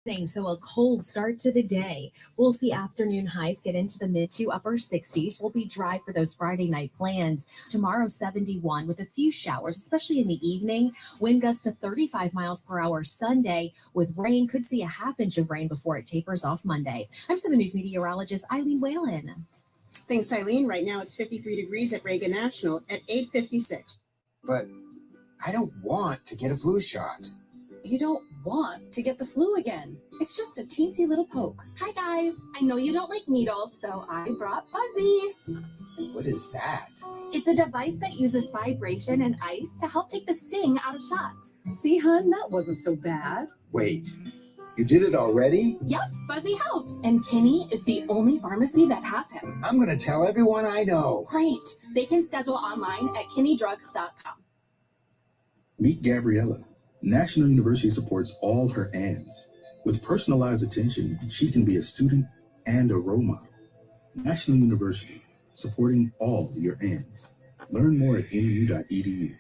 So a cold start to the day. We'll see afternoon highs get into the mid to upper 60s. We'll be dry for those Friday night plans. Tomorrow 71 with a few showers, especially in the evening. Wind gusts to 35 miles per hour Sunday with rain. Could see a half inch of rain before it tapers off Monday. I'm 7 News meteorologist Eileen Whalen. Thanks, Eileen. Right now it's 53 degrees at Reagan National at 8:56. But I don't want to get a flu shot. You don't want to get the flu again. It's just a teensy little poke. Hi, guys. I know you don't like needles, so I brought Buzzy. What is that? It's a device that uses vibration and ice to help take the sting out of shots. See, hun, that wasn't so bad. Wait, you did it already? Yep, Buzzy helps. And Kinney is the only pharmacy that has him. I'm going to tell everyone I know. Great. They can schedule online at kinneydrugs.com. Meet Gabriella. National University supports all her ANDs. With personalized attention, she can be a student and a role model. National University, supporting all your ANDs. Learn more at nu.edu.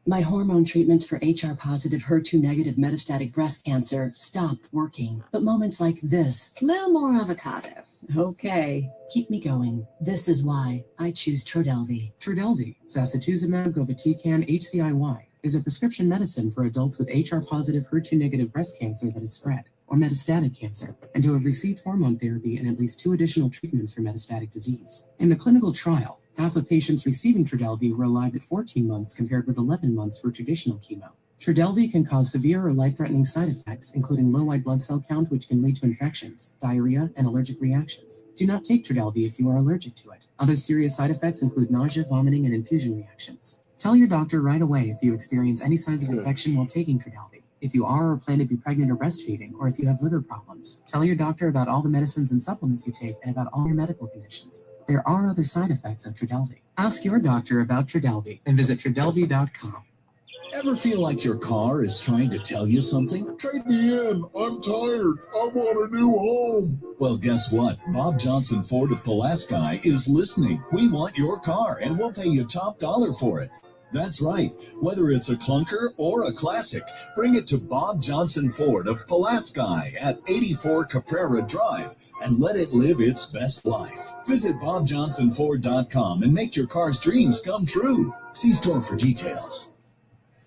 My hormone treatments for HR-positive, HER2-negative metastatic breast cancer stopped working. But moments like this, a little more avocado. Okay, keep me going. This is why I choose Trodelvy. Trodelvy, sacituzumab govitecan HCIY, is a prescription medicine for adults with HR-positive, HER2-negative breast cancer that has spread, or metastatic cancer, and who have received hormone therapy and at least 2 additional treatments for metastatic disease. In the clinical trial, half of patients receiving Trodelvy were alive at 14 months compared with 11 months for traditional chemo. Trodelvy can cause severe or life-threatening side effects, including low white blood cell count, which can lead to infections, diarrhea, and allergic reactions. Do not take Trodelvy if you are allergic to it. Other serious side effects include nausea, vomiting, and infusion reactions. Tell your doctor right away if you experience any signs of infection while taking Trodelvy. If you are or plan to be pregnant or breastfeeding, or if you have liver problems, tell your doctor about all the medicines and supplements you take and about all your medical conditions. There are other side effects of Trodelvy. Ask your doctor about Trodelvy and visit Trodelvy.com. Ever feel like your car is trying to tell you something? Trade me in. I'm tired. I want a new home. Well, guess what? Bob Johnson Ford of Pulaski is listening. We want your car, and we'll pay you top dollar for it. That's right. Whether it's a clunker or a classic, bring it to Bob Johnson Ford of Pulaski at 84 Caprera Drive and let it live its best life. Visit BobJohnsonFord.com and make your car's dreams come true. See store for details.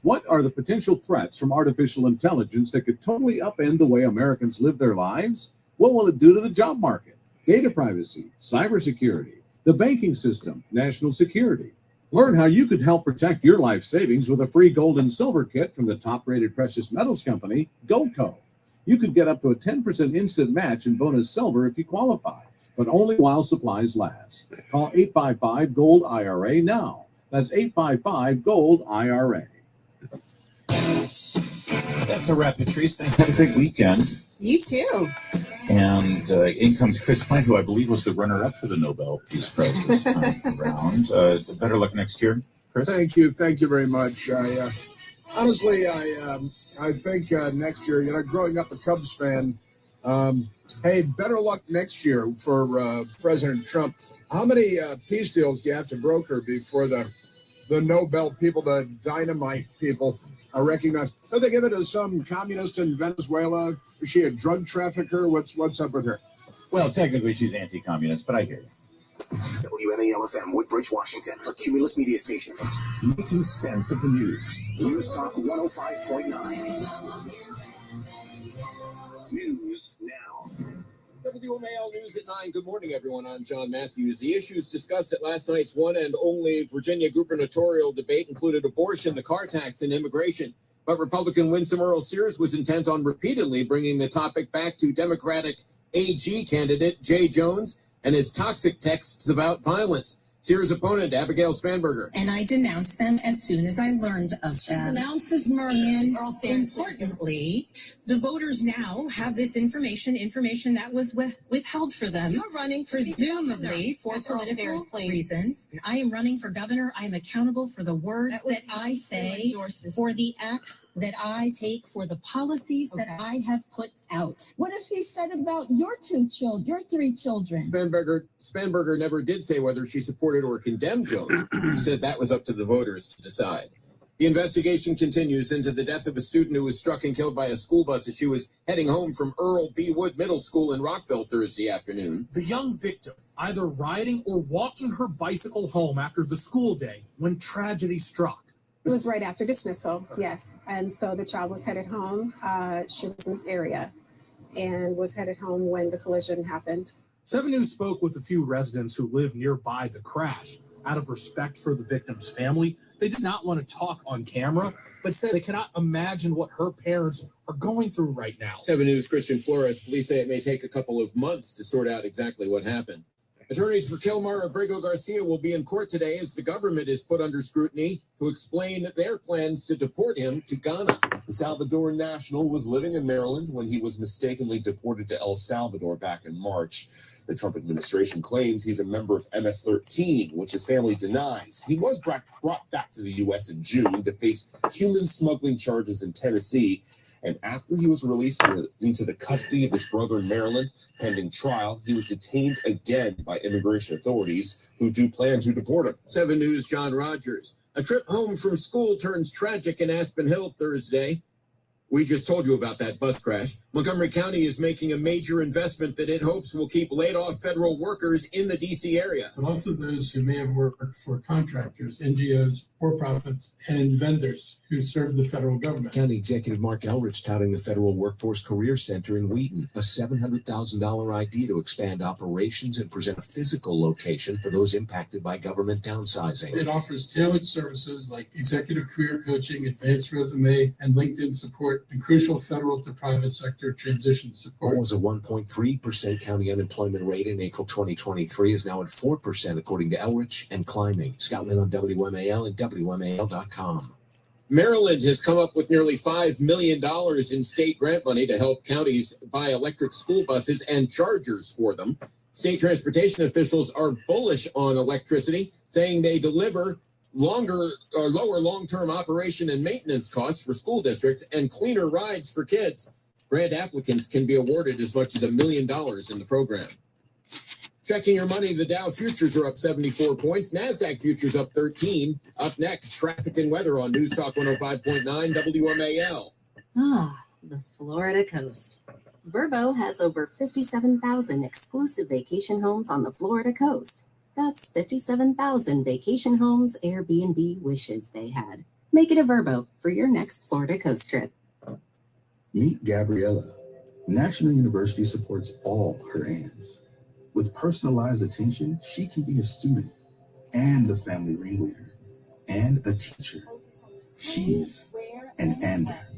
What are the potential threats from artificial intelligence that could totally upend the way Americans live their lives? What will it do to the job market, data privacy, cybersecurity, the banking system, national security? Learn how you could help protect your life savings with a free gold and silver kit from the top-rated precious metals company, Goldco. You could get up to a 10% instant match in bonus silver if you qualify, but only while supplies last. Call 855-GOLD-IRA now. That's 855-GOLD-IRA. That's a wrap, Patrice. Thanks. Have a great weekend. You too. And in comes Chris Plant, who I believe was the runner-up for the Nobel Peace Prize this time around. Better luck next year, Chris. Thank you very much. Honestly, I think next year, growing up a Cubs fan, hey, better luck next year for President Trump. How many peace deals do you have to broker before the Nobel people, the dynamite people, are recognized? Don't they give it to some communist in Venezuela? Is she a drug trafficker? What's up with her? Well, technically she's anti-communist, but I hear you. WMAL-FM, Woodbridge, Washington, a Cumulus media station. Making sense of the news. News Talk 105.9. News now. WMAL News at 9. Good morning, everyone. I'm John Matthews. The issues discussed at last night's one and only Virginia gubernatorial debate included abortion, the car tax, and immigration. But Republican Winsome Earl-Sears was intent on repeatedly bringing the topic back to Democratic AG candidate Jay Jones and his toxic texts about violence. Sears' opponent, Abigail Spanberger. And I denounced them as soon as I learned of them. She denounces murder. And importantly, the voters now have this information that was withheld for them. You're running presumably for political reasons. I am running for governor. I am accountable for the words that I say, for the acts that I take, for the policies that I have put out. What if he said about your 3 children? Spanberger never did say whether she supported or condemned Jones. She said that was up to the voters to decide. The investigation continues into the death of a student who was struck and killed by a school bus as she was heading home from Earl B. Wood Middle School in Rockville Thursday afternoon. The young victim either riding or walking her bicycle home after the school day when tragedy struck. It was right after dismissal, yes. And so the child was headed home. She was in this area and was headed home when the collision happened. 7 News spoke with a few residents who live nearby the crash. Out of respect for the victim's family, they did not want to talk on camera, but said they cannot imagine what her parents are going through right now. 7 News' Christian Flores, police say it may take a couple of months to sort out exactly what happened. Attorneys for Kilmar Abrego Garcia will be in court today as the government is put under scrutiny to explain their plans to deport him to Ghana. The Salvadoran national was living in Maryland when he was mistakenly deported to El Salvador back in March. The Trump administration claims he's a member of MS-13, which his family denies. He was brought back to the U.S. in June to face human smuggling charges in Tennessee. And after he was released into the custody of his brother in Maryland, pending trial, he was detained again by immigration authorities who do plan to deport him. 7 News' John Rogers. A trip home from school turns tragic in Aspen Hill Thursday. We just told you about that bus crash. Montgomery County is making a major investment that it hopes will keep laid-off federal workers in the D.C. area. But also those who may have worked for contractors, NGOs, for-profits, and vendors who serve the federal government. County Executive Mark Elrich touting the Federal Workforce Career Center in Wheaton, a $700,000 idea to expand operations and present a physical location for those impacted by government downsizing. It offers tailored services like executive career coaching, advanced resume, and LinkedIn support, and crucial federal to private sector transition support. What was a 1.3% county unemployment rate in April 2023 is now at 4%, according to Elrich, and climbing. Scott Lynn on WMAL and WMAL.com. Maryland has come up with nearly $5 million in state grant money to help counties buy electric school buses and chargers for them. State transportation officials are bullish on electricity, saying they deliver lower long-term operation and maintenance costs for school districts and cleaner rides for kids. Grant applicants can be awarded as much as $1 million in the program. Checking your money, the Dow futures are up 74 points. NASDAQ futures up 13. Up next, traffic and weather on News Talk 105.9 WMAL. The Florida coast. Verbo has over 57,000 exclusive vacation homes on the Florida coast. That's 57,000 vacation homes Airbnb wishes they had. Make it a Verbo for your next Florida coast trip. Meet Gabriella. National University supports all her ANs. With personalized attention, she can be a student and the family ringleader and a teacher. She's an ANDER.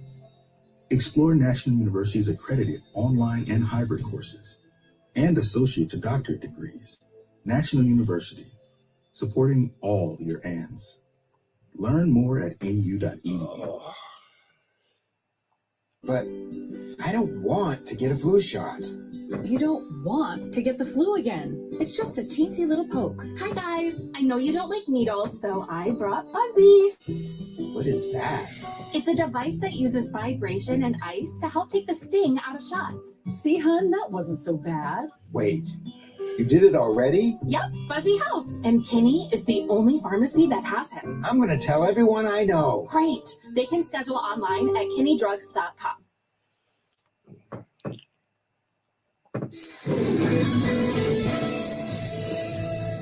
Explore National University's accredited online and hybrid courses and associate to doctorate degrees. National University, supporting all your ANs. Learn more at nu.edu. But I don't want to get a flu shot. You don't want to get the flu again. It's just a teensy little poke. Hi guys, I know you don't like needles, so I brought Fuzzy. What is that? It's a device that uses vibration and ice to help take the sting out of shots. See, hun, that wasn't so bad. Wait, you did it already? Yep, Fuzzy helps. And Kinney is the only pharmacy that has him. I'm going to tell everyone I know. Great. They can schedule online at kinneydrugs.com.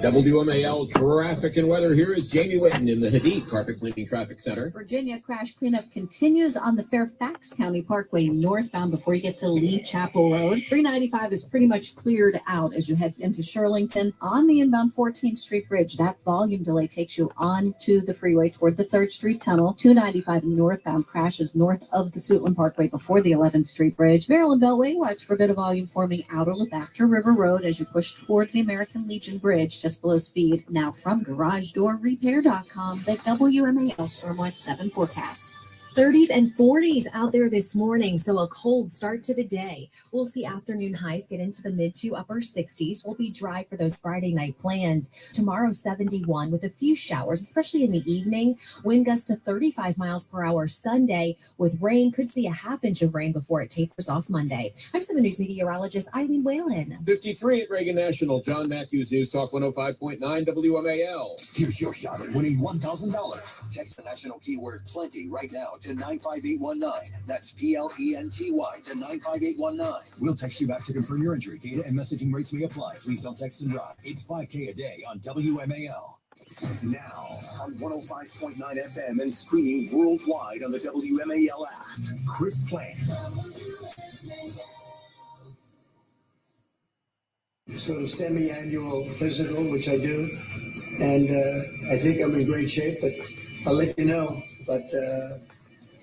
WMAL traffic and weather. Here is Jamie Whitten in the Hadid Carpet Cleaning Traffic Center. Virginia crash cleanup continues on the Fairfax County Parkway northbound before you get to Lee Chapel Road. 395 is pretty much cleared out as you head into Shirlington. On the inbound 14th Street Bridge, that volume delay takes you on to the freeway toward the 3rd Street Tunnel. 295 northbound crashes north of the Suitland Parkway before the 11th Street Bridge. Maryland Beltway, watch for a bit of volume forming outer loop after River Road as you push toward the American Legion Bridge, just below speed. Now from GarageDoorRepair.com, the WMAL Stormwatch 7 forecast. 30s and 40s out there this morning, so a cold start to the day. We'll see afternoon highs get into the mid to upper 60s. We'll be dry for those Friday night plans. Tomorrow, 71 with a few showers, especially in the evening. Wind gusts to 35 miles per hour Sunday with rain. Could see a half inch of rain before it tapers off Monday. I'm 7 News meteorologist Eileen Whalen. 53 at Reagan National. John Matthews, News Talk 105.9 WMAL. Here's your shot at winning $1,000. Text the national keyword plenty right now to 95819. That's PLENTY to 95819. We'll text you back to confirm your entry. Data and messaging rates may apply. Please don't text and drive. It's $5K a day on WMAL. Now on 105.9 FM and streaming worldwide on the WMAL app. Chris Plant. Sort of semi-annual physical, which I do, and I think I'm in great shape, but I'll let you know. But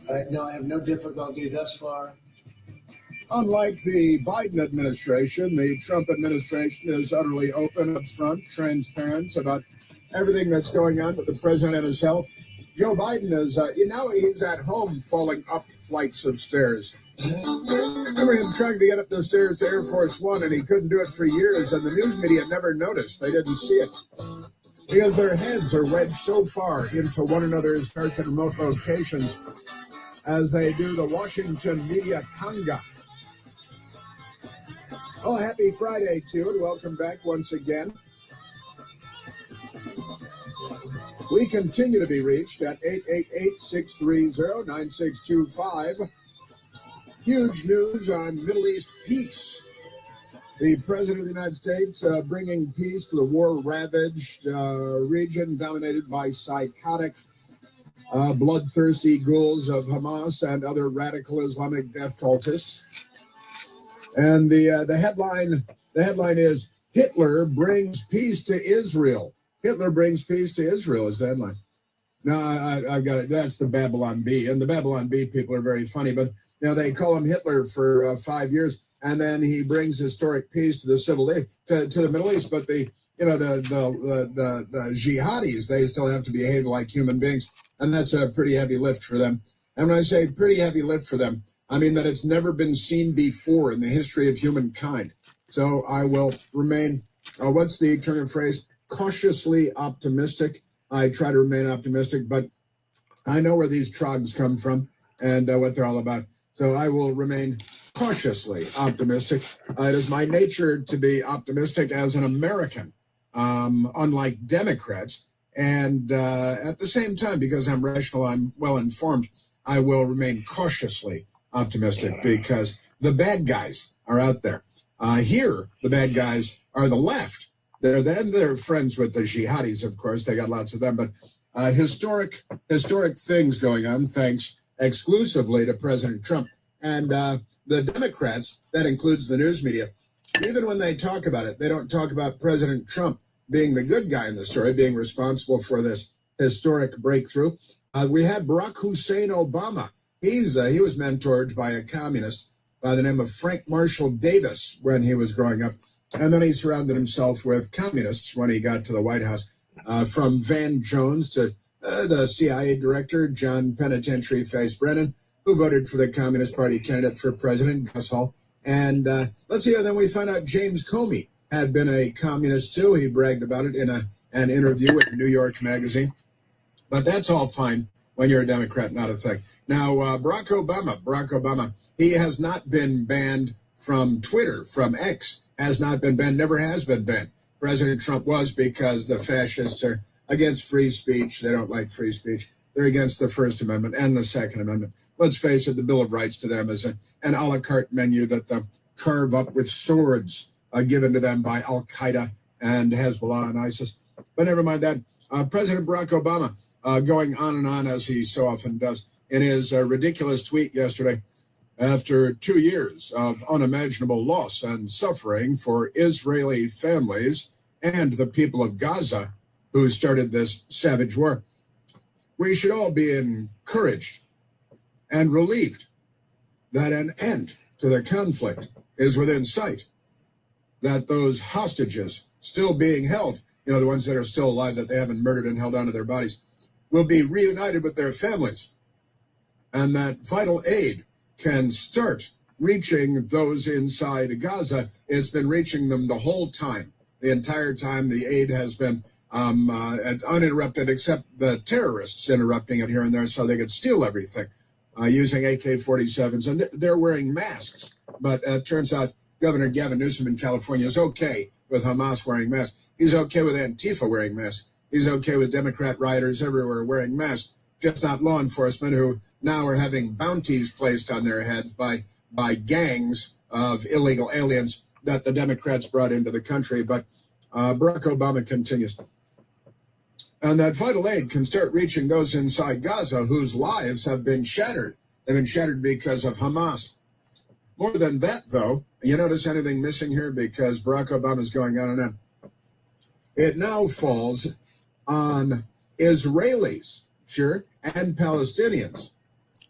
I have no difficulty thus far. Unlike the Biden administration, the Trump administration is utterly open, upfront, transparent about everything that's going on with the president and his health. Joe Biden is, he's at home falling up flights of stairs. Remember him trying to get up the stairs to Air Force One, and he couldn't do it for years, and the news media never noticed. They didn't see it. Because their heads are wedged so far into one another's dark and remote locations as they do the Washington media conga. Oh, happy Friday to you, and welcome back once again. We continue to be reached at 888-630-9625. Huge news on Middle East peace. The President of the United States bringing peace to the war-ravaged region dominated by psychotic, bloodthirsty ghouls of Hamas and other radical Islamic death cultists. And the headline is Hitler brings peace to Israel. Hitler brings peace to Israel is the headline. No, I've got it. That's the Babylon Bee, and the Babylon Bee people are very funny, but they call him Hitler for 5 years, and then he brings historic peace to the to the Middle East. But the jihadis, they still have to behave like human beings, and that's a pretty heavy lift for them. And when I say pretty heavy lift for them, I mean that it's never been seen before in the history of humankind. So I will remain. What's the turn of phrase? Cautiously optimistic. I try to remain optimistic, but I know where these trogs come from and what they're all about. So I will remain cautiously optimistic. It is my nature to be optimistic as an American, unlike Democrats. And at the same time, because I'm rational, I'm well informed, I will remain cautiously optimistic because the bad guys are out there. Here, the bad guys are the left. They're friends with the jihadis, of course. They got lots of them, but historic things going on, thanks exclusively to President Trump. And the Democrats, that includes the news media, even when they talk about it, they don't talk about President Trump being the good guy in the story, being responsible for this historic breakthrough. We had Barack Hussein Obama. He was mentored by a communist by the name of Frank Marshall Davis when he was growing up. And then he surrounded himself with communists when he got to the White House, from Van Jones to the CIA director, John Penitentiary Face Brennan, who voted for the Communist Party candidate for president, Gus Hall. And let's see, then we found out James Comey had been a communist too. He bragged about it in an interview with New York Magazine. But that's all fine when you're a Democrat, not a thing. Now, Barack Obama, he has not been banned from Twitter, from X. Has not been banned, never has been banned. President Trump was, because the fascists are against free speech. They don't like free speech. They're against the First Amendment and the Second Amendment. Let's face it, the Bill of Rights to them is an a la carte menu that they carve up with swords given to them by Al-Qaeda and Hezbollah and ISIS. But never mind that. President Barack Obama going on and on, as he so often does, in his ridiculous tweet yesterday, after 2 years of unimaginable loss and suffering for Israeli families and the people of Gaza who started this savage war, we should all be encouraged and relieved that an end to the conflict is within sight, that those hostages still being held, the ones that are still alive that they haven't murdered and held onto their bodies, will be reunited with their families. and that vital aid can start reaching those inside Gaza. It's been reaching them the whole time. The entire time the aid has been uninterrupted, except the terrorists interrupting it here and there so they could steal everything using AK-47s. And they're wearing masks. But it turns out Governor Gavin Newsom in California is okay with Hamas wearing masks. He's okay with Antifa wearing masks. He's okay with Democrat rioters everywhere wearing masks, just not law enforcement who now are having bounties placed on their heads by gangs of illegal aliens that the Democrats brought into the country. But Barack Obama continues. And that vital aid can start reaching those inside Gaza whose lives have been shattered. They've been shattered because of Hamas. More than that, though, you notice anything missing here? Because Barack Obama's going on and on. It now falls on Israelis, sure, and Palestinians.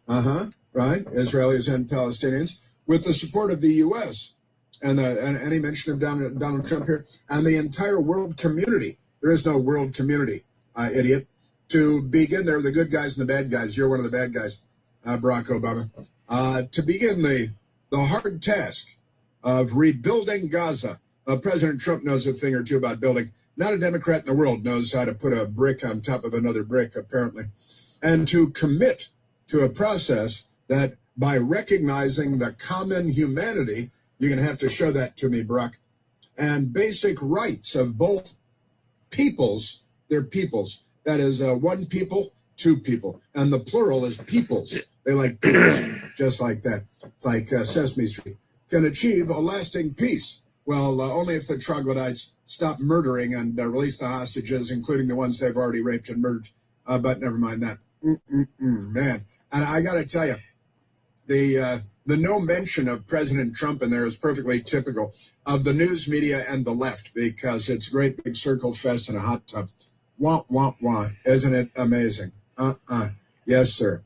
Right? Israelis and Palestinians, with the support of the U.S. and any mention of Donald Trump here, and the entire world community. There is no world community, idiot. To begin, there are the good guys and the bad guys. You're one of the bad guys, Barack Obama. To begin the hard task of rebuilding Gaza, President Trump knows a thing or two about building. Not a Democrat in the world knows how to put a brick on top of another brick, apparently. And to commit to a process that by recognizing the common humanity, you're going to have to show that to me, Barack, and basic rights of both peoples, they're peoples. That is one people, two people. And the plural is peoples. They like peoples, just like that. It's like Sesame Street. Can achieve a lasting peace. Well, only if the troglodytes stop murdering and release the hostages, including the ones they've already raped and murdered. But never mind that. Man. And I got to tell you, the no mention of President Trump in there is perfectly typical of the news media and the left, because it's a great big circle fest in a hot tub. Wah, wah, wah. Isn't it amazing? Yes, sir.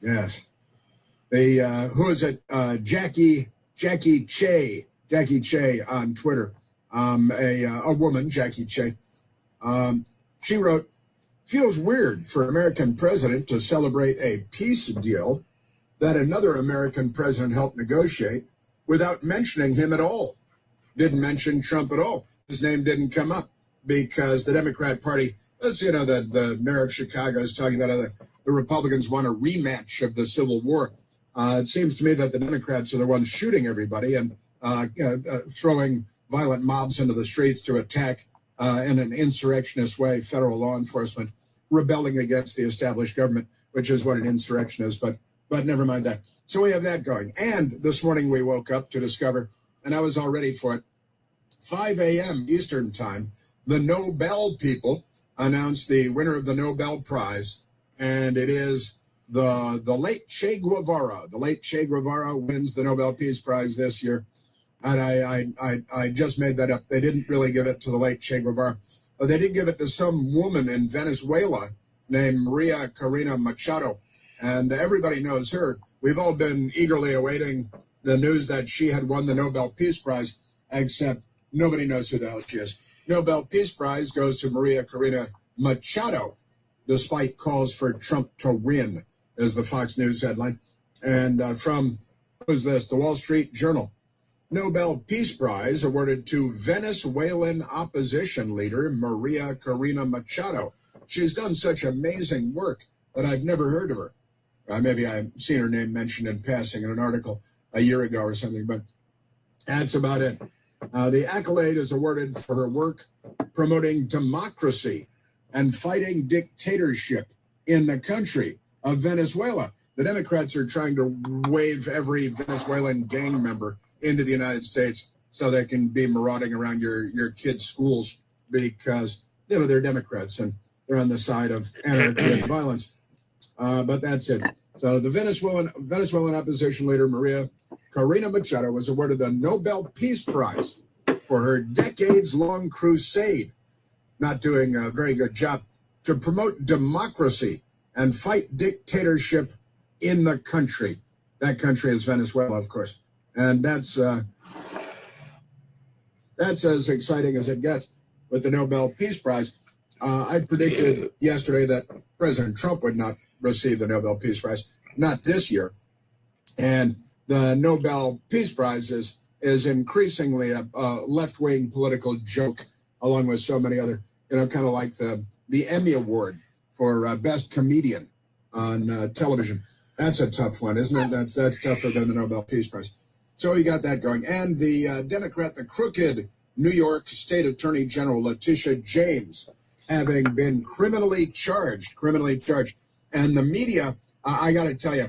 Yes. Who is it? Jackie Che on Twitter. A woman, Jackie Che. She wrote, feels weird for an American president to celebrate a peace deal that another American president helped negotiate without mentioning him at all. Didn't mention Trump at all. His name didn't come up because the Democrat Party, the mayor of Chicago is talking about how the Republicans want a rematch of the Civil War. It seems to me that the Democrats are the ones shooting everybody and throwing violent mobs into the streets to attack in an insurrectionist way federal law enforcement, rebelling against the established government, which is what an insurrection is. But never mind that. So we have that going. And this morning we woke up to discover, and I was all ready for it, 5 a.m. Eastern time, the Nobel people announced the winner of the Nobel Prize, and it is the late Che Guevara. The late Che Guevara wins the Nobel Peace Prize this year. And I just made that up. They didn't really give it to the late Che Guevara. But they did give it to some woman in Venezuela named Maria Corina Machado. And everybody knows her. We've all been eagerly awaiting the news that she had won the Nobel Peace Prize, except nobody knows who the hell she is. Nobel Peace Prize goes to Maria Corina Machado, despite calls for Trump to win, is the Fox News headline. And from, who's this? The Wall Street Journal. Nobel Peace Prize awarded to Venezuelan opposition leader Maria Corina Machado. She's done such amazing work that I've never heard of her. Maybe I've seen her name mentioned in passing in an article a year ago or something, but that's about it. The accolade is awarded for her work promoting democracy and fighting dictatorship in the country of Venezuela. The Democrats are trying to wave every Venezuelan gang member into the United States so they can be marauding around your kids' schools because, they're Democrats and they're on the side of anarchy and violence. But that's it. So the Venezuelan opposition leader, Maria Corina Machado, was awarded the Nobel Peace Prize for her decades-long crusade, not doing a very good job, to promote democracy and fight dictatorship in the country. That country is Venezuela, of course. And that's as exciting as it gets with the Nobel Peace Prize. I predicted yesterday that President Trump would not receive the Nobel Peace Prize, not this year. And the Nobel Peace Prize is increasingly a left-wing political joke, along with so many other, kind of like the Emmy Award for Best Comedian on television. That's a tough one, isn't it? That's tougher than the Nobel Peace Prize. So we got that going. And the Democrat, the crooked New York State Attorney General Letitia James, having been criminally charged. And the media, I got to tell you,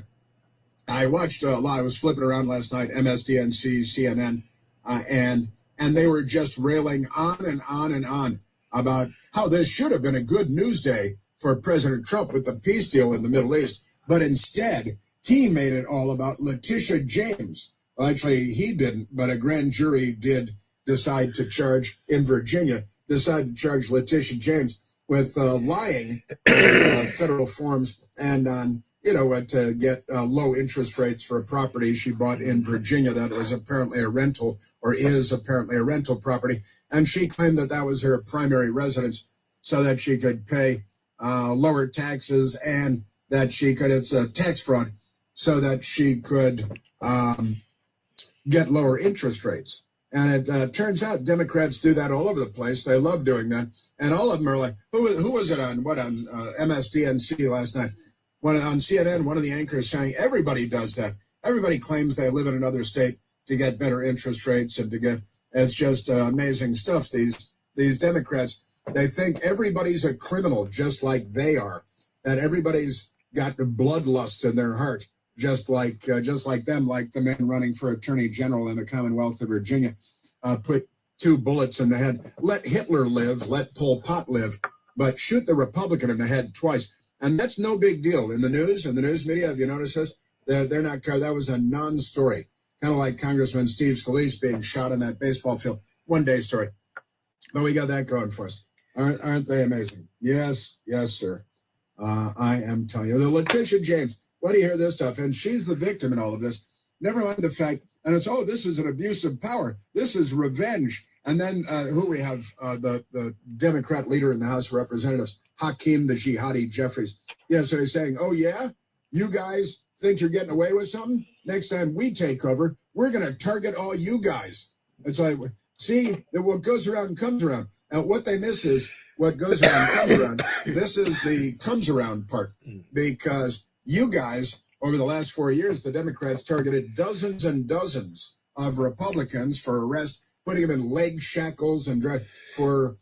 I watched a lot. I was flipping around last night, MSDNC, CNN, and they were just railing on and on and on about how this should have been a good news day for President Trump with the peace deal in the Middle East. But instead, he made it all about Letitia James. Well, actually, he didn't, but a grand jury did decide to charge Letitia James with lying on federal forms and on, to get low interest rates for a property she bought in Virginia that was apparently a rental, or is apparently a rental property. And she claimed that was her primary residence so that she could pay lower taxes, and that she could, it's a tax fraud, so that she could get lower interest rates. And it turns out Democrats do that all over the place. They love doing that. And all of them are like, who was it on MSDNC last night? On CNN, one of the anchors saying everybody does that. Everybody claims they live in another state to get better interest rates and to get, it's just amazing stuff. These Democrats, they think everybody's a criminal just like they are, that everybody's got the bloodlust in their heart, just like them, like the man running for attorney general in the Commonwealth of Virginia, put 2 bullets in the head. Let Hitler live, let Pol Pot live, but shoot the Republican in the head twice. And that's no big deal. In the news media, have you noticed this? They're not, that was a non-story. Kind of like Congressman Steve Scalise being shot in that baseball field. One day story. But we got that going for us. Aren't they amazing? Yes, sir. I am telling you. The Letitia James, why do you hear this stuff? And she's the victim in all of this. Never mind the fact, and it's, this is an abuse of power. This is revenge. And then who we have, the Democrat leader in the House of Representatives, Hakeem the Jihadi Jeffries. Yeah, so they're saying, you guys think you're getting away with something? Next time we take over, we're going to target all you guys. It's like, see, that what goes around comes around. And what they miss is what goes around comes around. This is the comes around part, because you guys, over the last 4 years, the Democrats targeted dozens and dozens of Republicans for arrest, putting them in leg shackles and for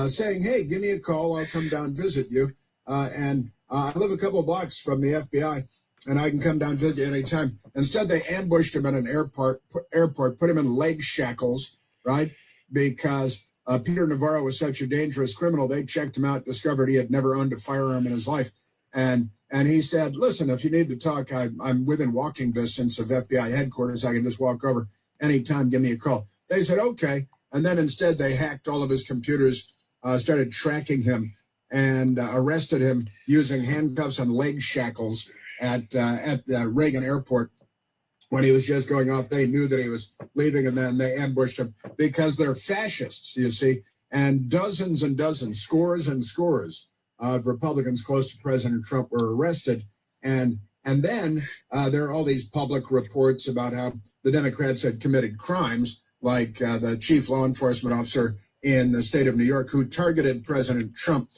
saying, hey, give me a call, I'll come down and visit you. And I live a couple of blocks from the FBI, and I can come down and visit you anytime. Instead, they ambushed him at an airport, put him in leg shackles, right? Because Peter Navarro was such a dangerous criminal. They checked him out, discovered he had never owned a firearm in his life. And he said, listen, if you need to talk, I'm within walking distance of FBI headquarters. I can just walk over anytime, give me a call. They said, okay. And then instead they hacked all of his computers, started tracking him, and arrested him using handcuffs and leg shackles at the Reagan Airport. When he was just going off, they knew that he was leaving, and then they ambushed him because they're fascists, you see. And dozens and dozens, scores and scores of Republicans close to President Trump were arrested. And then there are all these public reports about how the Democrats had committed crimes, like the chief law enforcement officer in the state of New York who targeted President Trump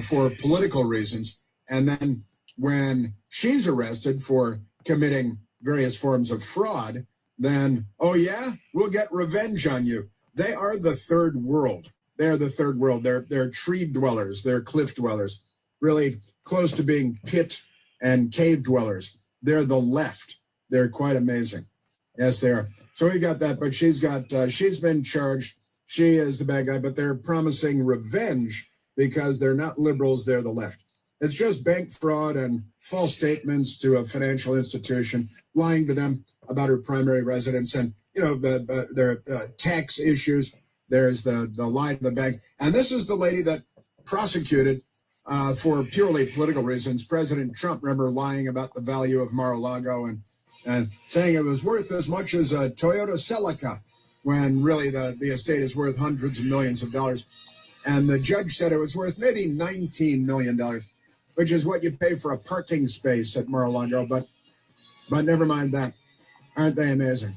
for political reasons. And then when she's arrested for committing various forms of fraud, then, we'll get revenge on you. They are the third world. They're the third world. They're tree dwellers. They're cliff dwellers, really close to being pit and cave dwellers. They're the left. They're quite amazing. Yes, they are. So we got that, but she's been charged. She is the bad guy, but they're promising revenge because they're not liberals. They're the left. It's just bank fraud and false statements to a financial institution, lying to them about her primary residence, and their tax issues. There's the lie to the bank, and this is the lady that prosecuted for purely political reasons President Trump. Remember lying about the value of Mar-a-Lago and saying it was worth as much as a Toyota Celica, when really the estate is worth hundreds of millions of dollars, and the judge said it was worth maybe $19 million. which is what you pay for a parking space at Mar-a-Lago. But never mind that. Aren't they amazing?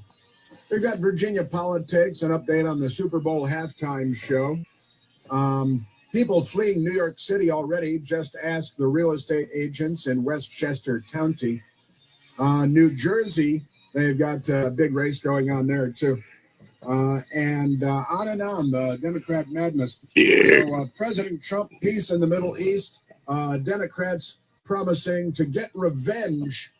We've got Virginia politics, an update on the Super Bowl halftime show. People fleeing New York City already. Just ask the real estate agents in Westchester County. New Jersey, they've got a big race going on there, too. And on, the Democrat madness. So President Trump, peace in the Middle East. Democrats promising to get revenge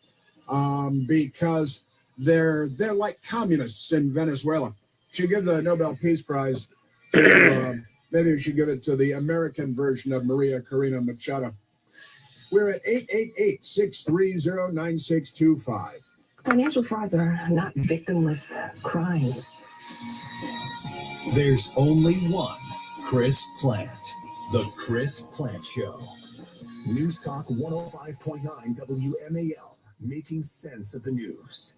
because they're like communists in Venezuela. Should give the Nobel Peace Prize to, maybe we should give it to the American version of Maria Corina Machado. We're at 888-630-9625. Financial frauds are not victimless crimes. There's only one Chris Plant. The Chris Plant Show. News Talk 105.9 WMAL. Making sense of the news.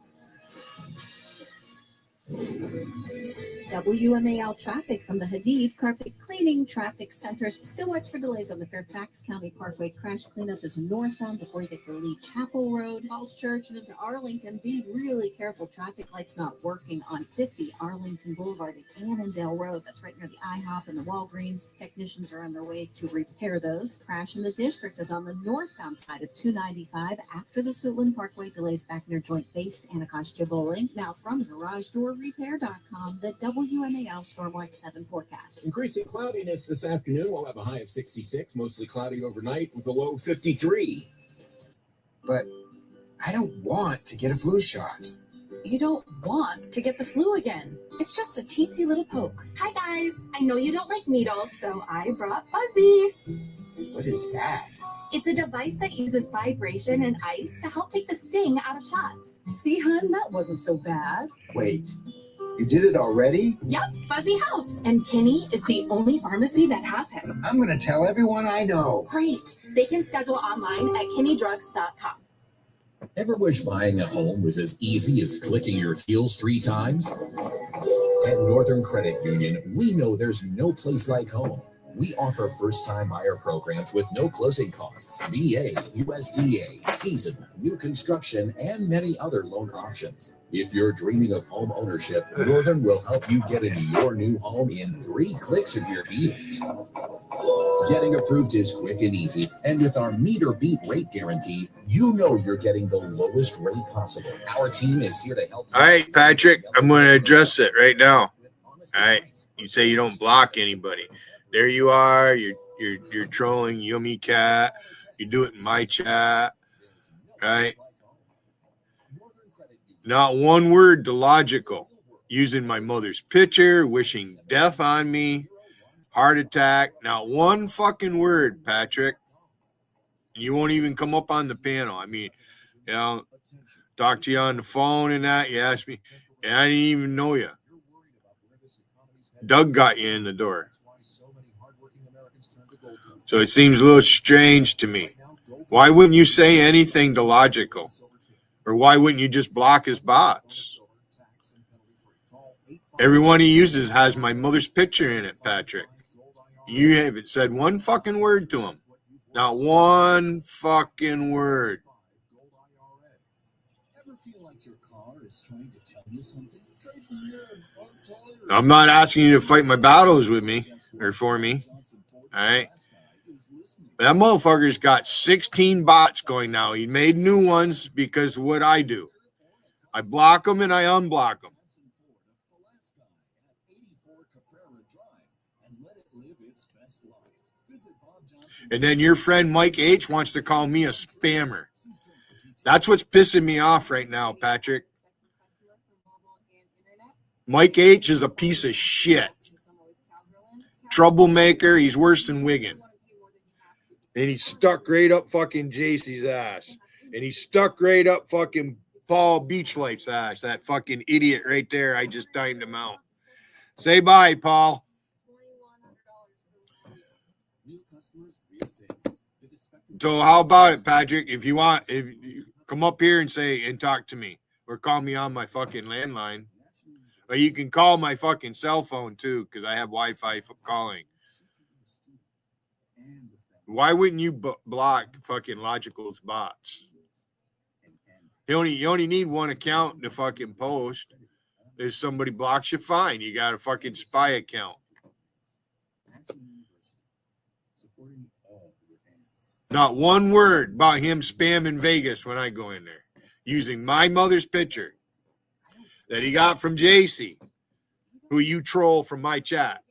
WMAL traffic from the Hadid Carpet Cleaning Traffic Centers. Still watch for delays on the Fairfax County Parkway. Crash cleanup is northbound before you get to Lee Chapel Road, Falls Church, and into Arlington. Be really careful. Traffic lights not working on 50 Arlington Boulevard and Annandale Road. That's right near the IHOP and the Walgreens. Technicians are on their way to repair those. Crash in the district is on the northbound side of 295 after the Suitland Parkway. Delays back near Joint Base, Anacostia Bowling. Now from GarageDoorRepair.com, the WMAL Stormwatch 7 forecast. Increasing cloudiness this afternoon. We'll have a high of 66, mostly cloudy overnight with a low of 53. But I don't want to get a flu shot. You don't want to get the flu again. It's just a teensy little poke. Hi guys, I know you don't like needles, so I brought Fuzzy. What is that? It's a device that uses vibration and ice to help take the sting out of shots. See, hun, that wasn't so bad. Wait, you did it already? Yep, Fuzzy helps. And Kinney is the only pharmacy that has him. I'm going to tell everyone I know. Great. They can schedule online at KinneyDrugs.com. Ever wish buying a home was as easy as clicking your heels 3 times? At Northern Credit Union, we know there's no place like home. We offer first-time buyer programs with no closing costs, VA, USDA, season, new construction, and many other loan options. If you're dreaming of home ownership, Northern will help you get into your new home in 3 clicks of your heels. Getting approved is quick and easy, and with our meet or beat rate guarantee, you know you're getting the lowest rate possible. Our team is here to help you. All right, Patrick, I'm going to address it right now. All right, you say you don't block anybody. There you are. You're trolling Yummy Cat. You do it in my chat, right? Not one word to logical. Using my mother's picture, wishing death on me, heart attack. Not one fucking word, Patrick. And you won't even come up on the panel. I mean, you know, talk to you on the phone and that. You asked me, and I didn't even know you. Doug got you in the door. So it seems a little strange to me. Why wouldn't you say anything to logical? Or why wouldn't you just block his bots? Everyone he uses has my mother's picture in it, Patrick. You haven't said one fucking word to him. Not one fucking word. I'm not asking you to fight my battles with me or for me. All right? That motherfucker's got 16 bots going now. He made new ones because of what I do. I block them and I unblock them. And then your friend Mike H wants to call me a spammer. That's what's pissing me off right now, Patrick. Mike H is a piece of shit. Troublemaker. He's worse than Wiggin. And he's stuck right up fucking JC's ass. And he's stuck right up fucking Paul Beachlight's ass. That fucking idiot right there. I just dined him out. Say bye, Paul. So how about it, Patrick? If you want, if you come up here and say and talk to me, or call me on my fucking landline, or you can call my fucking cell phone too, because I have Wi-Fi calling. Why wouldn't you block fucking Logical's bots? You only need one account to fucking post. If somebody blocks you, fine. You got a fucking spy account. Not one word about him spamming Vegas when I go in there, using my mother's picture that he got from JC, who you troll from my chat.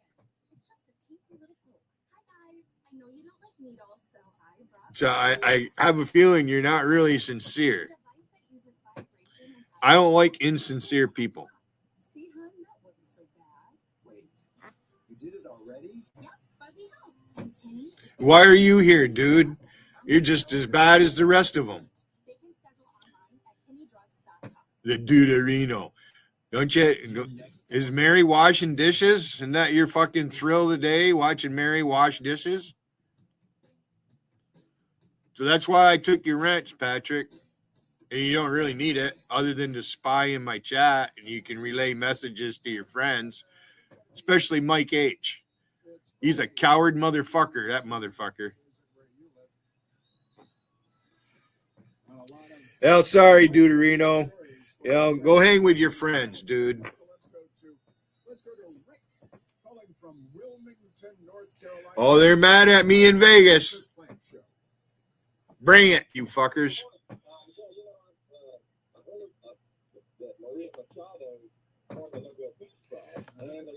So I have a feeling you're not really sincere. I don't like insincere people. See, hon, that wasn't so bad. Wait, you did it already? Yep, Fuzzy helps. And Kenny. Why are you here, dude? You're just as bad as the rest of them. The Duderino. Don't you? Is Mary washing dishes? Isn't that your fucking thrill of the day, watching Mary wash dishes? So that's why I took your wrench, Patrick. And you don't really need it other than to spy in my chat, and you can relay messages to your friends, especially Mike H. He's a coward motherfucker, that motherfucker. Hell, sorry, Duderino. Go hang with your friends, dude. Let's go to Rick, calling from Wilmington, North Carolina. Oh, they're mad at me in Vegas. Bring it, you fuckers.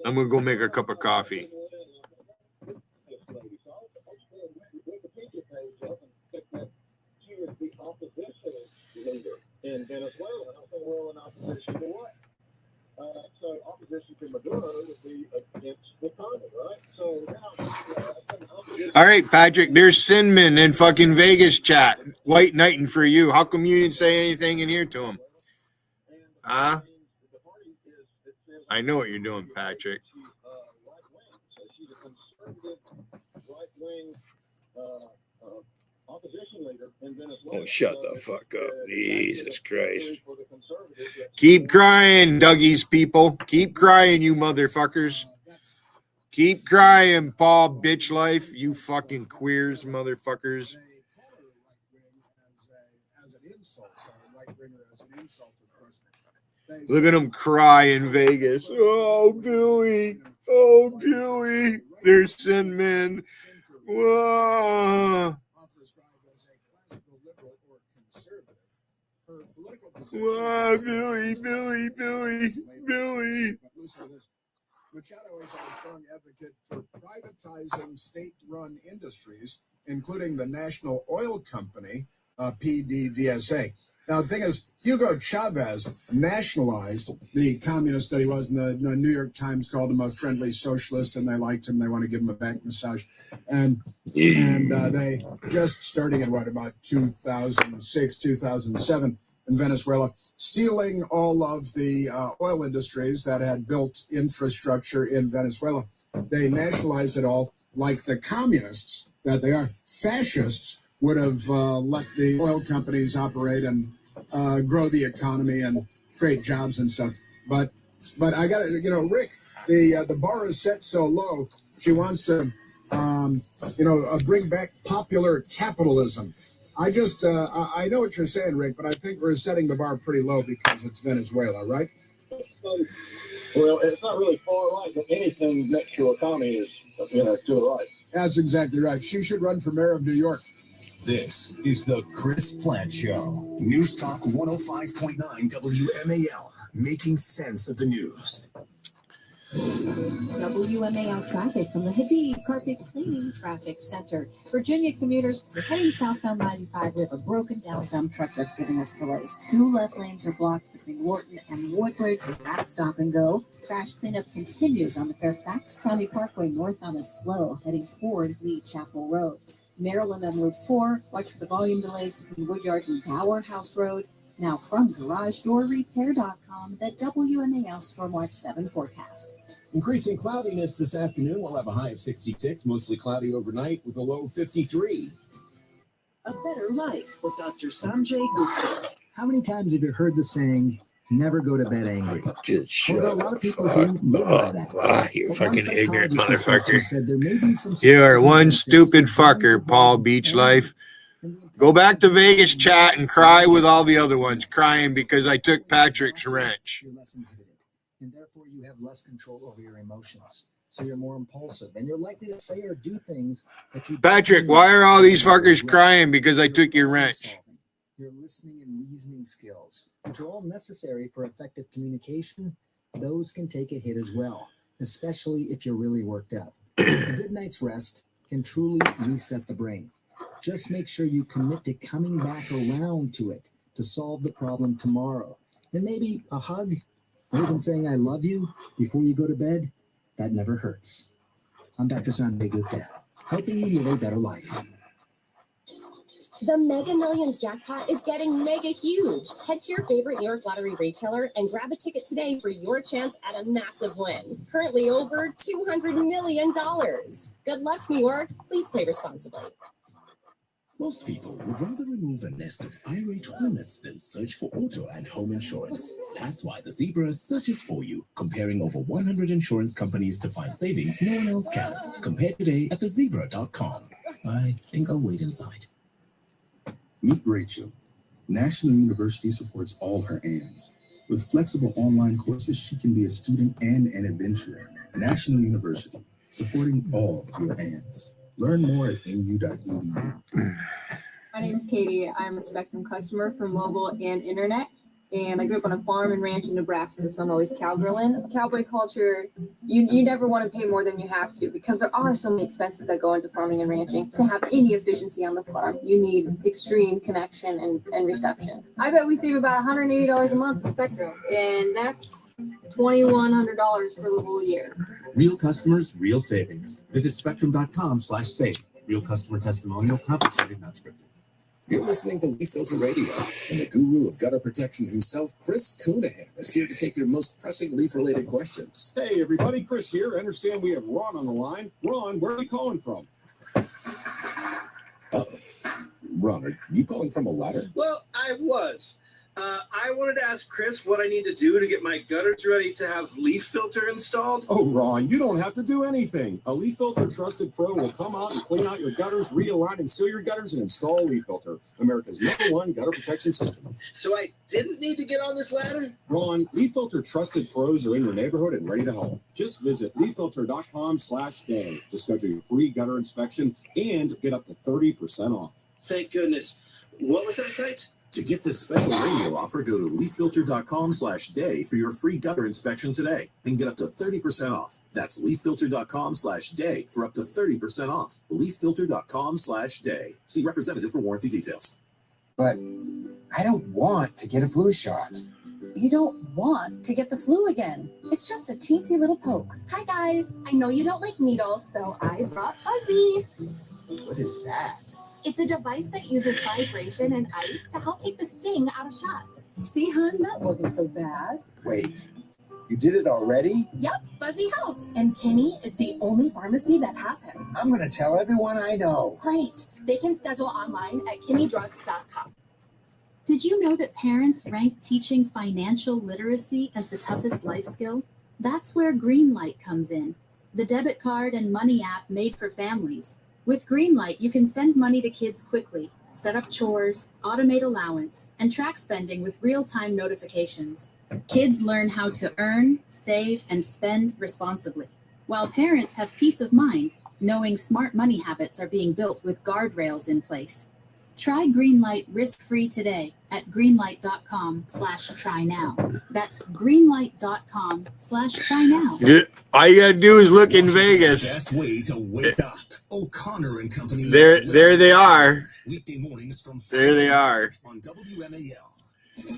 I'm going to go make a cup of coffee. In Venezuela, well, in opposition to what? So opposition to Maduro would be against the common, right? So now, all right, Patrick, there's Sinman in fucking Vegas chat, white knighting for you. How come you didn't say anything in here to him? Huh? I know what you're doing, Patrick. Oh, shut the fuck up. Jesus Christ. Keep crying, Dougie's people. Keep crying, you motherfuckers. Keep crying, Paul Bitch Life. You fucking queers, motherfuckers. Look at him cry in Vegas. Oh, Billy. Oh, Billy. There's Sin Men. Whoa. Whoa, Billy. Machado is a strong advocate for privatizing state-run industries, including the National Oil Company, PDVSA. Now, the thing is, Hugo Chavez nationalized the communist that he was, and the New York Times called him a friendly socialist, and they liked him. They want to give him a back massage. And they just starting in, about 2006, 2007 in Venezuela, stealing all of the oil industries that had built infrastructure in Venezuela. They nationalized it all like the communists that they are. Fascists would have let the oil companies operate and grow the economy and create jobs and stuff. But I got to, Rick, the bar is set so low. She wants to, bring back popular capitalism. I just, I know what you're saying, Rick, but I think we're setting the bar pretty low because it's Venezuela, right? Well, it's not really far right, but anything next to a commie is, to the right. That's exactly right. She should run for mayor of New York. This is the Chris Plant Show. News Talk 105.9 WMAL, making sense of the news. WMAL traffic from the Hadid Carpet Cleaning Traffic Center. Virginia commuters, you're heading southbound 95 with a broken down dump truck that's giving us delays. 2 left lanes are blocked between Wharton and Woodbridge with that stop and go. Trash cleanup continues on the Fairfax County Parkway northbound is slow, heading toward Lee Chapel Road. Maryland on Route 4, watch for the volume delays between Woodyard and Gower House Road. Now from GarageDoorRepair.com, the WMAL Stormwatch 7 forecast. Increasing cloudiness this afternoon. We'll have a high of 66, mostly cloudy overnight with a low 53. A better life with Dr. Sanjay Gupta. How many times have you heard the saying, Never go to bed angry. Just Although a lot of people do live by that. You But fucking one ignorant psychologist researcher motherfucker. said there may be some You are surprising one benefits stupid to fucker, Paul Beach Life. Go back to Vegas chat and cry with all the other ones, crying because I took Patrick's wrench. You're less inhibited, and therefore you have less control over your emotions. So you're more impulsive, and you're likely to say or do things that you. Patrick, why are all these fuckers crying because I took your wrench? Your listening and reasoning skills, which are all necessary for effective communication, those can take a hit as well, especially if you're really worked up. A good night's rest can truly reset the brain. Just make sure you commit to coming back around to it to solve the problem tomorrow. And maybe a hug, or even saying I love you before you go to bed, that never hurts. I'm Dr. Sanjay Gupta, helping you live a better life. The Mega Millions jackpot is getting mega huge. Head to your favorite New York Lottery retailer and grab a ticket today for your chance at a massive win. Currently over $200 million. Good luck, New York. Please play responsibly. Most people would rather remove a nest of irate hornets than search for auto and home insurance. That's why the Zebra searches for you, comparing over 100 insurance companies to find savings no one else can. Compare today at thezebra.com. I think I'll wait inside. Meet Rachel. National University supports all her ands. With flexible online courses, she can be a student and an adventurer. National University, supporting all your ands. Learn more at nu.edu. My name is Katie. I'm a Spectrum customer for mobile and internet. And I grew up on a farm and ranch in Nebraska, so I'm always cowgirling. Cowboy culture, you never want to pay more than you have to because there are so many expenses that go into farming and ranching. To have any efficiency on the farm, you need extreme connection and reception. I bet we save about $180 a month with Spectrum, and that's $2,100 for the whole year. Real customers, real savings. Visit spectrum.com/save. Real customer testimonial, compensated, not scripted. You're listening to Leaf Filter Radio, and the guru of gutter protection himself, Chris Coonahan, is here to take your most pressing leaf-related questions. Hey, everybody, Chris here. I understand we have Ron on the line. Ron, where are you calling from? Ron, are you calling from a ladder? Well, I was. I wanted to ask Chris what I need to do to get my gutters ready to have leaf filter installed. Oh, Ron, you don't have to do anything. A Leaf Filter Trusted Pro will come out and clean out your gutters, realign and seal your gutters, and install a Leaf Filter, America's #1 gutter protection system. So I didn't need to get on this ladder? Ron, Leaf Filter Trusted Pros are in your neighborhood and ready to help. Just visit leaffilter.com/day to schedule your free gutter inspection and get up to 30% off. Thank goodness. What was that site? To get this special radio offer, go to leaffilter.com/day for your free gutter inspection today and get up to 30% off. That's leaffilter.com/day for up to 30% off. leaffilter.com/day. See representative for warranty details. But I don't want to get a flu shot. You don't want to get the flu again. It's just a teensy little poke. Hi, guys. I know you don't like needles, so I brought Fuzzy. What is that? It's a device that uses vibration and ice to help take the sting out of shots. See, hon, that wasn't so bad. Wait, you did it already? Yep, Fuzzy helps. And Kenny is the only pharmacy that has him. I'm going to tell everyone I know. Great. They can schedule online at kennydrugs.com. Did you know that parents rank teaching financial literacy as the toughest life skill? That's where Greenlight comes in, the debit card and money app made for families. With Greenlight, you can send money to kids quickly, set up chores, automate allowance, and track spending with real-time notifications. Kids learn how to earn, save, and spend responsibly, while parents have peace of mind knowing smart money habits are being built with guardrails in place. Try Greenlight risk-free today at greenlight.com/try now. That's greenlight.com/try now. Yeah, all you gotta do is look in Vegas. Best way to wake up. O'Connor and Company. There they are. Weekday mornings from There they are. on WMAL.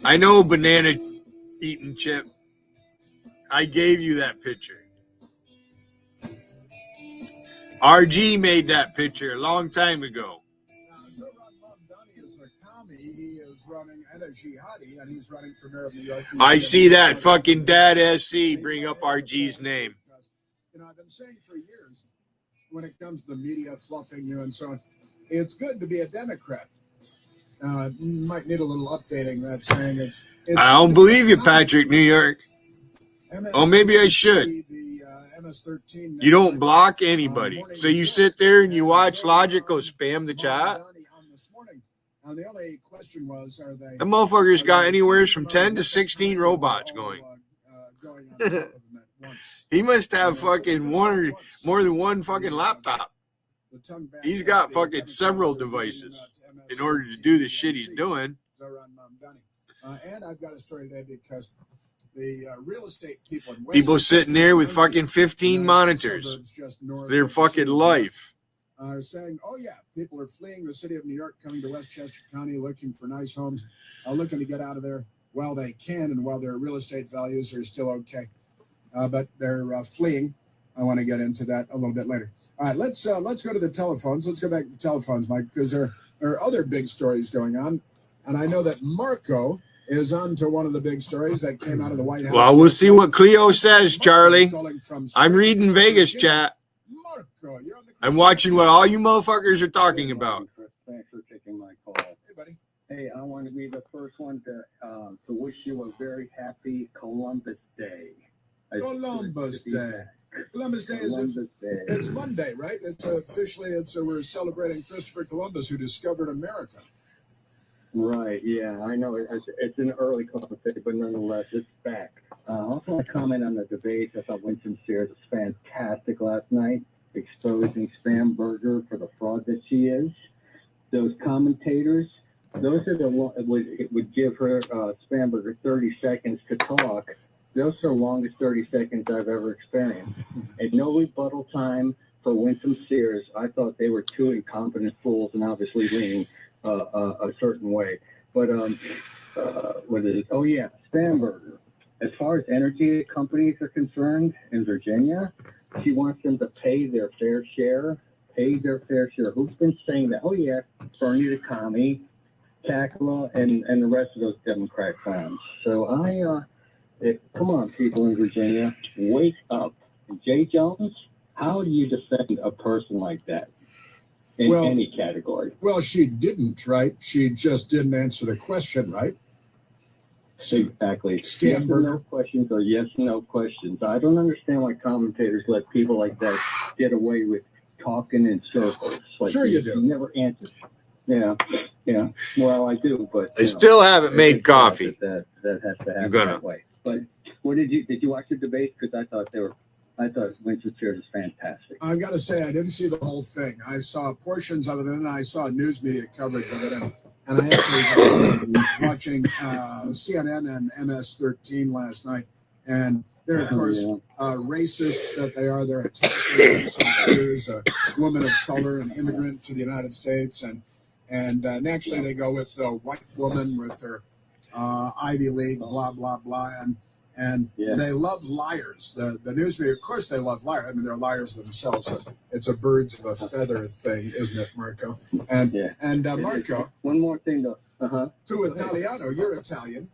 I know, banana eating chip. I gave you that picture. RG made that picture a long time ago. He is running and a jihadi, and he's running for mayor of New York. I see that fucking dad SC bring up RG's name. You know, I've been saying for years, when it comes to the media fluffing you and so on, it's good to be a Democrat. might need a little updating. That saying it's I don't believe you, Patrick, New York. Oh, maybe I should. The MS-13 You don't block anybody. So you sit there and you watch Logic go spam the chat. Now, the only question was, are they... The motherfucker's got anywhere from 10 to 16 robots going. He must have fucking more than one fucking laptop. He's got fucking several devices in order to do the shit he's doing. And I've got a story today because the real estate people in People sitting there with fucking 15 monitors. Their fucking life. Are saying, oh yeah, people are fleeing the city of New York, coming to Westchester County, looking for nice homes, looking to get out of there while they can and while their real estate values are still okay. But they're fleeing. I want to get into that a little bit later. All right, let's go to the telephones. Let's go back to the telephones, Mike, because there are other big stories going on. And I know that Marco is on to one of the big stories that came out of the White House. Well, we'll see what Cleo says, Charlie. I'm reading Vegas chat. I'm watching what all you motherfuckers are talking about. Thanks for taking my call. Hey, buddy. Hey, I want to be the first one to wish you a very happy Columbus Day. Columbus Day. Columbus Day is it's Monday, right? It's officially we're celebrating Christopher Columbus, who discovered America. Right. Yeah, I know it's an early Columbus Day, but nonetheless, it's back. I also want to comment on the debate. I thought Winston Sears was fantastic last night, exposing Spam Burger for the fraud that she is. Those commentators, those are the ones would give her Spam Burger 30 seconds to talk. Those are the longest 30 seconds I've ever experienced. And no rebuttal time for Winston Sears. I thought they were two incompetent fools and obviously leaning a certain way. But what is it? Oh yeah, Spam Burger. As far as energy companies are concerned in Virginia, she wants them to pay their fair share. Who's been saying that? Oh, yeah, Bernie the Commie, Takala, and the rest of those Democrat clowns. So come on, people in Virginia, wake up. Jay Jones, how do you defend a person like that in any category? Well, she didn't, right? She just didn't answer the question, right? Exactly. Yes or no questions or yes or no questions. I don't understand why commentators let people like that get away with talking in circles. Like sure you do. You never answer. Yeah. Well, I do, but I still haven't made coffee. That has to happen that way. But what did you watch the debate? Because I thought Winston Sears was fantastic. I got to say, I didn't see the whole thing. I saw portions of it, and then I saw news media coverage of it, and I actually was watching CNN and MS-13 last night, and they're, of course, racists that they are. They're attacking Sears, a woman of color, an immigrant to the United States, and naturally they go with the white woman with her Ivy League, blah, blah, blah, and they love liars. The news media, of course, they love liars. I mean, they're liars themselves. So it's a birds of a feather thing, isn't it, Marco? And Marco. One more thing, though. Tu Italiano, you're Italian.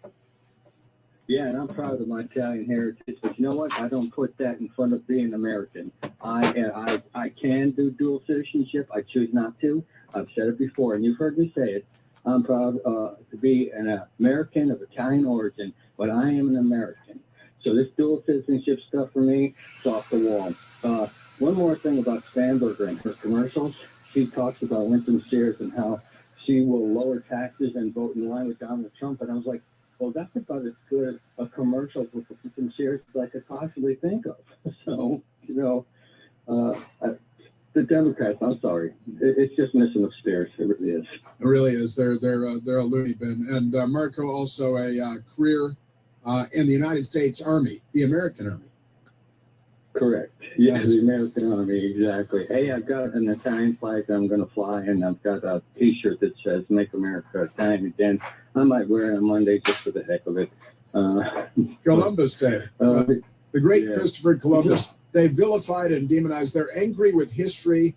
Yeah, and I'm proud of my Italian heritage. But you know what? I don't put that in front of being American. I can do dual citizenship. I choose not to. I've said it before, and you've heard me say it. I'm proud to be an American of Italian origin, but I am an American. So this dual citizenship stuff for me is off the wall. One more thing about Spanberger and her commercials. She talks about Winston Sears and how she will lower taxes and vote in line with Donald Trump. And I was like, well, that's about as good a commercial for Winston Sears as I could possibly think of. So, the Democrats, I'm sorry, it's just missing upstairs. It really is. It really is. They're a loony bin. And Marco also a career in the United States Army, the American Army. Correct. Yeah, the American Army, exactly. Hey, I've got an Italian flag that I'm going to fly, and I've got a T-shirt that says "Make America Italian Again." I might wear it on Monday just for the heck of it. Columbus Day. The great Christopher Columbus. They vilified and demonized. They're angry with history,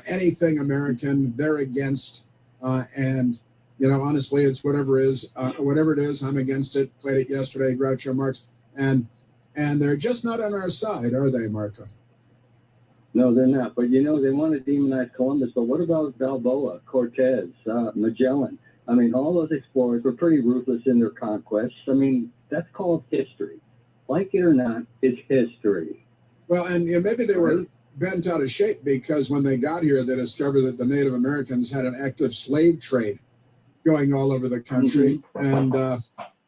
anything American. They're against, and honestly, it's whatever it is. I'm against it. Played it yesterday. Groucho Marx, and they're just not on our side, are they, Marco? No, they're not. But they want to demonize Columbus. But what about Balboa, Cortez, Magellan? I mean, all those explorers were pretty ruthless in their conquests. I mean, that's called history. Like it or not, it's history. Well, and maybe they were bent out of shape because when they got here, they discovered that the Native Americans had an active slave trade going all over the country, and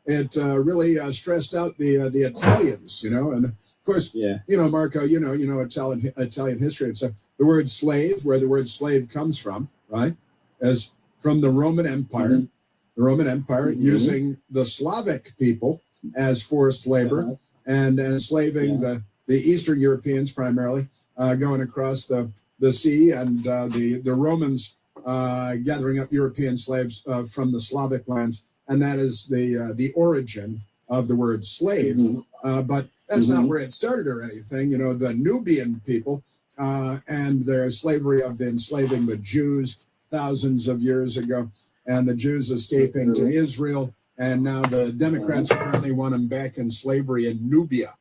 it really stressed out the Italians, and of course, Marco, Italian history. It's the word slave, where the word slave comes from, right? As from the Roman Empire, using the Slavic people as forced labor and enslaving the Eastern Europeans primarily, going across the sea, and the Romans gathering up European slaves from the Slavic lands, and that is the origin of the word slave. But that's not where it started or anything. The Nubian people and their slavery of enslaving the Jews thousands of years ago, and the Jews escaping to Israel, and now the Democrats apparently want them back in slavery in Nubia.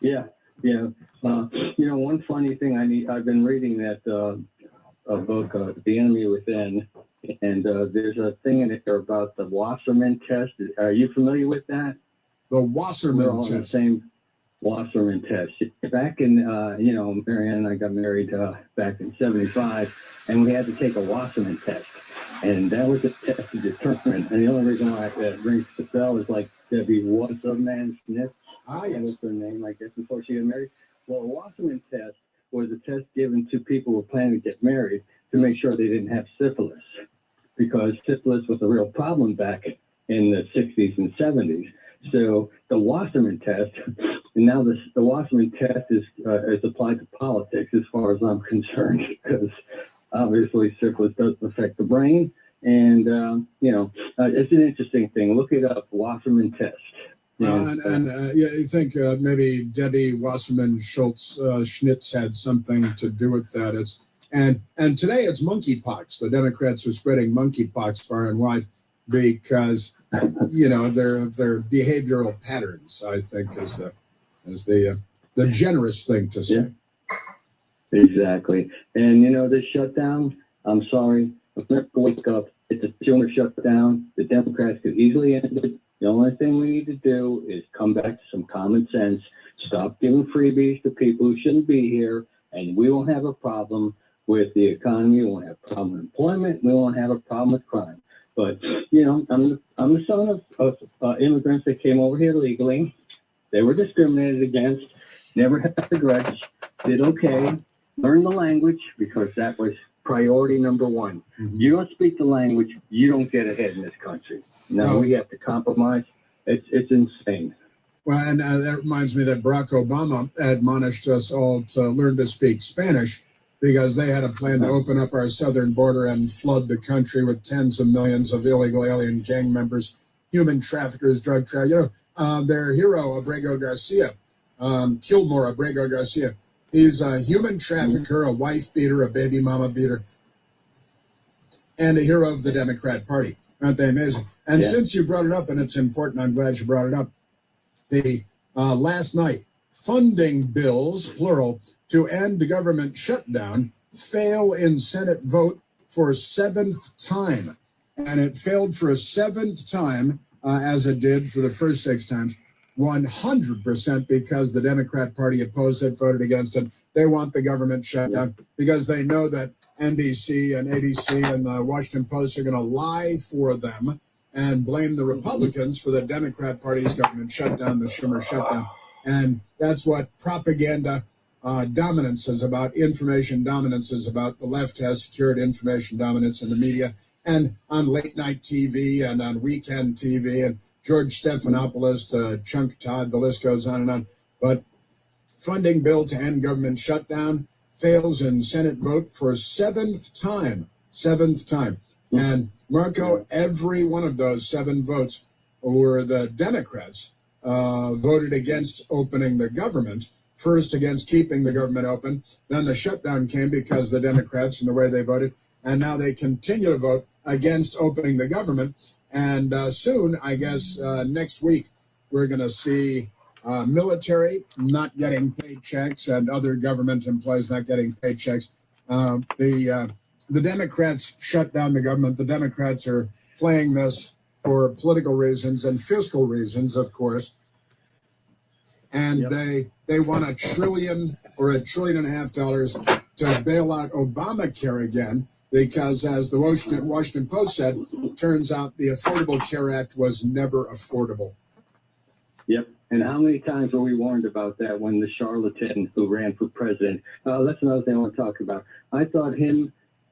Yeah. One funny thing I've been reading that a book, The Enemy Within, and there's a thing in there about the Wasserman test. Are you familiar with that? The Wasserman test. The same Wasserman test. Back in, Marianne and I got married back in 75, and we had to take a Wasserman test. And that was a test to determine. And the only reason why it rings the bell is like Debbie Wasserman Smith. That was her name, I guess, before she got married. Well, a Wasserman test was a test given to people who were planning to get married to make sure they didn't have syphilis, because syphilis was a real problem back in the 60s and 70s. So the Wasserman test, and now the Wasserman test is applied to politics as far as I'm concerned, because obviously syphilis does affect the brain, and it's an interesting thing. Look it up, Wasserman test. You think maybe Debbie Wasserman Schnitz had something to do with that. And today it's monkeypox. The Democrats are spreading monkeypox far and wide because their behavioral patterns, I think, is the generous thing to say. Yeah. Exactly. And this shutdown, I'm sorry, let's never wake up. It's a tumor shutdown. The Democrats could easily end it. The only thing we need to do is come back to some common sense, stop giving freebies to people who shouldn't be here, and we won't have a problem with the economy. We won't have a problem with employment. We won't have a problem with crime. But, I'm the son of immigrants that came over here legally. They were discriminated against, never had a grudge, did okay, learned the language, because that was priority number one. You don't speak the language, you don't get ahead in this country. Now we have to compromise. It's insane. Well, and that reminds me that Barack Obama admonished us all to learn to speak Spanish, because they had a plan to open up our southern border and flood the country with tens of millions of illegal alien gang members, human traffickers, drug traffickers. Their hero, Abrego Garcia, Kilmore Abrego Garcia, he's a human trafficker, a wife beater, a baby mama beater, and a hero of the Democrat Party. Aren't they amazing? And since you brought it up, and it's important, I'm glad you brought it up, the last night, funding bills, plural, to end the government shutdown fail in Senate vote for a seventh time. And it failed for a seventh time, as it did for the first six times, 100% because the Democrat Party opposed it, voted against it. They want the government shut down because they know that NBC and ABC and the Washington Post are going to lie for them and blame the Republicans for the Democrat Party's government shutdown, the Schumer shutdown. And that's what propaganda dominance is about, information dominance is about. The left has secured information dominance in the media and on late night TV and on weekend TV, and George Stephanopoulos to Chunk Todd, the list goes on and on. But funding bill to end government shutdown fails in Senate vote for seventh time. And Marco, every one of those 7 votes were the Democrats voted against opening the government. First against keeping the government open, then the shutdown came because the Democrats and the way they voted, and now they continue to vote against opening the government. And soon, I guess next week, we're going to see military not getting paychecks and other government employees not getting paychecks. The the Democrats shut down the government. The Democrats are playing this for political reasons and fiscal reasons, of course. And they want $1 trillion or $1.5 trillion to bail out Obamacare again, because as the Washington Post said, turns out the Affordable Care Act was never affordable. Yep. And how many times were we warned about that when the charlatan who ran for president? That's another thing I want to talk about. I thought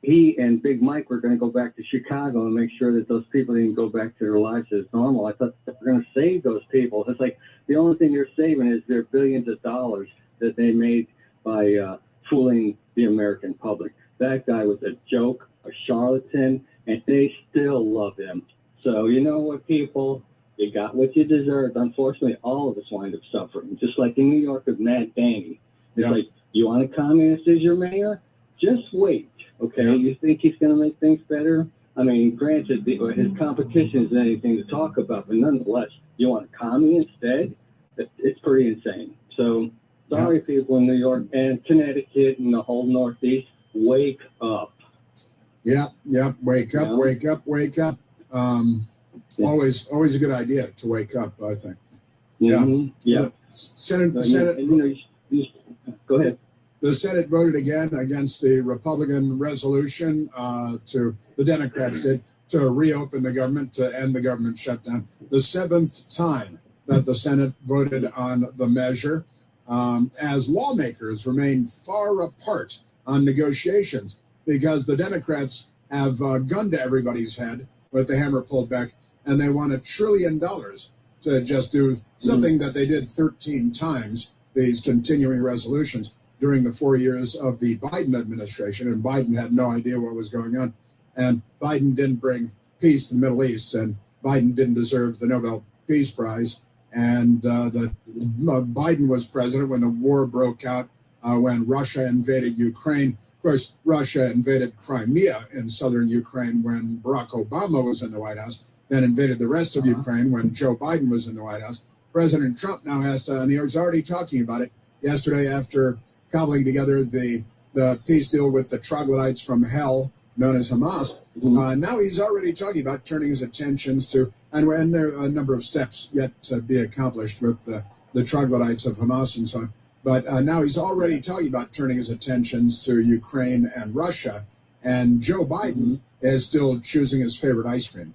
he and Big Mike were going to go back to Chicago and make sure that those people didn't go back to their lives as normal. I thought they were going to save those people. It's like the only thing they're saving is their billions of dollars that they made by fooling the American public. That guy was a joke, a charlatan, and they still love him. So you know what, people? You got what you deserved. Unfortunately, all of us wind up suffering. Just like in New York with Matt Danny. It's like, you want a communist as your mayor? Just wait, okay? You think he's going to make things better? I mean, granted, his competition isn't anything to talk about, but nonetheless, you want a commie instead? It's pretty insane. So, sorry, people in New York and Connecticut and the whole Northeast, wake up. Wake up, wake up, wake up. Always a good idea to wake up, I think. Senate, go ahead. The Senate voted again against the Republican resolution the Democrats did, to reopen the government, to end the government shutdown. The 7th time that the Senate voted on the measure, as lawmakers remain far apart on negotiations, because the Democrats have a gun to everybody's head with the hammer pulled back, and they want $1 trillion to just do something that they did 13 times, these continuing resolutions, during the 4 years of the Biden administration. And Biden had no idea what was going on. And Biden didn't bring peace to the Middle East, and Biden didn't deserve the Nobel Peace Prize. And Biden was president when the war broke out, when Russia invaded Ukraine. Of course, Russia invaded Crimea in southern Ukraine when Barack Obama was in the White House, then invaded the rest of Ukraine when Joe Biden was in the White House. President Trump now has to, and he was already talking about it yesterday after cobbling together the peace deal with the troglodytes from hell, known as Hamas. Now he's already talking about turning his attentions to, and there are a number of steps yet to be accomplished with the troglodytes of Hamas and so on. But now he's already talking about turning his attentions to Ukraine and Russia. And Joe Biden is still choosing his favorite ice cream.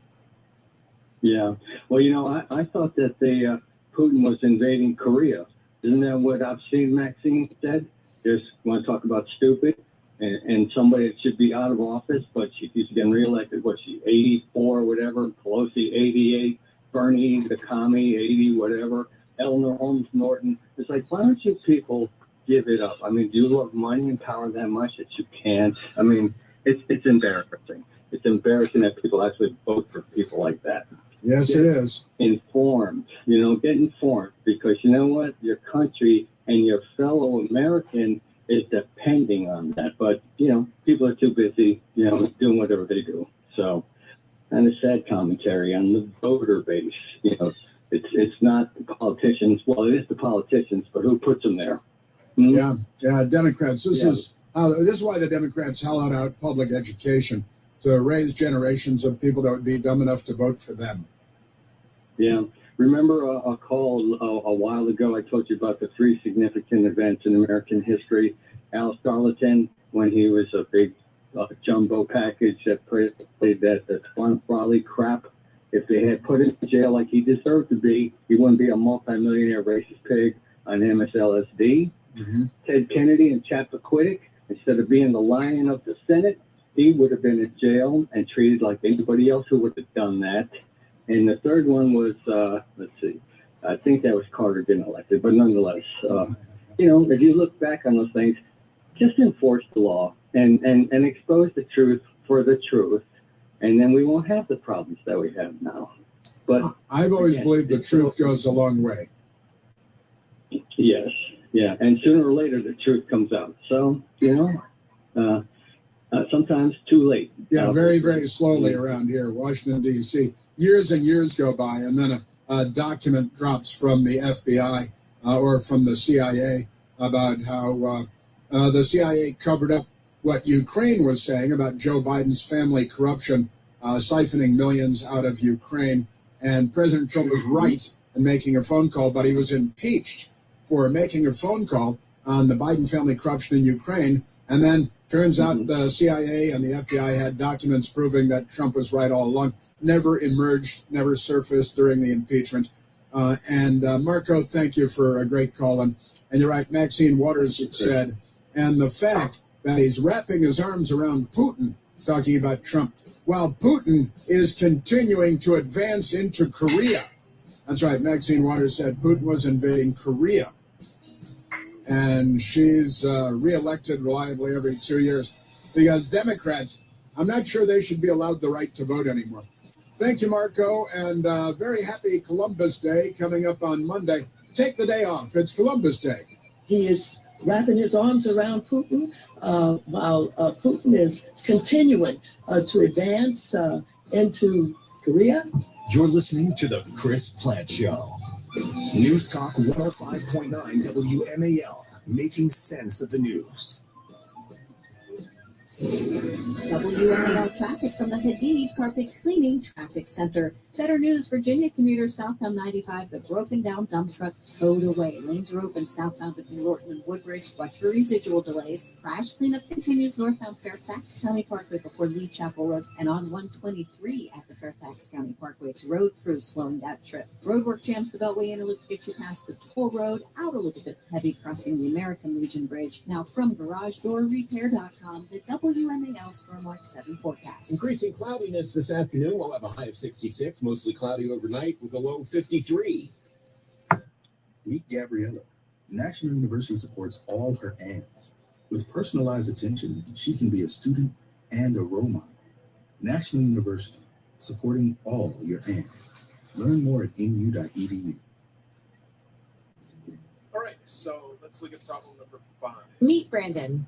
Yeah. Well, you know, I thought that Putin was invading Korea. Isn't that what Obscene Maxine said? Just want to talk about stupid and somebody that should be out of office, but she's getting reelected. What, she 84 or whatever? Pelosi 88, Bernie the commie 80 whatever, Eleanor Holmes Norton. It's like, why don't you people give it up? I mean, do you love money and power that much that you can't? I mean, it's embarrassing. It's embarrassing that people actually vote for people like that. Yes, it is. Informed, get informed, because you know what? Your country and your fellow American is depending on that. But, people are too busy, doing whatever they do. So, kind of sad commentary on the voter base. It's not the politicians. Well, it is the politicians, but who puts them there? Yeah, Democrats. This is why the Democrats held out public education, to raise generations of people that would be dumb enough to vote for them. Yeah. Remember a call a while ago, I told you about the 3 significant events in American history. Al Starleton, when he was a big jumbo package that played that Swan Frawley crap. If they had put him in jail like he deserved to be, he wouldn't be a multimillionaire racist pig on MSLSD. Ted Kennedy and Chappaquiddick, instead of being the lion of the Senate, he would have been in jail and treated like anybody else who would have done that. And the third one was, I think that was Carter getting elected, but nonetheless, if you look back on those things, just enforce the law and expose the truth for the truth, and then we won't have the problems that we have now. But I've always believed the truth goes a long way. Yes, yeah, and sooner or later the truth comes out. So, sometimes too late. Yeah, very, very slowly around here, Washington, D.C. Years and years go by, and then a document drops from the FBI or from the CIA about how the CIA covered up what Ukraine was saying about Joe Biden's family corruption, siphoning millions out of Ukraine. And President Trump was right in making a phone call, but he was impeached for making a phone call on the Biden family corruption in Ukraine. And then turns out the CIA and the FBI had documents proving that Trump was right all along. Never emerged, never surfaced during the impeachment. Marco, thank you for a great call. And you're right, Maxine Waters said, and the fact that he's wrapping his arms around Putin, talking about Trump, while Putin is continuing to advance into Korea. That's right, Maxine Waters said Putin was invading Korea. And she's reelected reliably every 2 years because Democrats, I'm not sure they should be allowed the right to vote anymore. Thank you, Marco, and very happy Columbus Day coming up on Monday. Take the day off. It's Columbus Day. He is wrapping his arms around Putin while Putin is continuing to advance into Korea. You're listening to The Chris Plant Show. News Talk 105.9 WMAL, making sense of the news. WMAL traffic from the Hadid Carpet Cleaning Traffic Center. Better news, Virginia commuters southbound 95, the broken down dump truck towed away. Lanes are open southbound between Lorton and Woodbridge. Watch for residual delays. Crash cleanup continues northbound Fairfax County Parkway before Lee Chapel Road and on 123 at the Fairfax County Parkway. It's road crews slowing that trip. Roadwork jams the Beltway inner loop to get you past the toll road. Outer loop a bit heavy crossing the American Legion Bridge. Now from GarageDoorRepair.com, the WMAL Stormwatch 7 forecast. Increasing cloudiness this afternoon. We'll have a high of 66, mostly cloudy overnight with a low of 53. Meet Gabriella. National University supports all her aunts. With personalized attention, she can be a student and a role model. National University, supporting all your aunts. Learn more at nu.edu. All right, so let's look at problem number 5. Meet Brandon.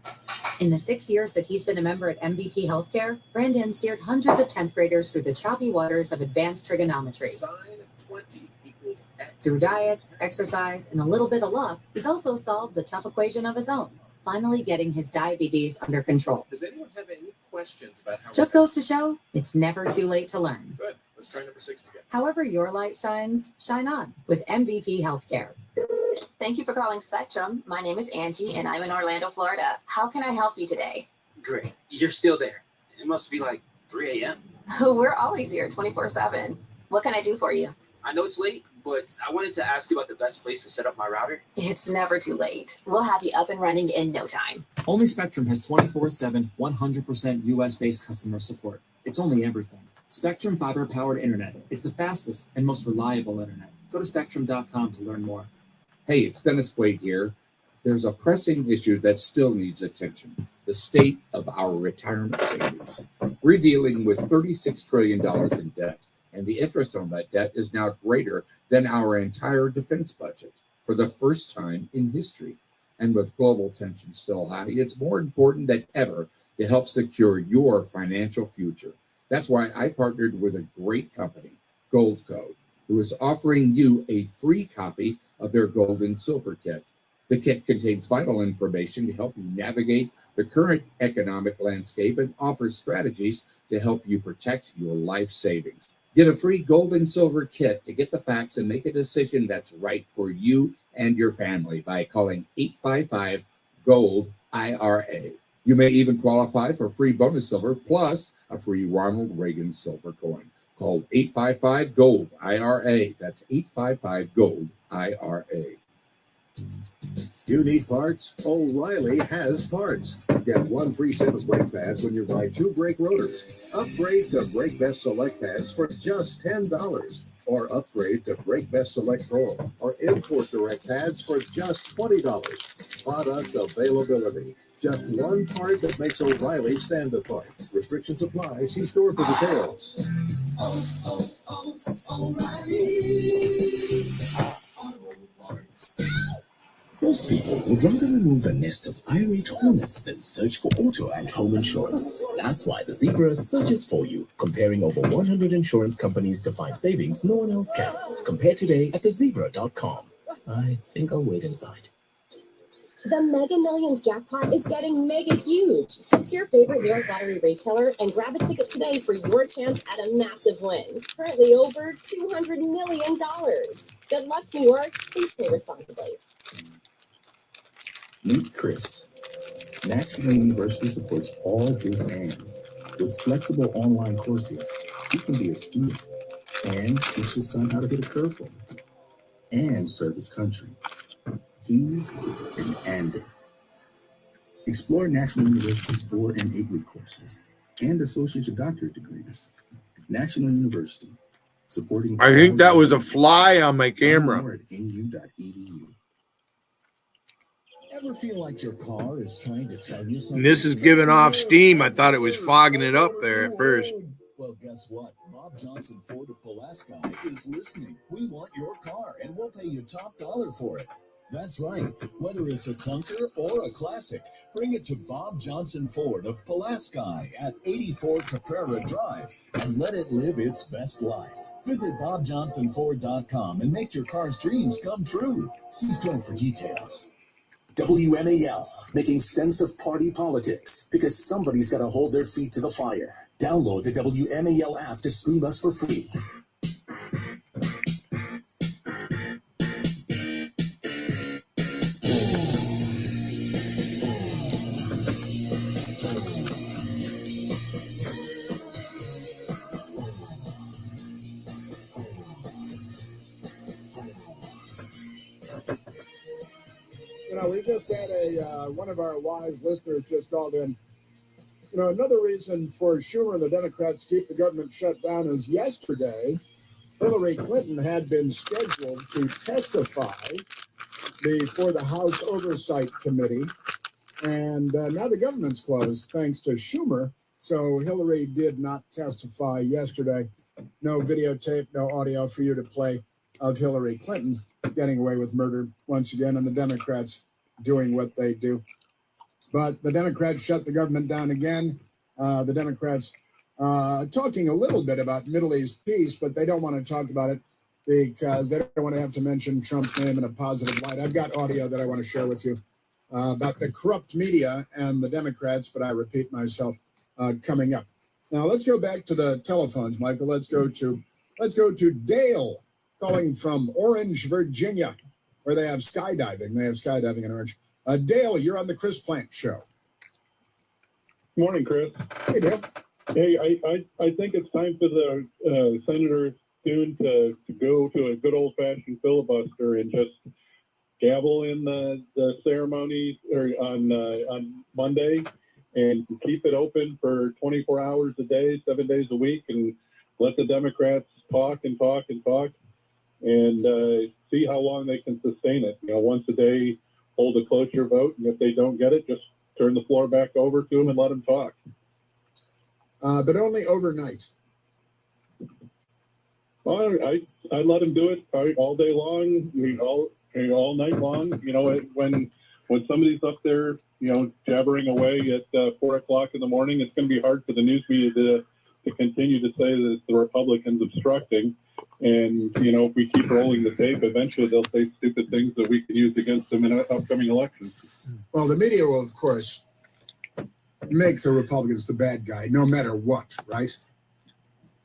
In the 6 years that he's been a member at MVP Healthcare, Brandon steered hundreds of 10th graders through the choppy waters of advanced trigonometry. Sine of 20 equals x. Through diet, exercise, and a little bit of luck, he's also solved a tough equation of his own, finally getting his diabetes under control. Does anyone have any questions about how... Just goes to show, it's never too late to learn. Good. Let's try number 6 together. However your light shines, shine on with MVP Healthcare. Thank you for calling Spectrum. My name is Angie, and I'm in Orlando, Florida. How can I help you today? Great. You're still there. It must be like 3 a.m. We're always here 24/7. What can I do for you? I know it's late, but I wanted to ask you about the best place to set up my router. It's never too late. We'll have you up and running in no time. Only Spectrum has 24/7, 100% US-based customer support. It's only everything. Spectrum fiber-powered internet. It's the fastest and most reliable internet. Go to spectrum.com to learn more. Hey, it's Dennis Quaid here. There's a pressing issue that still needs attention, the state of our retirement savings. We're dealing with $36 trillion in debt, and the interest on that debt is now greater than our entire defense budget for the first time in history. And with global tension still high, it's more important than ever to help secure your financial future. That's why I partnered with a great company, Gold Code, who is offering you a free copy of their Gold and Silver Kit. The kit contains vital information to help you navigate the current economic landscape and offers strategies to help you protect your life savings. Get a free Gold and Silver Kit to get the facts and make a decision that's right for you and your family by calling 855-GOLD-IRA. You may even qualify for free bonus silver plus a free Ronald Reagan silver coin. Call 855-GOLD-IRA. That's 855-GOLD-IRA. You need parts? O'Reilly has parts. Get one free set of brake pads when you buy 2 brake rotors. Upgrade to Brake Best Select pads for just $10. Or upgrade to Brake Best Select Pro or Import Direct pads for just $20. Product availability. Just one part that makes O'Reilly stand apart. Restrictions apply. See store for details. Most people would rather remove a nest of irate hornets than search for auto and home insurance. That's why the Zebra searches for you, comparing over 100 insurance companies to find savings no one else can. Compare today at thezebra.com. I think I'll wait inside. The Mega Millions jackpot is getting mega huge. Head to your favorite New York Lottery retailer and grab a ticket today for your chance at a massive win. Currently over $200 million. Good luck, New York. Please play responsibly. Meet Chris. National University supports all his hands. With flexible online courses, he can be a student and teach his son how to hit a curveball and serve his country. He's an Ander. Explore National University's 4 and 8 week courses and associate or doctorate degrees. National University, supporting. I think that was a fly on my camera. More at nu.edu. Ever feel like your car is trying to tell you something? And this is giving off steam. I thought it was fogging it up there at first. Well, guess what? Bob Johnson Ford of Pulaski is listening. We want your car, and we'll pay you top dollar for it. That's right. Whether it's a clunker or a classic, bring it to Bob Johnson Ford of Pulaski at 84 Caprera Drive and let it live its best life. Visit BobJohnsonFord.com and make your car's dreams come true. See store for details. WMAL, making sense of party politics, because somebody's got to hold their feet to the fire. Download the WMAL app to stream us for free. We just had one of our wise listeners just called in. Another reason for Schumer and the Democrats to keep the government shut down is yesterday, Hillary Clinton had been scheduled to testify before the House Oversight Committee. And now the government's closed thanks to Schumer. So Hillary did not testify yesterday. No videotape, no audio for you to play of Hillary Clinton getting away with murder once again, and the Democrats doing what they do. But the Democrats shut the government down again. The Democrats talking a little bit about Middle East peace, but they don't want to talk about it because they don't want to have to mention Trump's name in a positive light. I've got audio that I want to share with you about the corrupt media and the Democrats, but I repeat myself coming up. Now let's go back to the telephones, Michael. Let's go to Dale calling from Orange, Virginia, where they have skydiving. They have skydiving in Orange. Dale, you're on the Chris Plant Show. Morning, Chris. Hey, Dale. Hey, I think it's time for the Senator soon to go to a good old-fashioned filibuster and just gavel in the ceremony on Monday and keep it open for 24 hours a day, 7 days a week, and let the Democrats talk and talk and talk and see how long they can sustain it. Once a day, hold a cloture vote, and if they don't get it, just turn the floor back over to them and let them talk. But only overnight. Well, I let them do it all day long, all night long. When somebody's up there, jabbering away at 4 o'clock in the morning, it's going to be hard for the news media to continue to say that it's the Republicans obstructing. And, if we keep rolling the tape, eventually they'll say stupid things that we can use against them in upcoming elections. Well, the media will, of course, make the Republicans the bad guy, no matter what, right?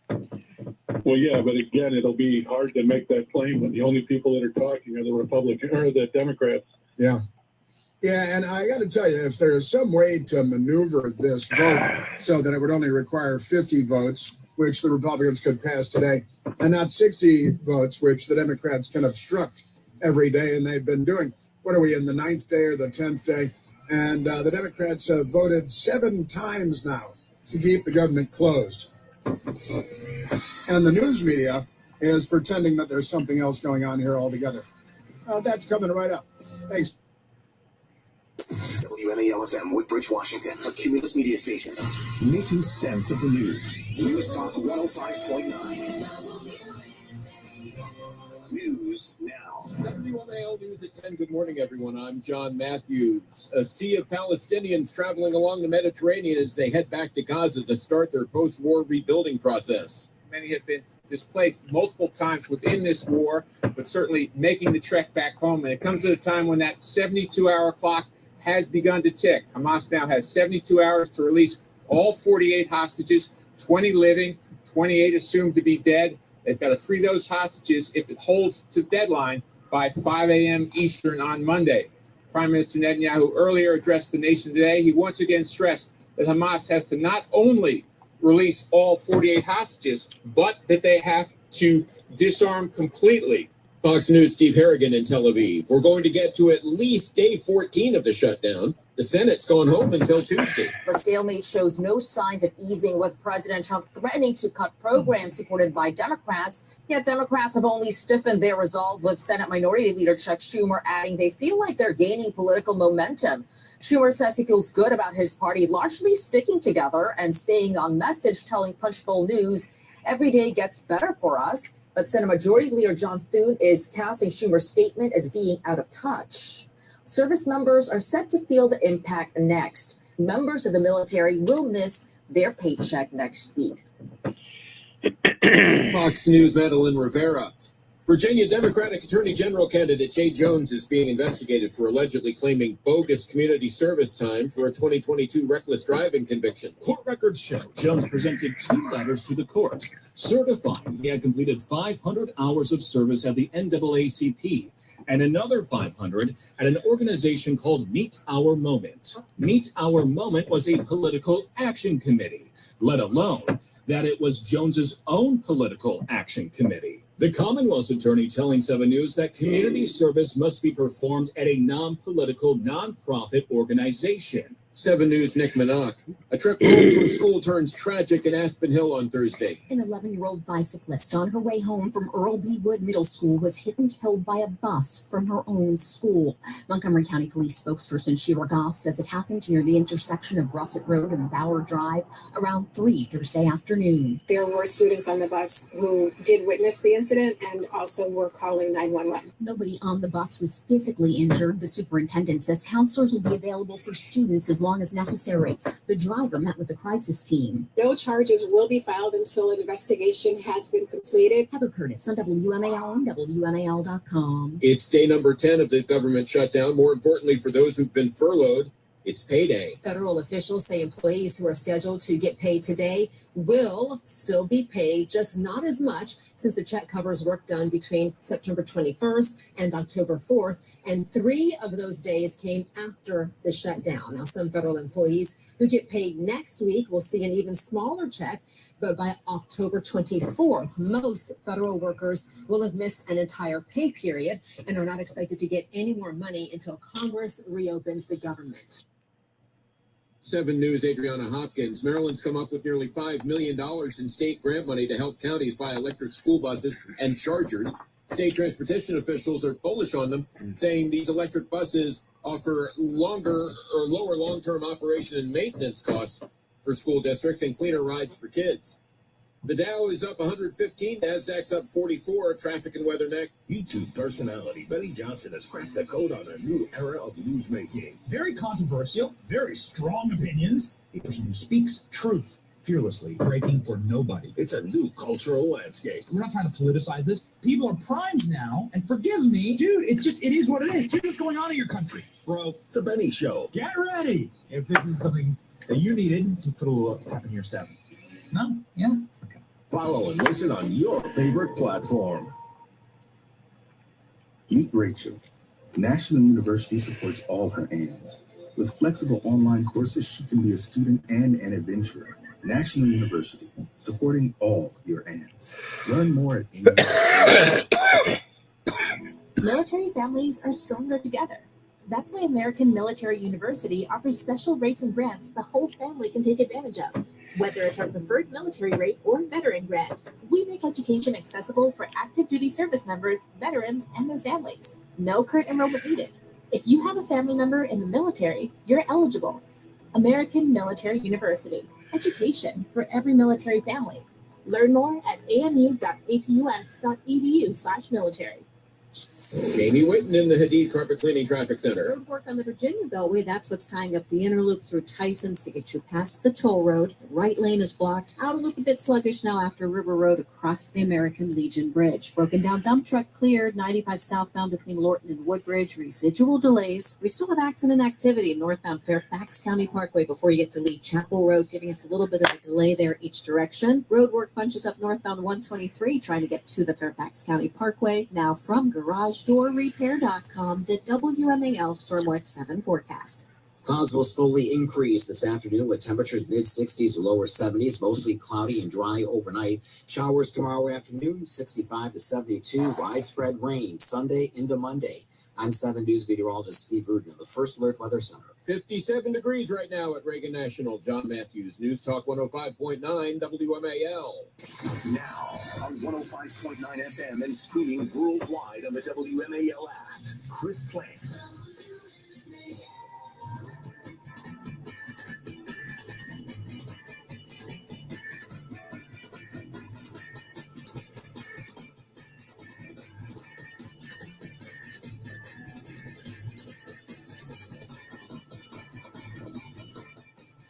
Well, yeah, but again, it'll be hard to make that claim when the only people that are talking are the Republicans or the Democrats. Yeah. Yeah, and I got to tell you, if there is some way to maneuver this vote so that it would only require 50 votes, which the Republicans could pass today, and not 60 votes, which the Democrats can obstruct every day, and they've been doing. What are we, in the 9th day or the 10th day? And the Democrats have voted 7 times now to keep the government closed. And the news media is pretending that there's something else going on here altogether. That's coming right up. Thanks. WMAL-FM, Woodbridge, Washington, a Cumulus media station. Making sense of the news. News Talk 105.9. News now. WMAL News at 10. Good morning, everyone. I'm John Matthews. A sea of Palestinians traveling along the Mediterranean as they head back to Gaza to start their post-war rebuilding process. Many have been displaced multiple times within this war, but certainly making the trek back home. And it comes at a time when that 72-hour clock has begun to tick. Hamas now has 72 hours to release all 48 hostages, 20 living, 28 assumed to be dead. They've got to free those hostages if it holds to deadline by 5 a.m. Eastern on Monday. Prime Minister Netanyahu earlier addressed the nation today. He once again stressed that Hamas has to not only release all 48 hostages, but that they have to disarm completely. Fox News' Steve Harrigan in Tel Aviv. We're going to get to at least day 14 of the shutdown. The Senate's gone home until Tuesday. The stalemate shows no signs of easing, with President Trump threatening to cut programs supported by Democrats. Yet Democrats have only stiffened their resolve, with Senate Minority Leader Chuck Schumer adding they feel like they're gaining political momentum. Schumer says he feels good about his party largely sticking together and staying on message, telling Punchbowl News, "Every day gets better for us." But Senate Majority Leader John Thune is casting Schumer's statement as being out of touch. Service members are set to feel the impact next. Members of the military will miss their paycheck next week. Fox News' Madeline Rivera. Virginia Democratic Attorney General candidate Jay Jones is being investigated for allegedly claiming bogus community service time for a 2022 reckless driving conviction. Court records show Jones presented 2 letters to the court certifying he had completed 500 hours of service at the NAACP and another 500 at an organization called Meet Our Moment. Meet Our Moment was a political action committee, let alone that it was Jones's own political action committee. The Commonwealth's attorney telling 7 News that community service must be performed at a non-political, non-profit organization. 7 News' Nick Minock. A trip home from school turns tragic in Aspen Hill on Thursday. An 11-year-old bicyclist on her way home from Earl B. Wood Middle School was hit and killed by a bus from her own school. Montgomery County Police spokesperson Sheila Goff says it happened near the intersection of Russet Road and Bower Drive around 3 Thursday afternoon. There were students on the bus who did witness the incident and also were calling 911. Nobody on the bus was physically injured. The superintendent says counselors will be available for students as long as necessary. The driver met with the crisis team. No charges will be filed until an investigation has been completed. Heather Curtis on WMAL and WMAL.com. It's day number 10 of the government shutdown. More importantly, for those who've been furloughed, it's payday. Federal officials say employees who are scheduled to get paid today will still be paid, just not as much, since the check covers work done between September 21st and October 4th, and 3 of those days came after the shutdown. Now, some federal employees who get paid next week will see an even smaller check, but by October 24th, most federal workers will have missed an entire pay period and are not expected to get any more money until Congress reopens the government. 7 News' Adriana Hopkins. Maryland's come up with nearly $5 million in state grant money to help counties buy electric school buses and chargers. State transportation officials are bullish on them, saying these electric buses offer longer or lower long-term operation and maintenance costs for school districts and cleaner rides for kids. The Dow is up 115, Nasdaq's up 44. Traffic and weather next. YouTube personality Betty Johnson has cracked the code on a new era of newsmaking. Very controversial, very strong opinions. A person who speaks truth fearlessly, breaking for nobody. It's a new cultural landscape. We're not trying to politicize this. People are primed now, and forgive me, dude, it is what it is. Here's what's going on in your country, bro. The Benny Show. Get ready. If this is something that you needed to put a little tap in your step. No? Yeah? Okay. Follow and listen on your favorite platform. Meet Rachel. National University supports all her ands. With flexible online courses, she can be a student and an adventurer. National University, supporting all your ands. Learn more at India. Military families are stronger together. That's why American Military University offers special rates and grants the whole family can take advantage of. Whether it's our preferred military rate or veteran grant, we make education accessible for active duty service members, veterans, and their families. No current enrollment needed. If you have a family member in the military, you're eligible. American Military University. Education for every military family. Learn more at amu.apus.edu/military. Jamie Whitten in the Hadid Carpet Cleaning Traffic Center. Road work on the Virginia Beltway. That's what's tying up the inner loop through Tyson's to get you past the toll road. The right lane is blocked. Outer loop a bit sluggish now after River Road across the American Legion Bridge. Broken down dump truck cleared. 95 southbound between Lorton and Woodbridge. Residual delays. We still have accident activity northbound Fairfax County Parkway before you get to Lee Chapel Road, giving us a little bit of a delay there each direction. Road work bunches up northbound 123 trying to get to the Fairfax County Parkway. Now from GarageDoorRepair.com, the WMAL Stormwatch 7 forecast. Clouds will slowly increase this afternoon with temperatures mid-60s to lower 70s, mostly cloudy and dry overnight. Showers tomorrow afternoon, 65 to 72. Widespread rain Sunday into Monday. I'm 7 News meteorologist Steve Rudin of the First Alert Weather Center. 57 degrees right now at Reagan National. John Matthews, News Talk 105.9 WMAL. Now on 105.9 FM and streaming worldwide on the WMAL app. Chris Plant.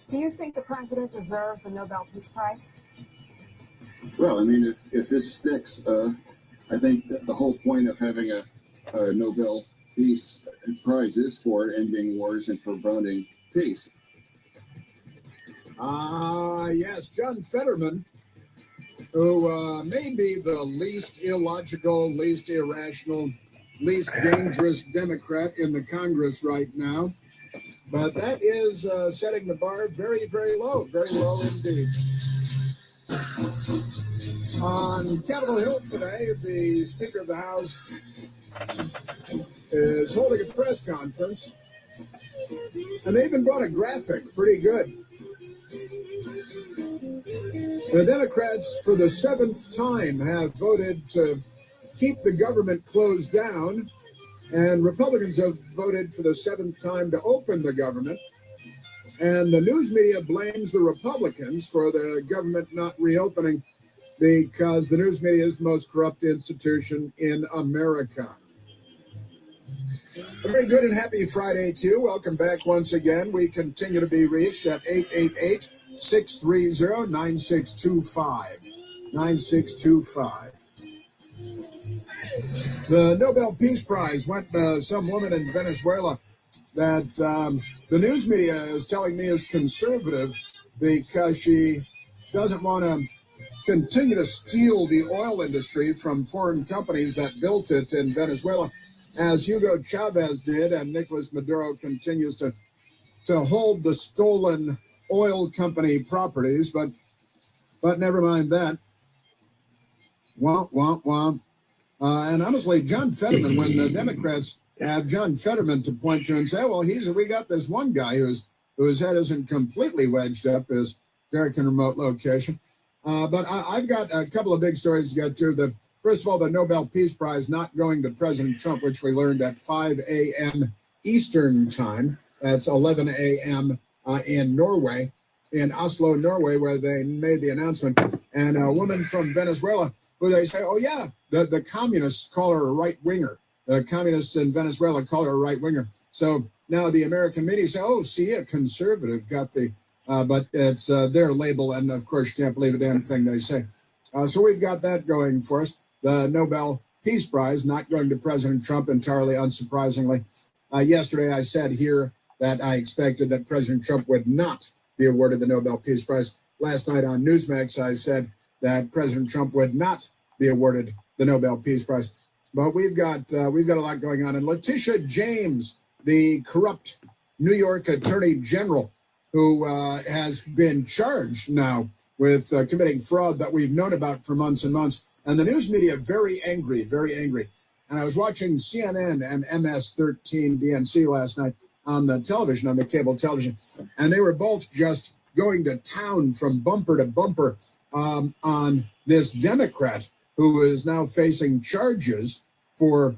Do you think the president deserves the Nobel Peace Prize? Well, I mean, if this sticks, I think that the whole point of having a Nobel Peace Prize is for ending wars and promoting peace. Yes, John Fetterman, who may be the least illogical, least irrational, least dangerous Democrat in the Congress right now. But that is setting the bar very, very low indeed. On Capitol Hill today, the Speaker of the House is holding a press conference, and they even brought a graphic, pretty good. The Democrats, for the 7th time, have voted to keep the government closed down, and Republicans have voted for the 7th time to open the government. And the news media blames the Republicans for the government not reopening because the news media is the most corrupt institution in America. A very good and happy Friday, too. Welcome back once again. We continue to be reached at 888-630-9625. 9625. The Nobel Peace Prize went to some woman in Venezuela that the news media is telling me is conservative because she doesn't want to continue to steal the oil industry from foreign companies that built it in Venezuela, as Hugo Chavez did, and Nicolas Maduro continues to hold the stolen oil company properties. But never mind that. Womp, womp, womp. And honestly, John Fetterman, when the Democrats have John Fetterman to point to and say, well, we got this one guy whose head isn't completely wedged up his American remote location. But I've got a couple of big stories to get to. First of all, the Nobel Peace Prize not going to President Trump, which we learned at 5 a.m. Eastern time. That's 11 a.m. In Norway, in Oslo, Norway, where they made the announcement. And a woman from Venezuela, who they say, oh, yeah, the communists call her a right-winger. The communists in Venezuela call her a right-winger. So now the American media say, oh, see, a conservative got the, but it's their label. And, of course, you can't believe a damn thing they say. So we've got that going for us. The Nobel Peace Prize not going to President Trump, entirely unsurprisingly. Yesterday I said here that I expected that President Trump would not be awarded the Nobel Peace Prize. Last night on Newsmax, I said that President Trump would not be awarded the Nobel Peace Prize. But we've got a lot going on. And Letitia James, the corrupt New York Attorney General, who has been charged now with committing fraud that we've known about for months and months. And the news media very angry, very angry. And I was watching CNN and MS-13 DNC last night on the television, on the cable television, and they were both just going to town from bumper to bumper on this Democrat who is now facing charges for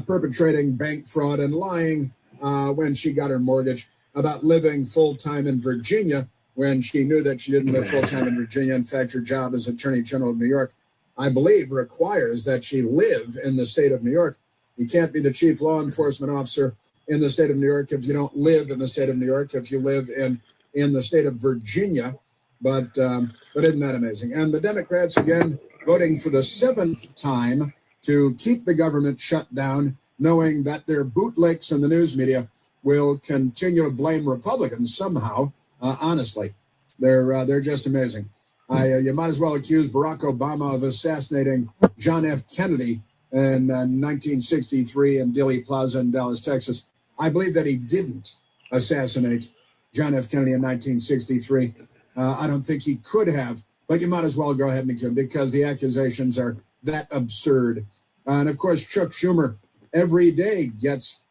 perpetrating bank fraud and lying when she got her mortgage, about living full-time in Virginia when she knew that she didn't live full-time in Virginia. In fact, her job as Attorney General of New York, I believe, requires that she live in the state of New York. You can't be the chief law enforcement officer in the state of New York if you don't live in the state of New York, if you live in the state of Virginia. But isn't that amazing? And the Democrats, again, voting for the 7th time to keep the government shut down, knowing that their bootlicks in the news media will continue to blame Republicans somehow. Honestly, they're just amazing. You might as well accuse Barack Obama of assassinating John F. Kennedy in 1963 in Dealey Plaza in Dallas, Texas. I believe that he didn't assassinate John F. Kennedy in 1963. I don't think he could have, but you might as well go ahead and accuse him because the accusations are that absurd. And of course, Chuck Schumer, every day gets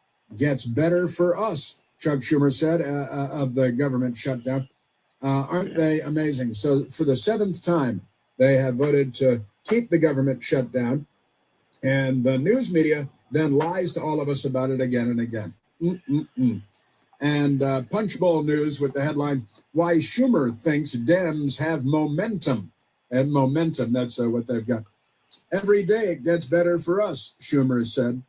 better for us, Chuck Schumer said, of the government shutdown. Aren't they amazing? So for the 7th time, they have voted to keep the government shut down. And the news media then lies to all of us about it again and again. And Punchbowl News with the headline, Why Schumer Thinks Dems Have Momentum. And momentum, that's what they've got. Every day it gets better for us, Schumer said.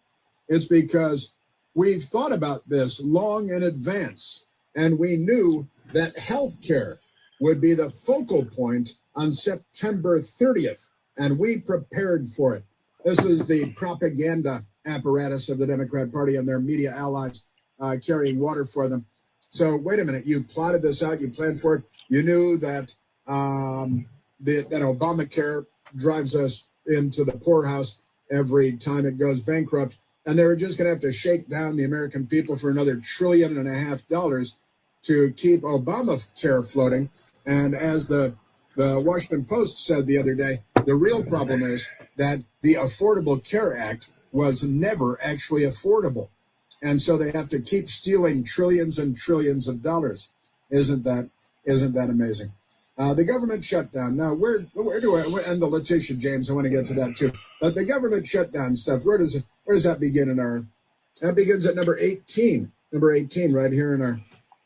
It's because we've thought about this long in advance, and we knew that health care would be the focal point on September 30th, and we prepared for it. This is the propaganda apparatus of the Democrat Party and their media allies carrying water for them. So wait a minute, you plotted this out, you planned for it, you knew that that Obamacare drives us into the poorhouse every time it goes bankrupt, and they were just going to have to shake down the American people for another $1.5 trillion to keep Obamacare floating. And as the Washington Post said the other day, the real problem is that the Affordable Care Act was never actually affordable. And so they have to keep stealing trillions and trillions of dollars. Isn't that amazing? The government shutdown. Now, where do I, and the Letitia James, I want to get to that too. But the government shutdown stuff, where does that begin in that begins at number 18. Number 18 right here in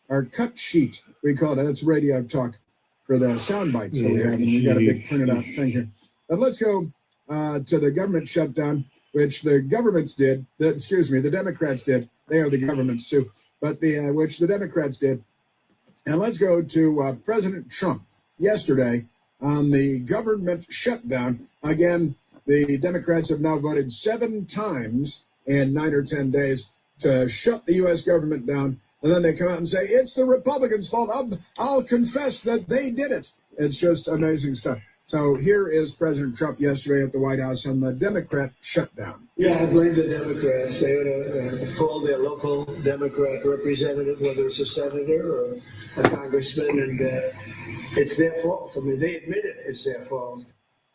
our cut sheet. We call it, that's radio talk for the sound bites that we have. And we got a big printed out thing here. But let's go to the government shutdown, which the governments did. The Democrats did. They are the governments too. But which the Democrats did. And let's go to President Trump yesterday on the government shutdown. Again, the Democrats have now voted 7 times in 9 or 10 days to shut the U.S. government down. And then they come out and say, it's the Republicans' fault. I'll confess that they did it. It's just amazing stuff. So here is President Trump yesterday at the White House on the Democrat shutdown. Yeah, I blame the Democrats. They ought to call their local Democrat representative, whether it's a senator or a congressman, and it's their fault. I mean, they admit it. It's their fault.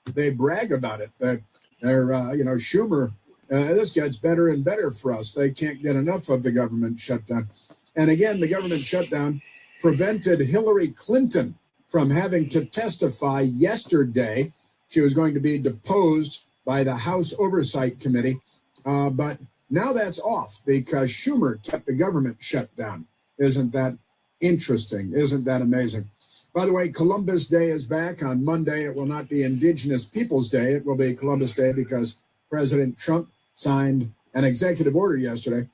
They brag about it. They're, Schumer, this gets better and better for us. They can't get enough of the government shutdown. And again, the government shutdown prevented Hillary Clinton from having to testify yesterday. She was going to be deposed by the House Oversight Committee. But now that's off because Schumer kept the government shut down. Isn't that interesting? Isn't that amazing? By the way, Columbus Day is back on Monday. It will not be Indigenous Peoples Day. It will be Columbus Day because President Trump signed an executive order yesterday.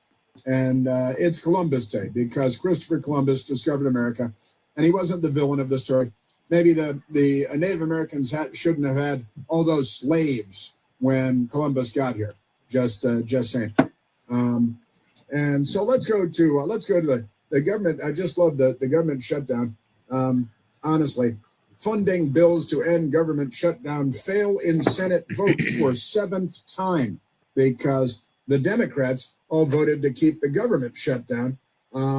And it's Columbus Day because Christopher Columbus discovered America. And he wasn't the villain of the story. Maybe the Native Americans shouldn't have had all those slaves when Columbus got here. Just saying. And so let's go to the government. I just love the government shutdown. Honestly, funding bills to end government shutdown fail in Senate vote for 7th time because the Democrats all voted to keep the government shut down.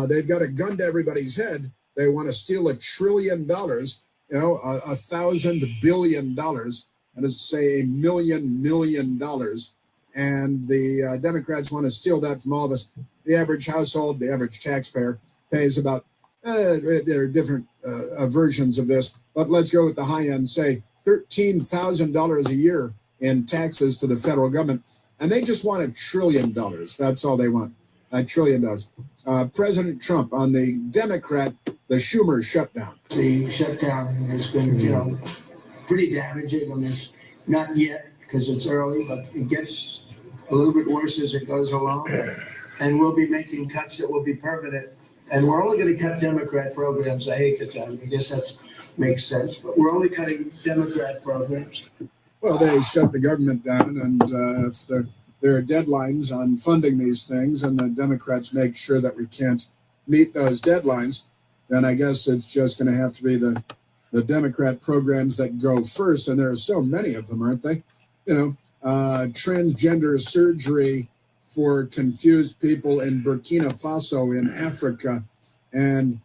They've got a gun to everybody's head. They want to steal $1 trillion, $1,000 billion, and it's say $1 million. And the Democrats want to steal that from all of us. The average household, the average taxpayer pays about, there are different versions of this, but let's go with the high end, say $13,000 a year in taxes to the federal government. And they just want $1 trillion. That's all they want, $1 trillion. President Trump on the Democrat, the Schumer shutdown. The shutdown has been, pretty damaging. I mean, it's not yet because it's early, but it gets a little bit worse as it goes along. And we'll be making cuts that will be permanent. And we're only going to cut Democrat programs. I hate to tell you. I guess that makes sense. But we're only cutting Democrat programs. Well, they shut the government down, and if there are deadlines on funding these things, and the Democrats make sure that we can't meet those deadlines, then I guess it's just going to have to be the Democrat programs that go first. And there are so many of them, aren't they? Transgender surgery for confused people in Burkina Faso in Africa, and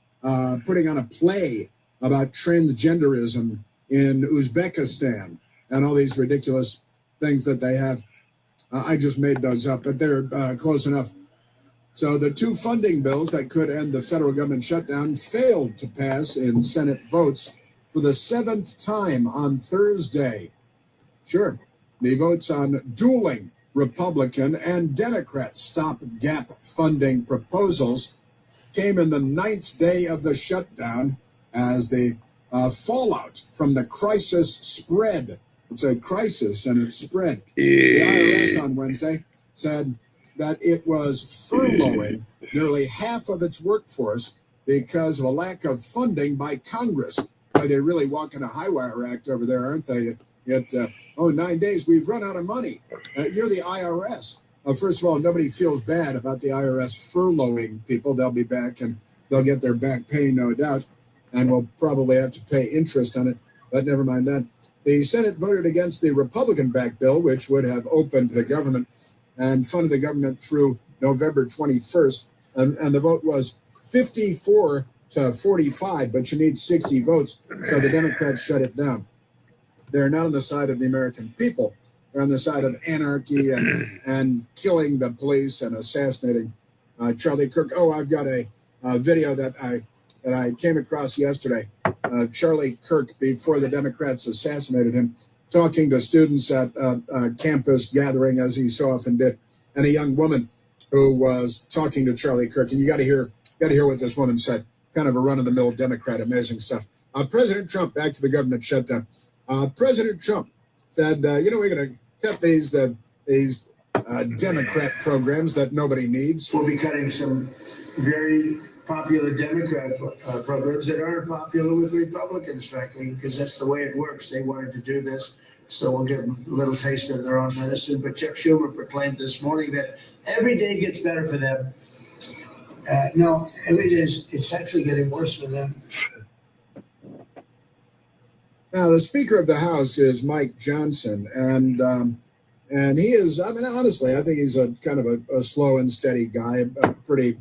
putting on a play about transgenderism in Uzbekistan, and all these ridiculous things that they have. I just made those up, but they're close enough. So the two funding bills that could end the federal government shutdown failed to pass in Senate votes for the 7th time on Thursday. Sure, the votes on dueling Republican and Democrat stopgap funding proposals came in the 9th day of the shutdown as the fallout from the crisis spread. It's a crisis and it's spread. The IRS on Wednesday said that it was furloughing nearly half of its workforce because of a lack of funding by Congress. Boy, they're really walking a high wire act over there, aren't they? 9 days, we've run out of money. You're the IRS. First of all, nobody feels bad about the IRS furloughing people. They'll be back and they'll get their back pay, no doubt. And we'll probably have to pay interest on it, but never mind that. The Senate voted against the Republican-backed bill, which would have opened the government and funded the government through November 21st. And the vote was 54 to 45, but you need 60 votes. So the Democrats shut it down. They're not on the side of the American people. They're on the side of anarchy and killing the police and assassinating Charlie Kirk. Oh, I've got a video that I came across yesterday. Charlie Kirk, before the Democrats assassinated him, talking to students at a campus gathering, as he so often did, and a young woman who was talking to Charlie Kirk. And you got to hear what this woman said. Kind of a run-of-the-mill Democrat, amazing stuff. President Trump, back to the government shutdown. President Trump said, we're going to cut these Democrat programs that nobody needs. We'll be cutting some very popular Democrat programs that aren't popular with Republicans, frankly, because that's the way it works. They wanted to do this, so we'll give them a little taste of their own medicine. But Chuck Schumer proclaimed this morning that every day gets better for them. No, every day it's actually getting worse for them. Now, the Speaker of the House is Mike Johnson, and he is, honestly, I think he's a kind of a slow and steady guy, a pretty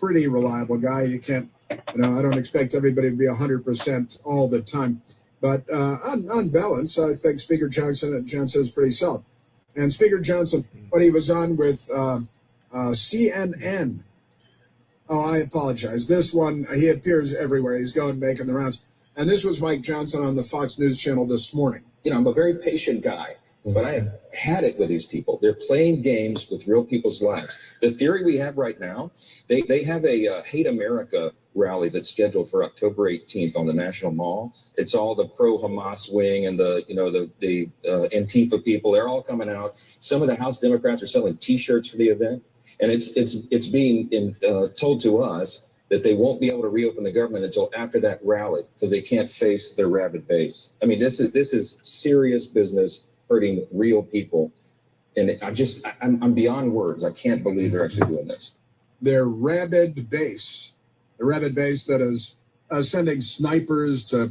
reliable guy. You can't, I don't expect everybody to be 100% all the time, but on balance, I think Speaker Johnson is pretty solid. And Speaker Johnson, when he was on with CNN, I apologize. This one, he appears everywhere. He's going making the rounds. And this was Mike Johnson on the Fox News channel this morning. I'm a very patient guy, but I have had it with these people. They're playing games with real people's lives. The theory we have right now, they have a Hate America rally that's scheduled for October 18th on the National Mall. It's all the pro-Hamas wing and the Antifa people. They're all coming out. Some of the House Democrats are selling T-shirts for the event, and it's being told to us that they won't be able to reopen the government until after that rally because they can't face their rabid base. I mean, this is serious business hurting real people. And I'm beyond words. I can't believe they're actually doing this. Their rabid base, the rabid base that is sending snipers to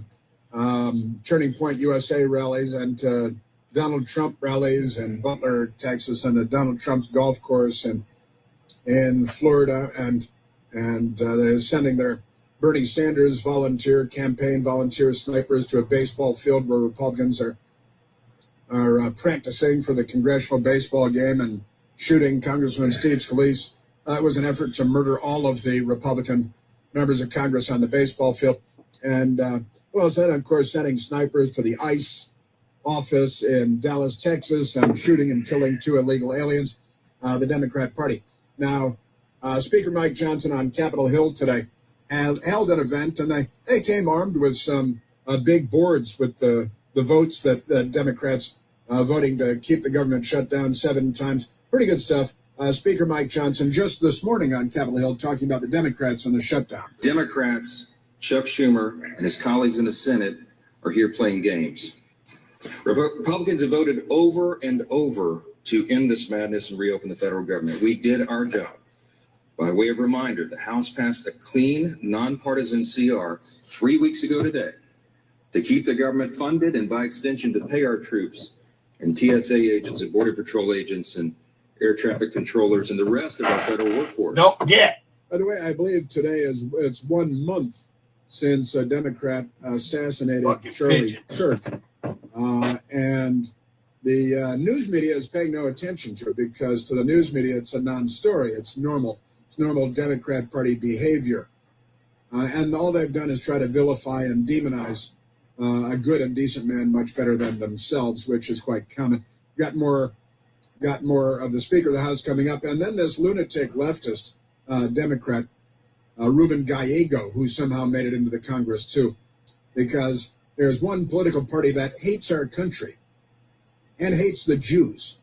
Turning Point USA rallies and to Donald Trump rallies in Butler, Texas, and to Donald Trump's golf course in Florida, and they're sending their Bernie Sanders campaign volunteer snipers to a baseball field where Republicans are practicing for the congressional baseball game and shooting Congressman Steve Scalise. It was an effort to murder all of the Republican members of Congress on the baseball field. And, then, of course, sending snipers to the ICE office in Dallas, Texas, and shooting and killing 2 illegal aliens, the Democrat Party. Now, Speaker Mike Johnson on Capitol Hill today held an event, and they came armed with some big boards with the votes that the Democrats voting to keep the government shut down 7 times. Pretty good stuff. Speaker Mike Johnson just this morning on Capitol Hill talking about the Democrats and the shutdown. Democrats, Chuck Schumer, and his colleagues in the Senate are here playing games. Republicans have voted over and over to end this madness and reopen the federal government. We did our job. By way of reminder, the House passed a clean, nonpartisan CR 3 weeks ago today to keep the government funded and, by extension, to pay our troops and TSA agents and Border Patrol agents and air traffic controllers and the rest of our federal workforce. By the way, I believe today it's 1 month since a Democrat assassinated Charlie Kirk. And the news media is paying no attention to it because to the news media, it's a non-story. It's normal. It's normal Democrat Party behavior. And all they've done is try to vilify and demonize a good and decent man much better than themselves, which is quite common. Got more of the Speaker of the House coming up. And then this lunatic leftist Democrat, Ruben Gallego, who somehow made it into the Congress too, because there's one political party that hates our country and hates the Jews.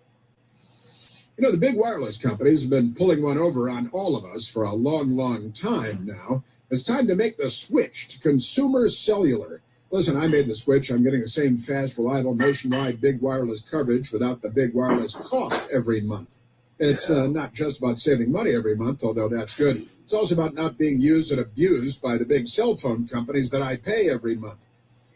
You know, the big wireless companies have been pulling one over on all of us for a long, long time now. It's time to make the switch to consumer cellular. Listen, I made the switch. I'm getting the same fast, reliable, nationwide big wireless coverage without the big wireless cost every month. It's not just about saving money every month, although that's good. It's also about not being used and abused by the big cell phone companies that I pay every month.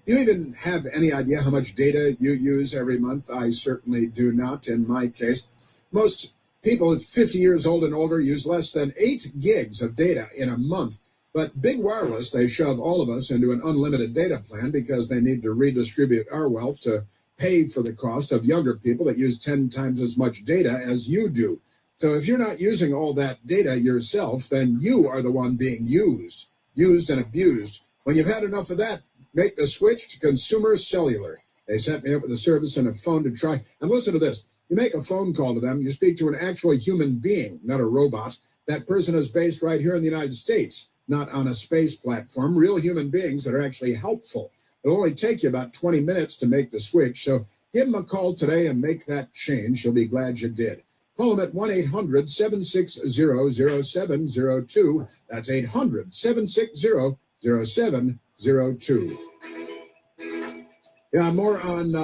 Do you even have any idea how much data you use every month? I certainly do not in my case. Most people 50 years old and older use less than 8 gigs of data in a month. But big wireless, they shove all of us into an unlimited data plan because they need to redistribute our wealth to pay for the cost of younger people that use 10 times as much data as you do. So if you're not using all that data yourself, then you are the one being used and abused. When you've had enough of that, make the switch to consumer cellular. They set me up with a service and a phone to try. And listen to this. You make a phone call to them. You speak to an actual human being, not a robot. That person is based right here in the United States, not on a space platform. Real human beings that are actually helpful. It'll only take you about 20 minutes to make the switch. So give them a call today and make that change. You'll be glad you did. Call them at 1-800-760-0702. That's 800-760-0702. Yeah, more on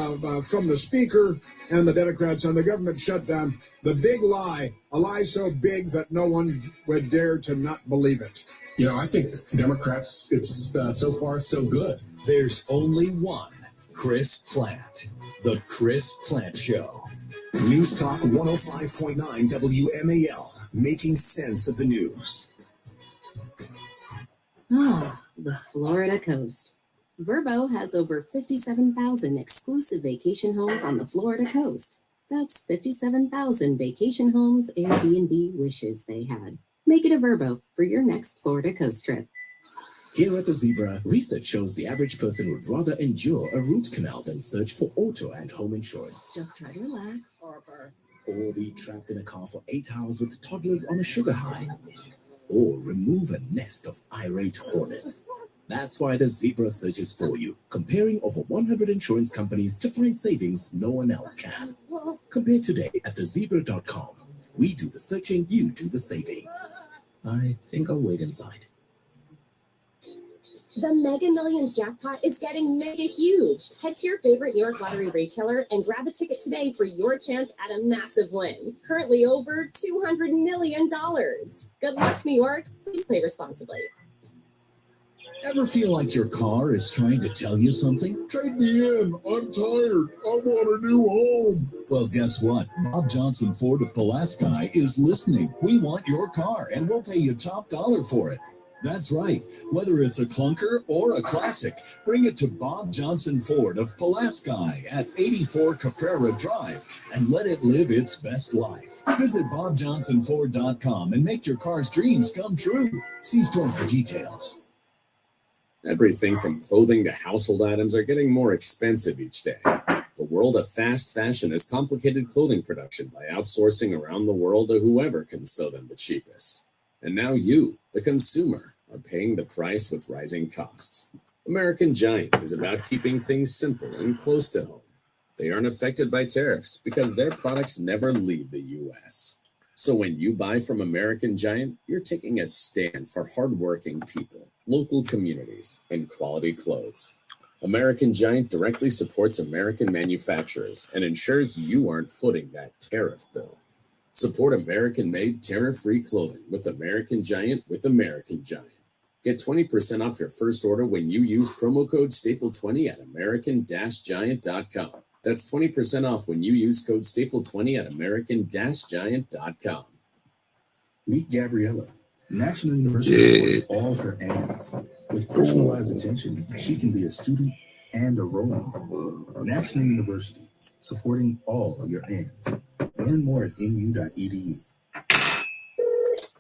from the Speaker and the Democrats on the government shutdown. The big lie, a lie so big that no one would dare to not believe it. You know, I think Democrats, it's so far so good. There's only one Chris Plant, the Chris Plant Show. News Talk 105.9 WMAL, making sense of the news. The Florida coast. Verbo has over 57,000 exclusive vacation homes on the Florida coast. That's 57,000 vacation homes Airbnb wishes they had. Make it a Verbo for your next Florida coast trip. Here at the Zebra, research shows the average person would rather endure a root canal than search for auto and home insurance. Just try to relax. Or be trapped in a car for 8 hours with toddlers on a sugar high. Or remove a nest of irate hornets. That's why the Zebra searches for you, comparing over 100 insurance companies to find savings no one else can. Compare today at thezebra.com. We do the searching, you do the saving. I think I'll wait inside. The Mega Millions jackpot is getting mega huge. Head to your favorite New York Lottery retailer and grab a ticket today for your chance at a massive win. Currently over $200 million. Good luck, New York. Please play responsibly. Ever feel like your car is trying to tell you something? Trade me in. I'm tired. I want a new home. Well, guess what? Bob Johnson Ford of Pulaski is listening. We want your car, and we'll pay you top dollar for it. That's right. Whether it's a clunker or a classic, bring it to Bob Johnson Ford of Pulaski at 84 Caprera Drive and let it live its best life. Visit BobJohnsonFord.com and make your car's dreams come true. See store for details. Everything from clothing to household items are getting more expensive each day. The world of fast fashion has complicated clothing production by outsourcing around the world to whoever can sew them the cheapest. And now you, the consumer, are paying the price with rising costs. American Giant is about keeping things simple and close to home. They aren't affected by tariffs because their products never leave the U.S. So when you buy from American Giant, you're taking a stand for hardworking people, local communities, and quality clothes. American Giant directly supports American manufacturers and ensures you aren't footing that tariff bill. Support American-made, tariff-free clothing with American Giant with American Giant. Get 20% off your first order when you use promo code STAPLE20 at American-Giant.com. That's 20% off when you use code STAPLE20 at American-Giant.com. Meet Gabriella. National University supports all her ands. With personalized attention, she can be a student and a role model. National University, supporting all your ands. Learn more at nu.edu.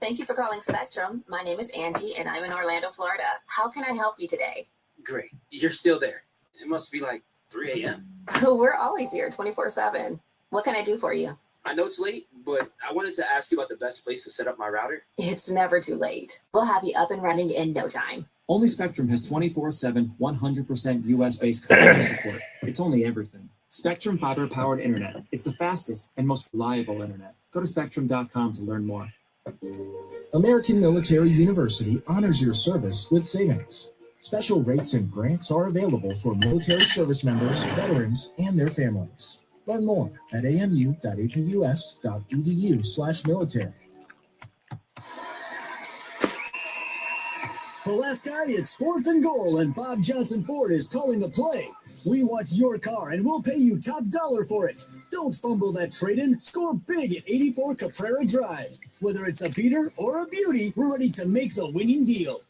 Thank you for calling Spectrum. My name is Angie, and I'm in Orlando, Florida. How can I help you today? Great. You're still there. It must be like 3 a.m. We're always here 24/7. What can I do for you? I know it's late, but I wanted to ask you about the best place to set up my router. It's never too late. We'll have you up and running in no time. Only Spectrum has 24/7, 100% US-based customer support. It's only everything. Spectrum fiber-powered internet. It's the fastest and most reliable internet. Go to spectrum.com to learn more. American Military University honors your service with savings. Special rates and grants are available for military service members, veterans, and their families. Learn more at amu.apus.edu/military. Pulaski, it's 4th and goal, and Bob Johnson Ford is calling the play. We want your car, and we'll pay you top dollar for it. Don't fumble that trade-in. Score big at 84 Caprera Drive. Whether it's a beater or a beauty, we're ready to make the winning deal.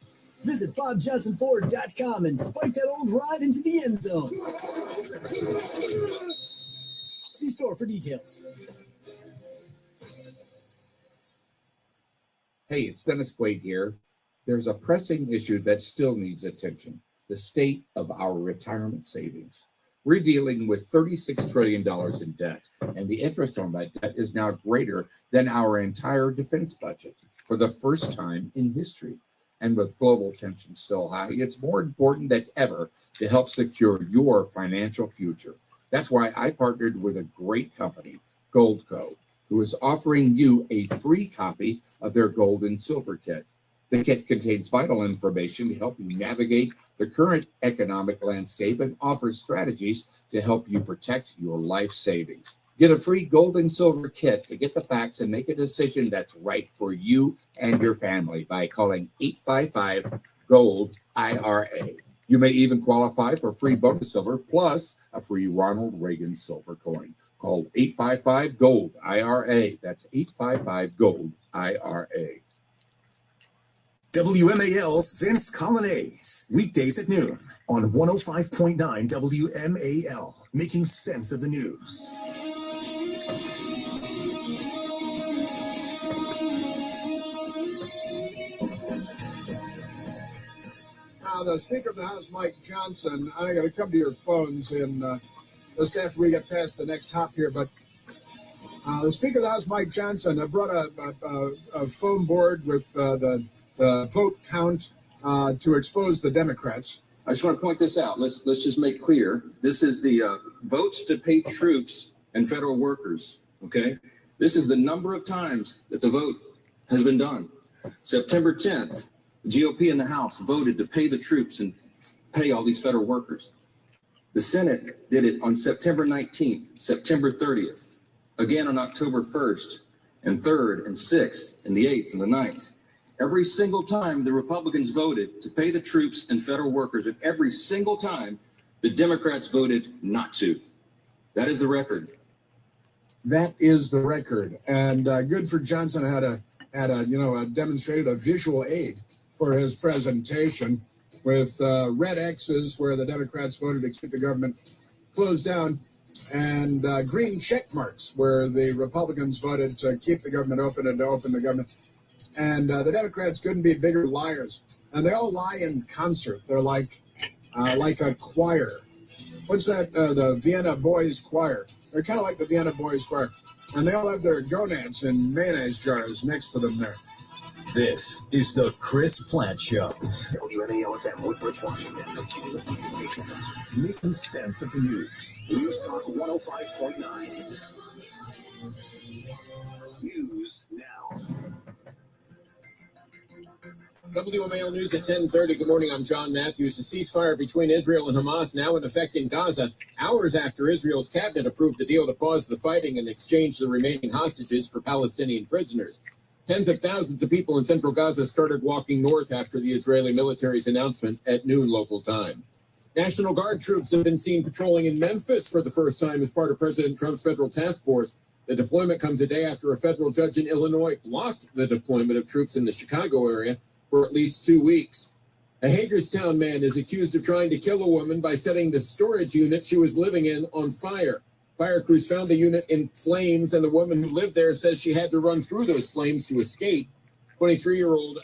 Visit BobJohnsonFord.com and spike that old ride into the end zone. See store for details. Hey, it's Dennis Quaid here. There's a pressing issue that still needs attention: the state of our retirement savings. We're dealing with $36 trillion in debt, and the interest on that debt is now greater than our entire defense budget for the first time in history. And with global tension still high, it's more important than ever to help secure your financial future. That's why I partnered with a great company, Goldco, who is offering you a free copy of their Gold and Silver Kit. The kit contains vital information to help you navigate the current economic landscape and offers strategies to help you protect your life savings. Get a free Gold and Silver Kit to get the facts and make a decision that's right for you and your family by calling 855-GOLD-IRA. You may even qualify for free bonus silver plus a free Ronald Reagan silver coin. Call 855-GOLD-IRA. That's 855-GOLD-IRA. WMAL's Vince Colonnese, weekdays at noon on 105.9 WMAL, making sense of the news. The Speaker of the House, Mike Johnson, I'm going to come to your phones in just after we get past the next hop here, but the Speaker of the House, Mike Johnson, brought a phone board with the vote count to expose the Democrats. I just want to point this out. Let's just make clear. This is the votes to pay troops and federal workers, okay? This is the number of times that the vote has been done. September 10th, the GOP in the House voted to pay the troops and pay all these federal workers. The Senate did it on September 19th, September 30th, again on October 1st, and 3rd, and 6th, and the 8th, and the 9th. Every single time the Republicans voted to pay the troops and federal workers, and every single time the Democrats voted not to. That is the record. That is the record. And good for Johnson had demonstrated a visual aid for his presentation with red X's where the Democrats voted to keep the government closed down, and green check marks where the Republicans voted to keep the government open and to open the government. And the Democrats couldn't be bigger liars. And they all lie in concert. They're like a choir. What's that? The Vienna Boys Choir. They're kind of like the Vienna Boys Choir. And they all have their gonads in mayonnaise jars next to them there. This is the Chris Plant Show. WMAL-FM, Woodbridge, Washington, the Cumulus TV station. Making sense of the news. News Talk 105.9. News now. WMAL News at 10:30. Good morning. I'm John Matthews. The ceasefire between Israel and Hamas now in effect in Gaza, hours after Israel's cabinet approved a deal to pause the fighting and exchange the remaining hostages for Palestinian prisoners. Tens of thousands of people in central Gaza started walking north after the Israeli military's announcement at noon local time. National Guard troops have been seen patrolling in Memphis for the first time as part of President Trump's federal task force. The deployment comes a day after a federal judge in Illinois blocked the deployment of troops in the Chicago area for at least 2 weeks. A Hagerstown man is accused of trying to kill a woman by setting the storage unit she was living in on fire. Fire crews found the unit in flames, and the woman who lived there says she had to run through those flames to escape. 23-year-old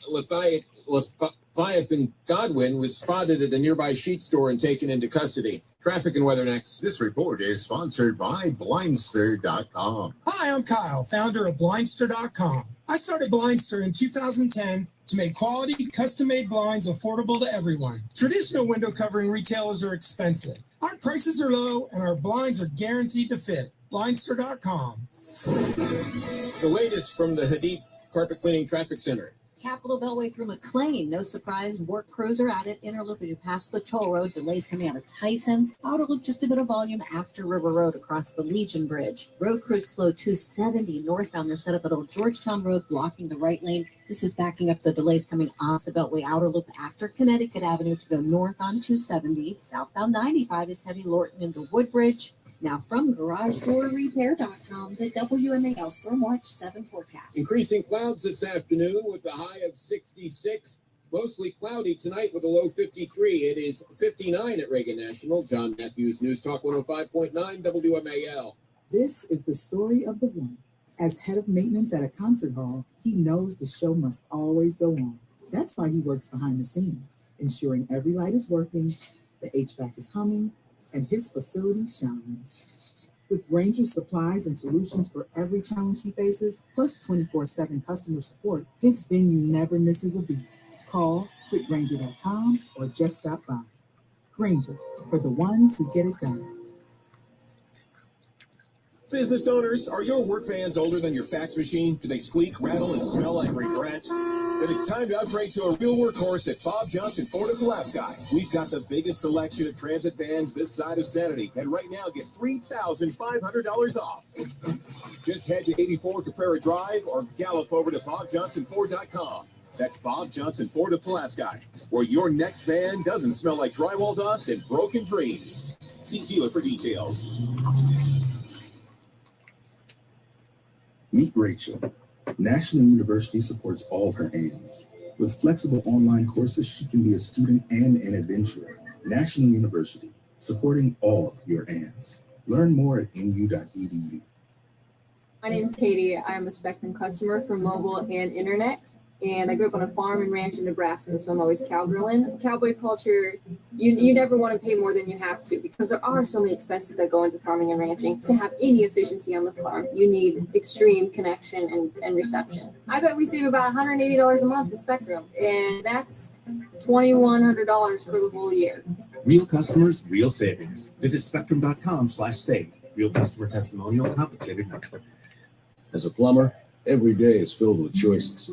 Leviathan Godwin was spotted at a nearby sheet store and taken into custody. Traffic and weather next. This report is sponsored by Blindster.com. Hi, I'm Kyle, founder of Blindster.com. I started Blindster in 2010 to make quality, custom-made blinds affordable to everyone. Traditional window covering retailers are expensive. Our prices are low, and our blinds are guaranteed to fit. Blindster.com. The latest from the Hadid Carpet Cleaning Traffic Center. Capitol Beltway through McLean. No surprise, work crews are at it. Inner loop as you pass the toll road. Delays coming out of Tyson's. Outer loop, just a bit of volume after River Road across the Legion Bridge. Road crews slow 270 northbound. They're set up at Old Georgetown Road, blocking the right lane. This is backing up the delays coming off the Beltway outer loop after Connecticut Avenue to go north on 270. Southbound 95 is heavy Lorton into Woodbridge. Now from GarageDoorRepair.com, the WMAL Stormwatch 7 forecast. Increasing clouds this afternoon with a high of 66. Mostly cloudy tonight with a low 53. It is 59 at Reagan National. John Matthews, News Talk 105.9 WMAL. This is the story of the one. As head of maintenance at a concert hall, he knows the show must always go on. That's why he works behind the scenes, ensuring every light is working, the HVAC is humming, and his facility shines. With Granger's supplies and solutions for every challenge he faces, plus 24/7 customer support, his venue never misses a beat. Call quickgranger.com or just stop by. Granger, for the ones who get it done. Business owners, are your work vans older than your fax machine? Do they squeak, rattle, and smell like regret? Then it's time to upgrade to a real workhorse at Bob Johnson Ford of Pulaski. We've got the biggest selection of transit vans this side of Sanity, and right now get $3,500 off. Just head to 84 Caprera Drive or gallop over to BobJohnsonFord.com. That's Bob Johnson Ford of Pulaski, where your next van doesn't smell like drywall dust and broken dreams. See dealer for details. Meet Rachel. National University supports all her ANs. With flexible online courses, she can be a student and an adventurer. National University, supporting all your ANs. Learn more at nu.edu. My name is Katie. I'm a Spectrum customer for mobile and internet. And I grew up on a farm and ranch in Nebraska, so I'm always cowgirling. Cowboy culture, you never want to pay more than you have to because there are so many expenses that go into farming and ranching. To have any efficiency on the farm, you need extreme connection and reception. I bet we save about $180 a month with Spectrum, and that's $2,100 for the whole year. Real customers, real savings. Visit spectrum.com/save. Real customer testimonial, compensated monthly. As a plumber, every day is filled with choices.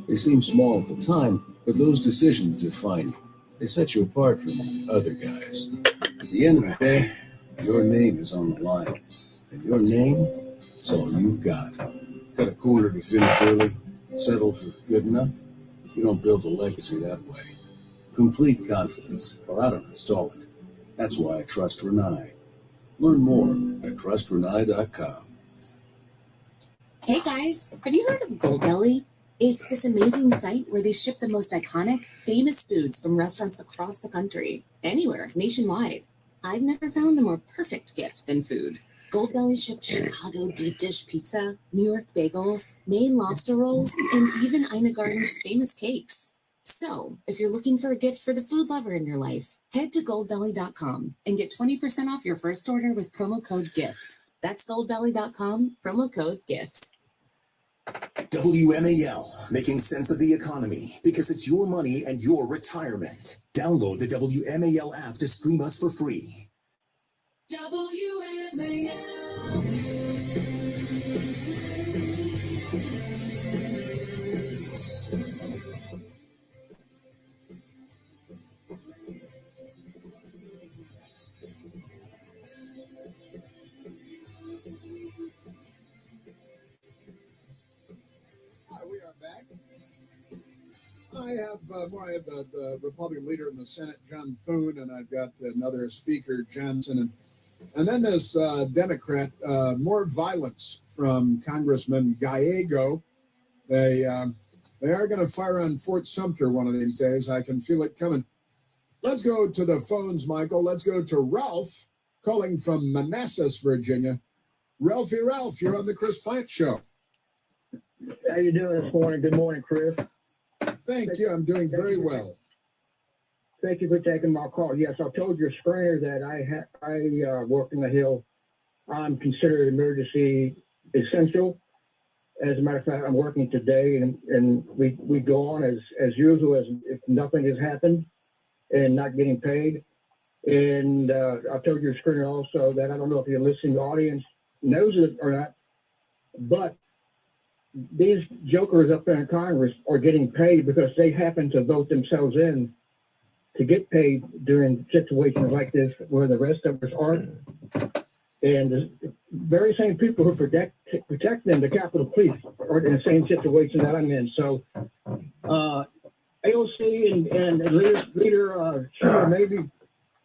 They seem small at the time, but those decisions define you. They set you apart from other guys. At the end of the day, your name is on the line. And your name, it's all you've got. Got a corner to finish early, settle for good enough? You don't build a legacy that way. Complete confidence, or I don't install it. That's why I trust Renai. Learn more at trustrenai.com. Hey guys, have you heard of Goldbelly? It's this amazing site where they ship the most iconic, famous foods from restaurants across the country, anywhere, nationwide. I've never found a more perfect gift than food. Goldbelly shipped Chicago deep dish pizza, New York bagels, Maine lobster rolls, and even Ina Garten's famous cakes. So, if you're looking for a gift for the food lover in your life, head to goldbelly.com and get 20% off your first order with promo code GIFT. That's goldbelly.com, promo code GIFT. WMAL, making sense of the economy because it's your money and your retirement. Download the WMAL app to stream us for free. We are back. I have the Republican leader in the Senate, John Thune, and I've got another speaker, Johnson, and then this Democrat, more violence from Congressman Gallego. They are going to fire on Fort Sumter one of these days. I can feel it coming. Let's go to the phones, Michael. Let's go to Ralph, calling from Manassas, Virginia. Ralph, you're on the Chris Plant Show. How you doing this morning? Good morning, Chris. Thank you. I'm doing very well. Thank you for taking my call. Yes, I told your screener that I work in the Hill. I'm considered emergency essential. As a matter of fact, I'm working today, and we go on as usual as if nothing has happened and not getting paid. And I told your screener also that I don't know if your listening audience knows it or not, but these jokers up there in Congress are getting paid because they happen to vote themselves in to get paid during situations like this where the rest of us aren't. And the very same people who protect them, the Capitol Police, are in the same situation that I'm in. So AOC and leader Schumer maybe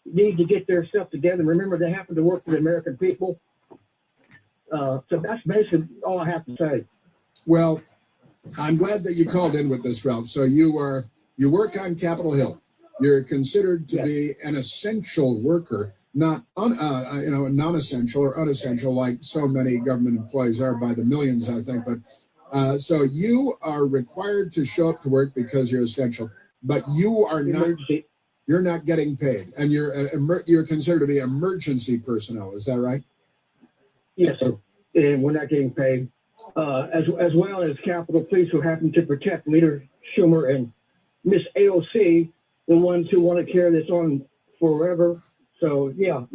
need to get their stuff together. Remember, they happen to work for the American people. So that's basically all I have to say. Well, I'm glad that you called in with this, Ralph. So you work on Capitol Hill. You're considered to be an essential worker, not non-essential or unessential like so many government employees are by the millions, I think. But so you are required to show up to work because you're essential, but you are not. You're not getting paid, and you're considered to be emergency personnel. Is that right? Yes, sir. And we're not getting paid. As well as Capitol Police who happen to protect Leader Schumer and Miss AOC, the ones who want to carry this on forever. So yeah,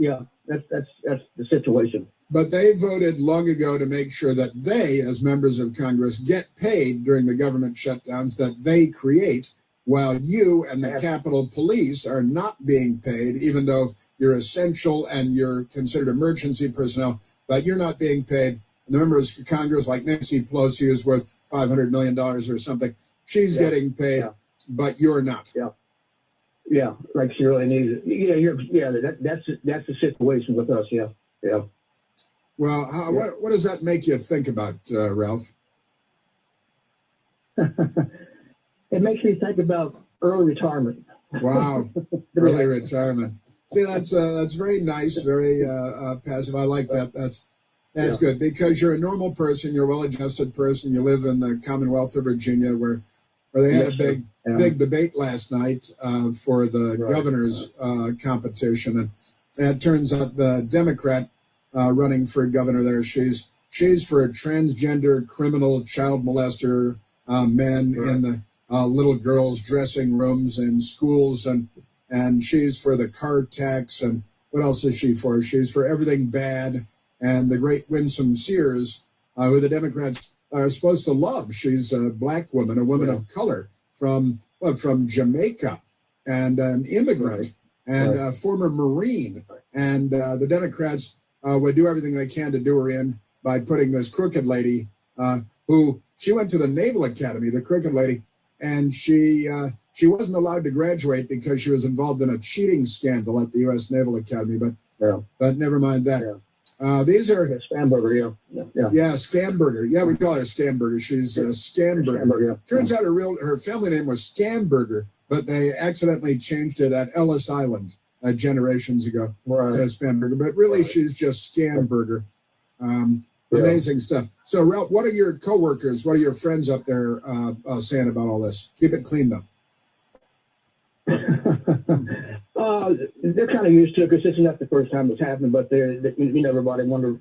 that's the situation. But they voted long ago to make sure that they, as members of Congress, get paid during the government shutdowns that they create, while you and the Capitol Police are not being paid, even though you're essential and you're considered emergency personnel, but you're not being paid. The members of Congress, like Nancy Pelosi, is worth $500 million or something. She's getting paid, but you're not. Yeah, like she really needs it. That's the situation with us. Yeah. Well, what does that make you think about, Ralph? It makes me think about early retirement. Wow, early retirement. See, that's very nice, very passive. I like that. That's good because you're a normal person. You're a well-adjusted person. You live in the Commonwealth of Virginia, where they had a big debate last night for the governor's competition, and it turns out the Democrat running for governor there, she's for transgender criminal child molester men in the little girls' dressing rooms in schools, and she's for the car tax, and what else is she for? She's for everything bad. And the great Winsome Sears, who the Democrats are supposed to love. She's a black woman, a woman of color from Jamaica, and an immigrant, and a former Marine. And the Democrats would do everything they can to do her in by putting this crooked lady, who she went to the Naval Academy, the crooked lady, and she wasn't allowed to graduate because she was involved in a cheating scandal at the U.S. Naval Academy. But never mind that. These are Scamburger, Scamburger. Yeah, we call her Scamburger. She's Scamburger. Turns out her family name was Scamburger, but they accidentally changed it at Ellis Island generations ago to Scamburger. But really, she's just Scamburger. Amazing stuff. So, Ralph, what are your coworkers? What are your friends up there saying about all this? Keep it clean, though. They're kind of used to it because this is not the first time it's happened, but everybody wonder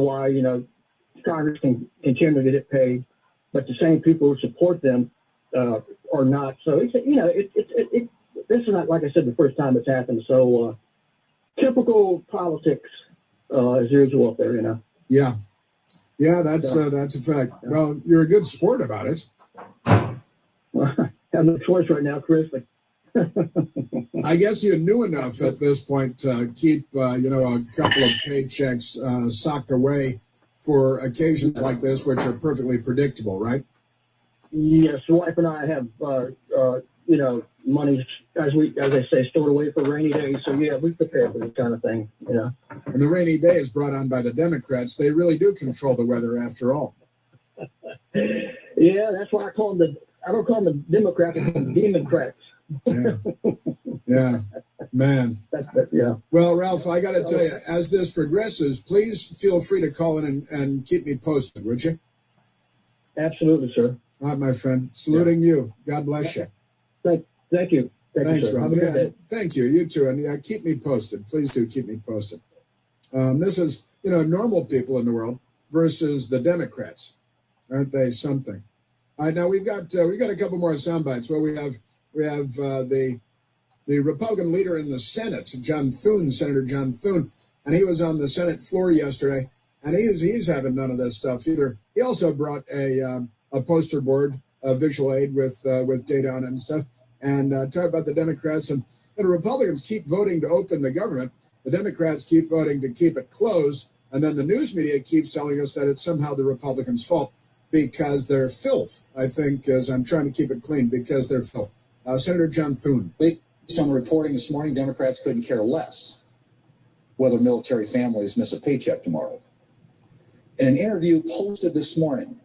why, Congress can continue to get paid, but the same people who support them are not. So it's this is not, like I said, the first time it's happened. So typical politics as usual up there, Yeah, that's a fact. Yeah. Well, you're a good sport about it. Well, I have no choice right now, Chris. But I guess you knew enough at this point to keep, a couple of paychecks socked away for occasions like this, which are perfectly predictable, right? yes, the wife and I have, money, as they say, stored away for rainy days. So yeah, we prepare for this kind of thing, And the rainy day is brought on by the Democrats. They really do control the weather, after all. Yeah, that's why I don't call them the Democrats, I call them Democrats. Yeah, man. Yeah. Well, Ralph, I got to tell you, as this progresses, please feel free to call in and keep me posted, would you? Absolutely, sir. All right, my friend. Saluting you. God bless you. Thank you. Thanks, you, sir. Ralph. Have a good day. Thank you. You too. And keep me posted. Please do keep me posted. This is, normal people in the world versus the Democrats. Aren't they something? All right, now we've got a couple more sound bites. Well, we have the Republican leader in the Senate, Senator John Thune, and he was on the Senate floor yesterday, and he's having none of this stuff either. He also brought a poster board, a visual aid with data on it and stuff, and talk about the Democrats and the Republicans keep voting to open the government. The Democrats keep voting to keep it closed, and then the news media keeps telling us that it's somehow the Republicans' fault because they're filth. I think, as I'm trying to keep it clean, because they're filth. Senator John Thune. Based on the reporting this morning, Democrats couldn't care less whether military families miss a paycheck tomorrow. In an interview posted this morning,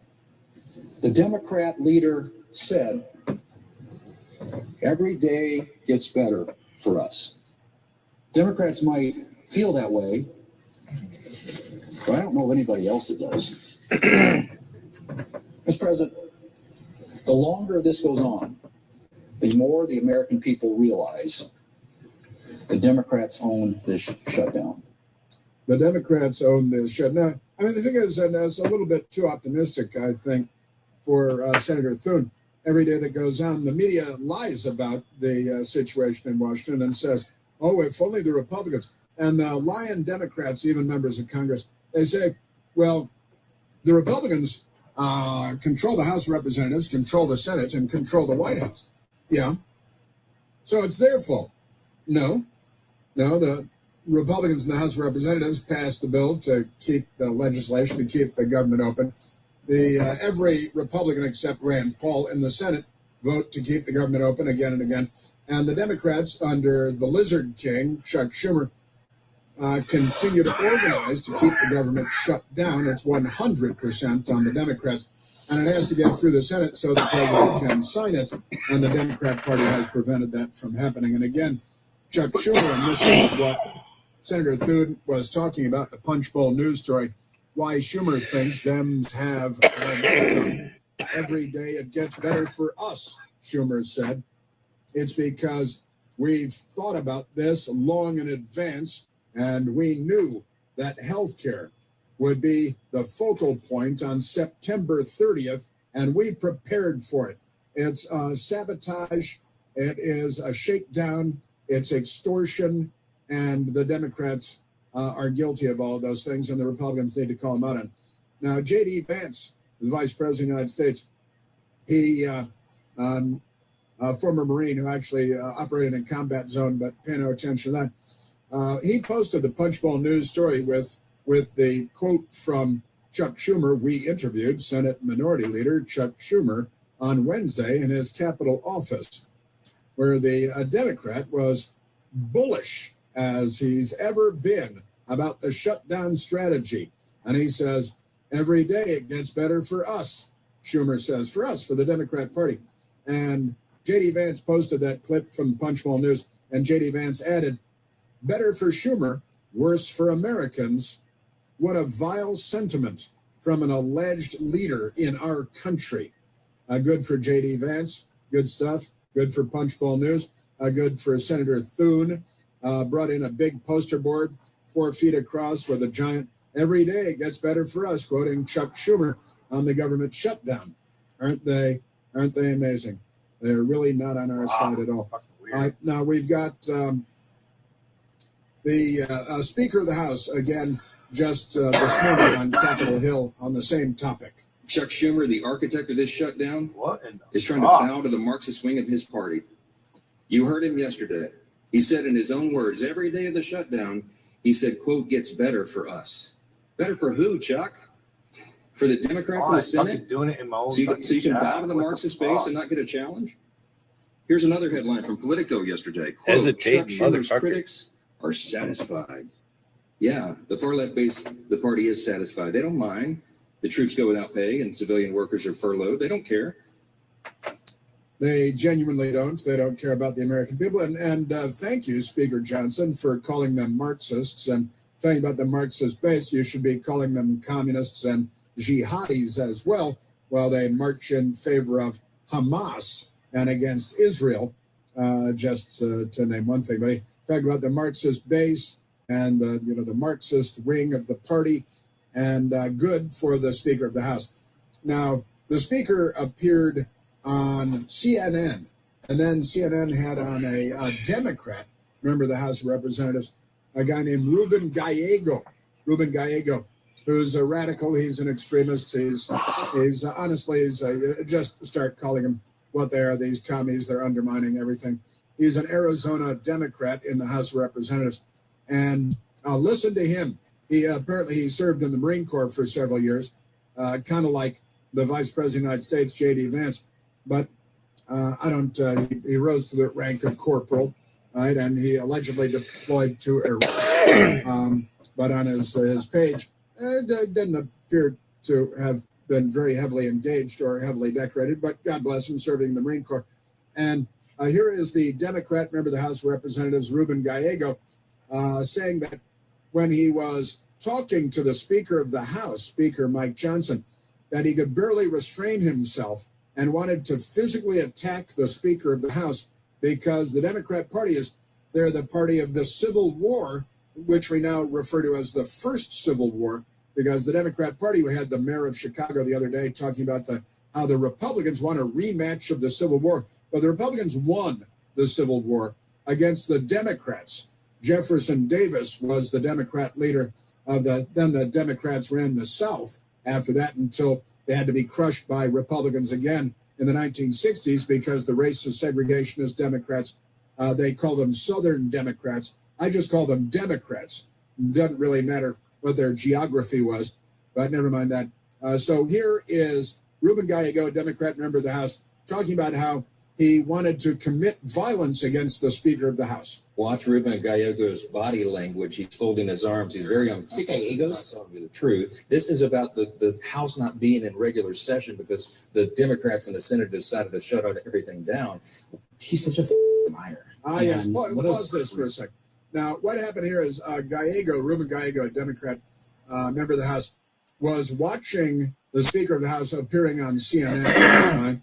the Democrat leader said, "Every day gets better for us." Democrats might feel that way, but I don't know of anybody else that does. Mr. President, the longer this goes on, the more the American people realize the Democrats own this shutdown. The Democrats own this shutdown. I mean, the thing is, and that's a little bit too optimistic, I think, for Senator Thune. Every day that goes on, the media lies about the situation in Washington and says, oh, if only the Republicans. And the lying Democrats, even members of Congress, they say, well, the Republicans control the House of Representatives, control the Senate, and control the White House. Yeah. So it's their fault. No, the Republicans in the House of Representatives passed the bill to keep the legislation, to keep the government open. Every Republican except Rand Paul in the Senate vote to keep the government open again and again. And the Democrats under the Lizard King, Chuck Schumer, continue to organize to keep the government shut down. It's 100% on the Democrats. And it has to get through the Senate so the president can sign it. And the Democrat Party has prevented that from happening. And again, Chuck Schumer, and this is what Senator Thune was talking about, the Punchbowl news story, why Schumer thinks Dems have momentum. Every day it gets better for us, Schumer said. It's because we've thought about this long in advance, and we knew that healthcare would be the focal point on September 30th, and we prepared for it. It's sabotage, it is a shakedown, it's extortion, and the Democrats are guilty of all of those things, and the Republicans need to call them out on. Now, J.D. Vance, the Vice President of the United States, he, a former Marine who actually operated in combat zone, but pay no attention to that, he posted the Punchbowl news story with the quote from Chuck Schumer. We interviewed Senate Minority Leader Chuck Schumer on Wednesday in his Capitol office, where the Democrat was bullish as he's ever been about the shutdown strategy. And he says, every day it gets better for us, Schumer says, for us, for the Democrat Party. And J.D. Vance posted that clip from Punchbowl News, and J.D. Vance added, better for Schumer, worse for Americans. What a vile sentiment from an alleged leader in our country. Good for J.D. Vance, good stuff. Good for Punchbowl News. Good for Senator Thune. Brought in a big poster board, 4 feet across, with a giant Every day it gets better for us, quoting Chuck Schumer on the government shutdown. Aren't they amazing? They're really not on our side at all. Now we've got the Speaker of the House, again, just this morning on Capitol Hill on the same topic. Chuck Schumer, the architect of this shutdown, is trying to bow to the Marxist wing of his party. You heard him yesterday. He said in his own words, every day of the shutdown, he said, quote, gets better for us. Better for who, Chuck? For the Democrats in the Senate? Doing it in my own So you can bow to the Marxist base and not get a challenge? Here's another headline from Politico yesterday. Quote, Hesitate, Chuck Schumer's motherfucker. critics are satisfied. Yeah, the far left base, the party is satisfied. They don't mind. The troops go without pay and civilian workers are furloughed. They don't care. They genuinely don't. They don't care about the American people. And thank you, Speaker Johnson, for calling them Marxists and talking about the Marxist base. You should be calling them communists and jihadis as well, while they march in favor of Hamas and against Israel, just to name one thing. But he talked about the Marxist base and the Marxist wing of the party, and good for the Speaker of the House. Now, the Speaker appeared on CNN, and then CNN had on a Democrat, member of the House of Representatives, a guy named Ruben Gallego, who's a radical. He's an extremist. He's honestly, just start calling him what they are, these commies. They're undermining everything. He's an Arizona Democrat in the House of Representatives. And listen to him. He served in the Marine Corps for several years, kind of like the Vice President of the United States, J.D. Vance. But he rose to the rank of corporal, right? And he allegedly deployed to Iraq. But on his page, it didn't appear to have been very heavily engaged or heavily decorated, but God bless him, serving in the Marine Corps. And here is the Democrat member of the House of Representatives, Ruben Gallego, saying that when he was talking to the Speaker of the House, Speaker Mike Johnson, that he could barely restrain himself and wanted to physically attack the Speaker of the House because the Democrat Party they're the party of the Civil War, which we now refer to as the First Civil War, because the Democrat Party, we had the mayor of Chicago the other day talking about how the Republicans want a rematch of the Civil War. But the Republicans won the Civil War against the Democrats. Jefferson Davis was the Democrat leader of then the Democrats ran the South after that until they had to be crushed by Republicans again in the 1960s because the racist segregationist Democrats, they call them Southern Democrats. I just call them Democrats. It doesn't really matter what their geography was, but never mind that. So here is Ruben Gallego, Democrat member of the House, talking about how he wanted to commit violence against the Speaker of the House. Watch Ruben Gallego's body language. He's folding his arms. He's very Gallegos. Telling you the truth. This is about the House not being in regular session because the Democrats in the Senate decided to shut everything down. He's such a liar. Yes. Pause this for a second. Now, what happened here is Ruben Gallego, a Democrat member of the House, was watching the Speaker of the House appearing on CNN.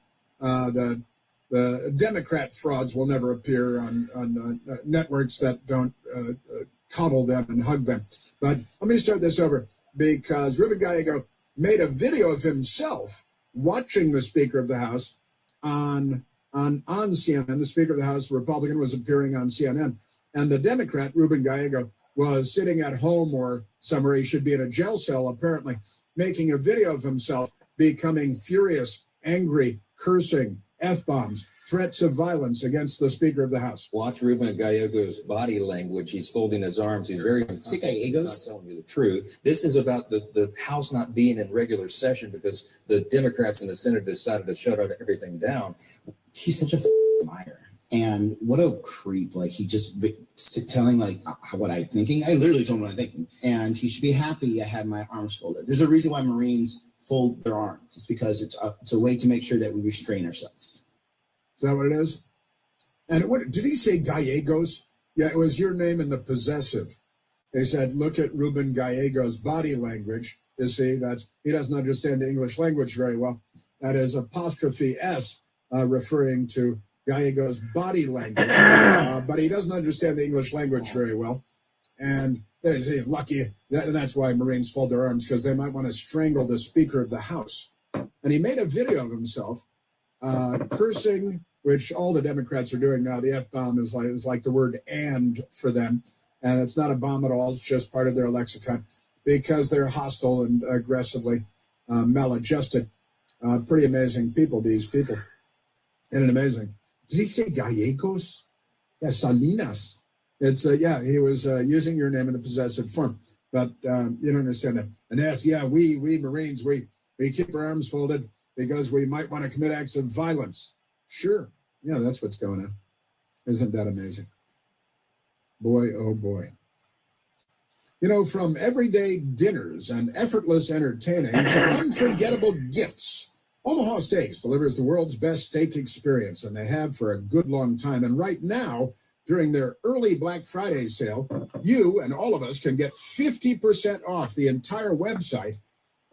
The Democrat frauds will never appear on networks that don't coddle them and hug them. But let me start this over, because Ruben Gallego made a video of himself watching the Speaker of the House on CNN. The Speaker of the House, Republican, was appearing on CNN. And the Democrat, Ruben Gallego, was sitting at home or somewhere. He should be in a jail cell, apparently, making a video of himself becoming furious, angry, cursing, F-bombs, threats of violence against the Speaker of the House. Watch Ruben Gallego's body language. He's folding his arms. He's very Gallegos. Telling you the truth. This is about the House not being in regular session because the Democrats in the Senate decided to shut everything down. He's such a liar. And what a creep. Like, he just telling, like, what I'm thinking. I literally told him what I'm thinking. And he should be happy I had my arms folded. There's a reason why Marines fold their arms. It's because it's a way to make sure that we restrain ourselves. Is that what it is? And what did he say, Gallegos? Yeah, it was your name in the possessive. They said, look at Ruben Gallego's body language. You see, he doesn't understand the English language very well. That is apostrophe S, referring to Gallego's body language. But he doesn't understand the English language very well. And they say, lucky, that's why Marines fold their arms, because they might want to strangle the Speaker of the House. And he made a video of himself cursing, which all the Democrats are doing now. The F-bomb is like the word "and" for them. And it's not a bomb at all. It's just part of their lexicon because they're hostile and aggressively maladjusted. Pretty amazing people, these people. And amazing. Did he say Gallegos? Yeah, Salinas. It's, he was using your name in the possessive form. But you don't understand that. And yes, we Marines, we keep our arms folded because we might want to commit acts of violence. Sure. Yeah, that's what's going on. Isn't that amazing? Boy, oh boy. From everyday dinners and effortless entertaining to unforgettable gifts, Omaha Steaks delivers the world's best steak experience, and they have for a good long time. And right now, during their early Black Friday sale, you and all of us can get 50% off the entire website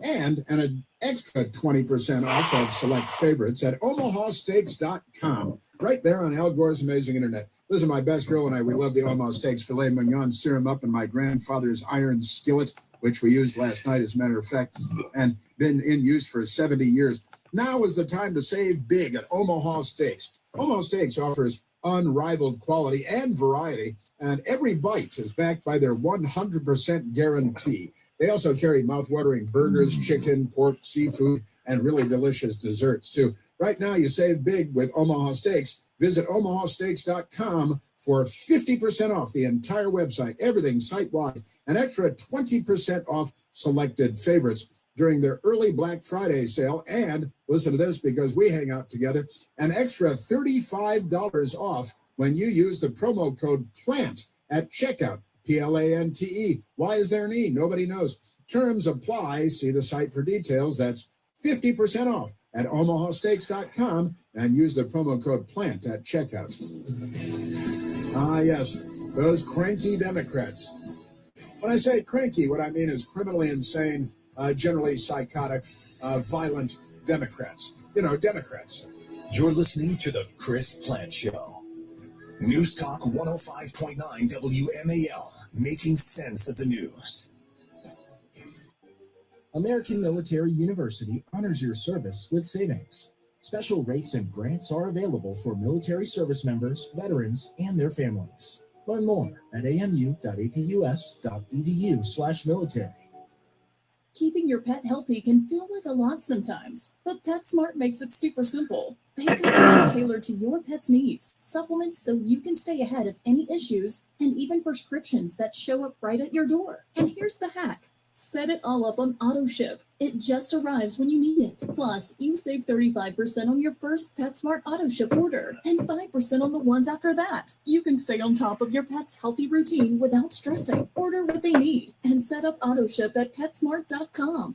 and an extra 20% off of select favorites at omahasteaks.com, right there on Al Gore's amazing internet. Listen, my best girl and I, we love the Omaha Steaks filet mignon serum up in my grandfather's iron skillet, which we used last night, as a matter of fact, and been in use for 70 years. Now is the time to save big at Omaha Steaks. Omaha Steaks offers unrivaled quality and variety, and every bite is backed by their 100% guarantee. They also carry mouth-watering burgers, chicken, pork, seafood, and really delicious desserts, too. Right now, you save big with Omaha Steaks. Visit omahasteaks.com for 50% off the entire website, everything site-wide, an extra 20% off selected favorites during their early Black Friday sale. And listen to this, because we hang out together, an extra $35 off when you use the promo code PLANT at checkout. PLANTE. Why is there an E? Nobody knows. Terms apply. See the site for details. That's 50% off at omahasteaks.com and use the promo code PLANT at checkout. Ah, yes, those cranky Democrats. When I say cranky, what I mean is criminally insane, generally psychotic, violent Democrats. Democrats. You're listening to The Chris Plant Show. News Talk 105.9 WMAL, making sense of the news. American Military University honors your service with savings. Special rates and grants are available for military service members, veterans, and their families. Learn more at amu.apus.edu/military. Keeping your pet healthy can feel like a lot sometimes, but PetSmart makes it super simple. They've got food tailored to your pet's needs, supplements so you can stay ahead of any issues, and even prescriptions that show up right at your door. And here's the hack. Set it all up on auto ship. It just arrives when you need it. Plus, you save 35% on your first PetSmart auto ship order and 5% on the ones after that. You can stay on top of your pet's healthy routine without stressing. Order what they need and set up auto ship at PetSmart.com.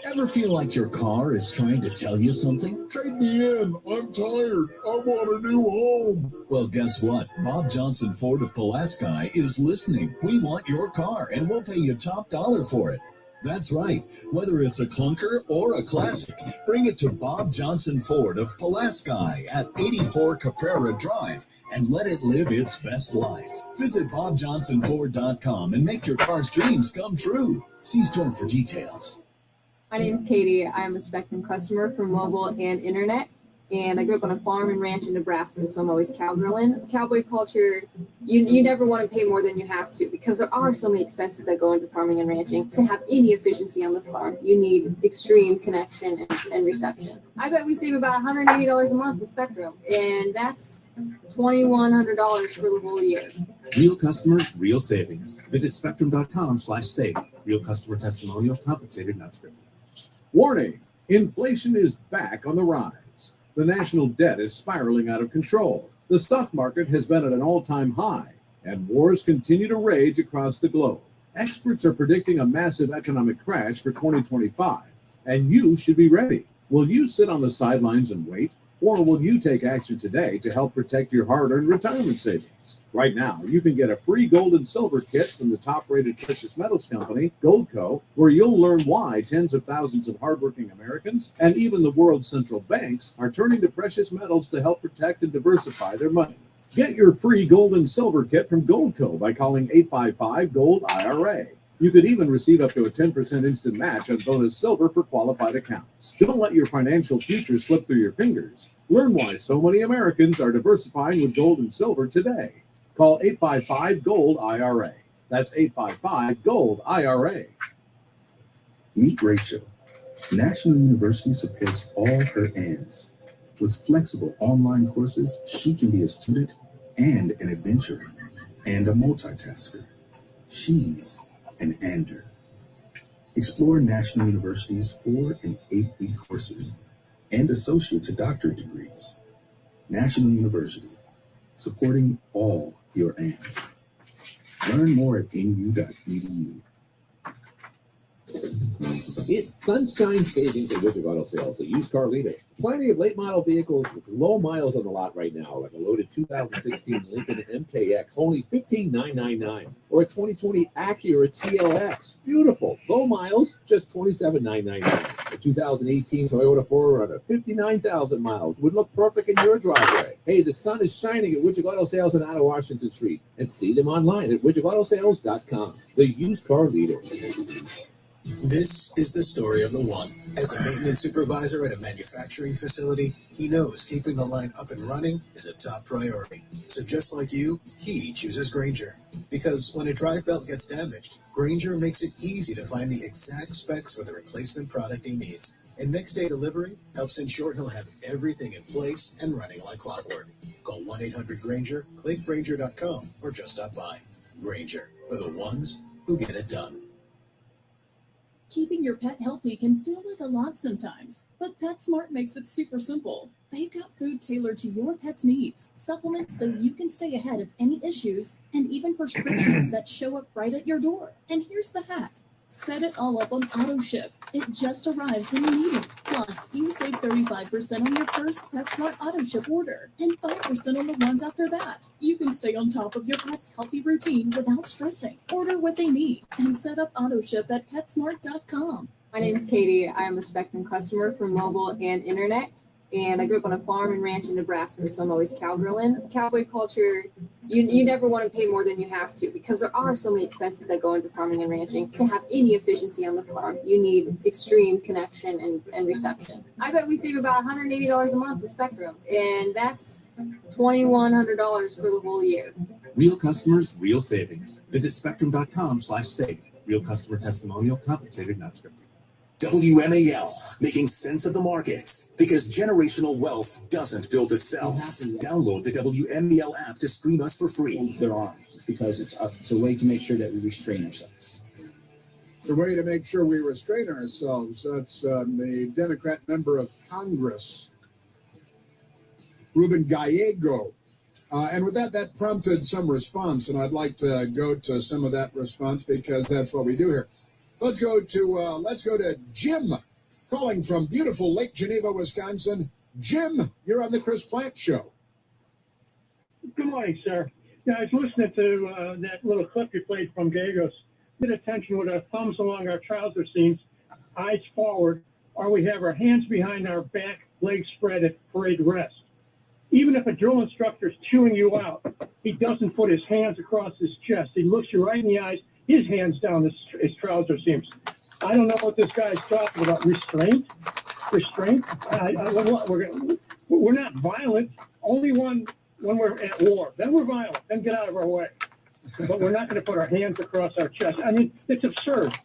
Ever feel like your car is trying to tell you something? Trade me in. I'm tired. I want a new home. Well, guess what? Bob Johnson Ford of Pulaski is listening. We want your car, and we'll pay you top dollar for it. That's right. Whether it's a clunker or a classic, bring it to Bob Johnson Ford of Pulaski at 84 Caprera Drive and let it live its best life. Visit BobJohnsonFord.com and make your car's dreams come true. See store for details. My name is Katie. I'm a Spectrum customer for mobile and internet, and I grew up on a farm and ranch in Nebraska, so I'm always cowgirling. Cowboy culture, you never want to pay more than you have to, because there are so many expenses that go into farming and ranching. To have any efficiency on the farm, you need extreme connection and reception. I bet we save about $180 a month with Spectrum, and that's $2,100 for the whole year. Real customers, real savings. Visit spectrum.com/save. Real customer testimonial, compensated, not scripted. Warning, inflation is back on the rise. The national debt is spiraling out of control. The stock market has been at an all-time high, and wars continue to rage across the globe. Experts are predicting a massive economic crash for 2025, and you should be ready. Will you sit on the sidelines and wait, or will you take action today to help protect your hard-earned retirement savings? Right now, you can get a free gold and silver kit from the top-rated precious metals company, Goldco, where you'll learn why tens of thousands of hardworking Americans and even the world's central banks are turning to precious metals to help protect and diversify their money. Get your free gold and silver kit from Goldco by calling 855-GOLD-IRA. You could even receive up to a 10% instant match on bonus silver for qualified accounts. Don't let your financial future slip through your fingers. Learn why so many Americans are diversifying with gold and silver today. Call 855-GOLD-IRA. That's 855-GOLD-IRA. Meet Rachel. National University supports all her ands. With flexible online courses, she can be a student and an adventurer and a multitasker. She's an Ander. Explore National University's 4 and 8-week courses and associate to doctorate degrees. National University, supporting all your ands. Learn more at nu.edu. It's sunshine savings at Widget Auto Sales, the used car leader. Plenty of late model vehicles with low miles on the lot right now, like a loaded 2016 Lincoln MKX, only $15,999, or a 2020 Acura TLX. Beautiful. Low miles, just $27,999. A 2018 Toyota 4Runner, 59,000 miles, would look perfect in your driveway. Hey, the sun is shining at Widget Auto Sales on Out of Washington Street, and see them online at widgetautosales.com. The used car leader. This is the story of the one. As a maintenance supervisor at a manufacturing facility, he knows keeping the line up and running is a top priority. So just like you, he chooses Grainger. Because when a drive belt gets damaged, Grainger makes it easy to find the exact specs for the replacement product he needs. And next day delivery helps ensure he'll have everything in place and running like clockwork. Call 1-800-GRAINGER, click Grainger.com, or just stop by. Grainger, for the ones who get it done. Keeping your pet healthy can feel like a lot sometimes, but PetSmart makes it super simple. They've got food tailored to your pet's needs, supplements so you can stay ahead of any issues, and even prescriptions that show up right at your door. And here's the hack. Set it all up on auto ship. It just arrives when you need it. Plus, you save 35% on your first PetSmart auto ship order and 5% on the ones after that. You can stay on top of your pet's healthy routine without stressing. Order what they need and set up auto ship at PetSmart.com. My name is Katie. I am a Spectrum customer for mobile and internet. And I grew up on a farm and ranch in Nebraska, so I'm always cowgirling. Cowboy culture, you never want to pay more than you have to because there are so many expenses that go into farming and ranching. To have any efficiency on the farm, you need extreme connection and reception. I bet we save about $180 a month with Spectrum, and that's $2,100 for the whole year. Real customers, real savings. Visit spectrum.com/save. Real customer testimonial, compensated, not scripted. WMAL, making sense of the markets, because generational wealth doesn't build itself. Download the WMAL app to stream us for free. There are. It's because it's a way to make sure that we restrain ourselves. The way to make sure we restrain ourselves, that's the Democrat member of Congress, Ruben Gallego. And with that prompted some response, and I'd like to go to some of that response because that's what we do here. Let's go to Jim, calling from beautiful Lake Geneva, Wisconsin. Jim, you're on the Chris Plant Show. Good morning, sir. Yeah, I was listening to that little clip you played from Gagos. Pay attention with our thumbs along our trouser seams, eyes forward, or we have our hands behind our back, legs spread at parade rest. Even if a drill instructor is chewing you out, he doesn't put his hands across his chest. He looks you right in the eyes, his hands down his trouser seams. I don't know what this guy's talking about. Restraint? We're not violent. Only when we're at war. Then we're violent. Then get out of our way. But we're not going to put our hands across our chest. I mean, it's absurd.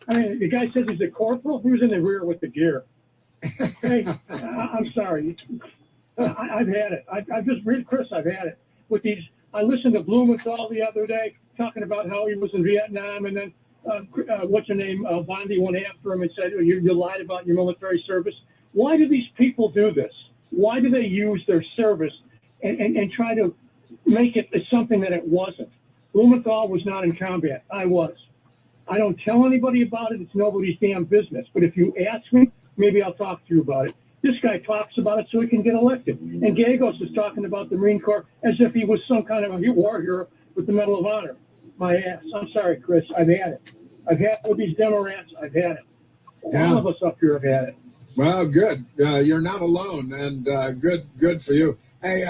I mean, the guy says he's a corporal. Who's in the rear with the gear? Hey, I'm sorry. I've had it. I've just read Chris. I've had it with these. I listened to Blumenthal the other day talking about how he was in Vietnam, and then what's her name? Bondi went after him and said, "You lied about your military service." Why do these people do this? Why do they use their service and try to make it something that it wasn't? Blumenthal was not in combat. I was. I don't tell anybody about it. It's nobody's damn business. But if you ask me, maybe I'll talk to you about it. This guy talks about it so he can get elected. And Gagos is talking about the Marine Corps as if he was some kind of a war hero with the Medal of Honor. My ass. I'm sorry, Chris. I've had it. I've had it with these Democrats. I've had it. All of us up here have had it. Well, good. You're not alone, and good for you. Hey,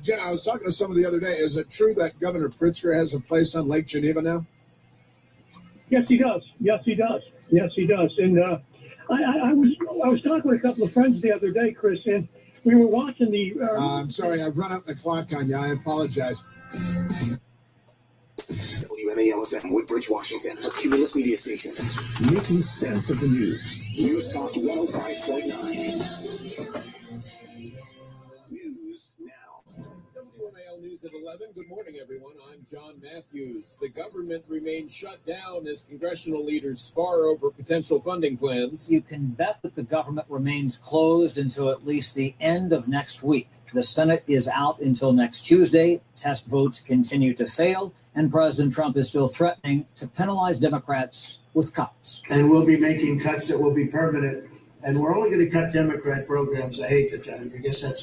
Jen, I was talking to someone the other day. Is it true that Governor Pritzker has a place on Lake Geneva now? Yes, he does. Yes, he does. Yes, he does. And I was talking with a couple of friends the other day, Chris, and we were watching the. I'm sorry, I've run up the clock on you. I apologize. WMAL-FM, Woodbridge, Washington, a Cumulus media station. Making sense of the news. News Talk 105.9. News now. WMAL News at 11. Good morning, everyone. I'm John Matthews. The government remains shut down as congressional leaders spar over potential funding plans. You can bet that the government remains closed until at least the end of next week. The Senate is out until next Tuesday. Test votes continue to fail, and President Trump is still threatening to penalize Democrats with cuts. And we'll be making cuts that will be permanent. And we're only going to cut Democrat programs. I hate to tell you. I guess that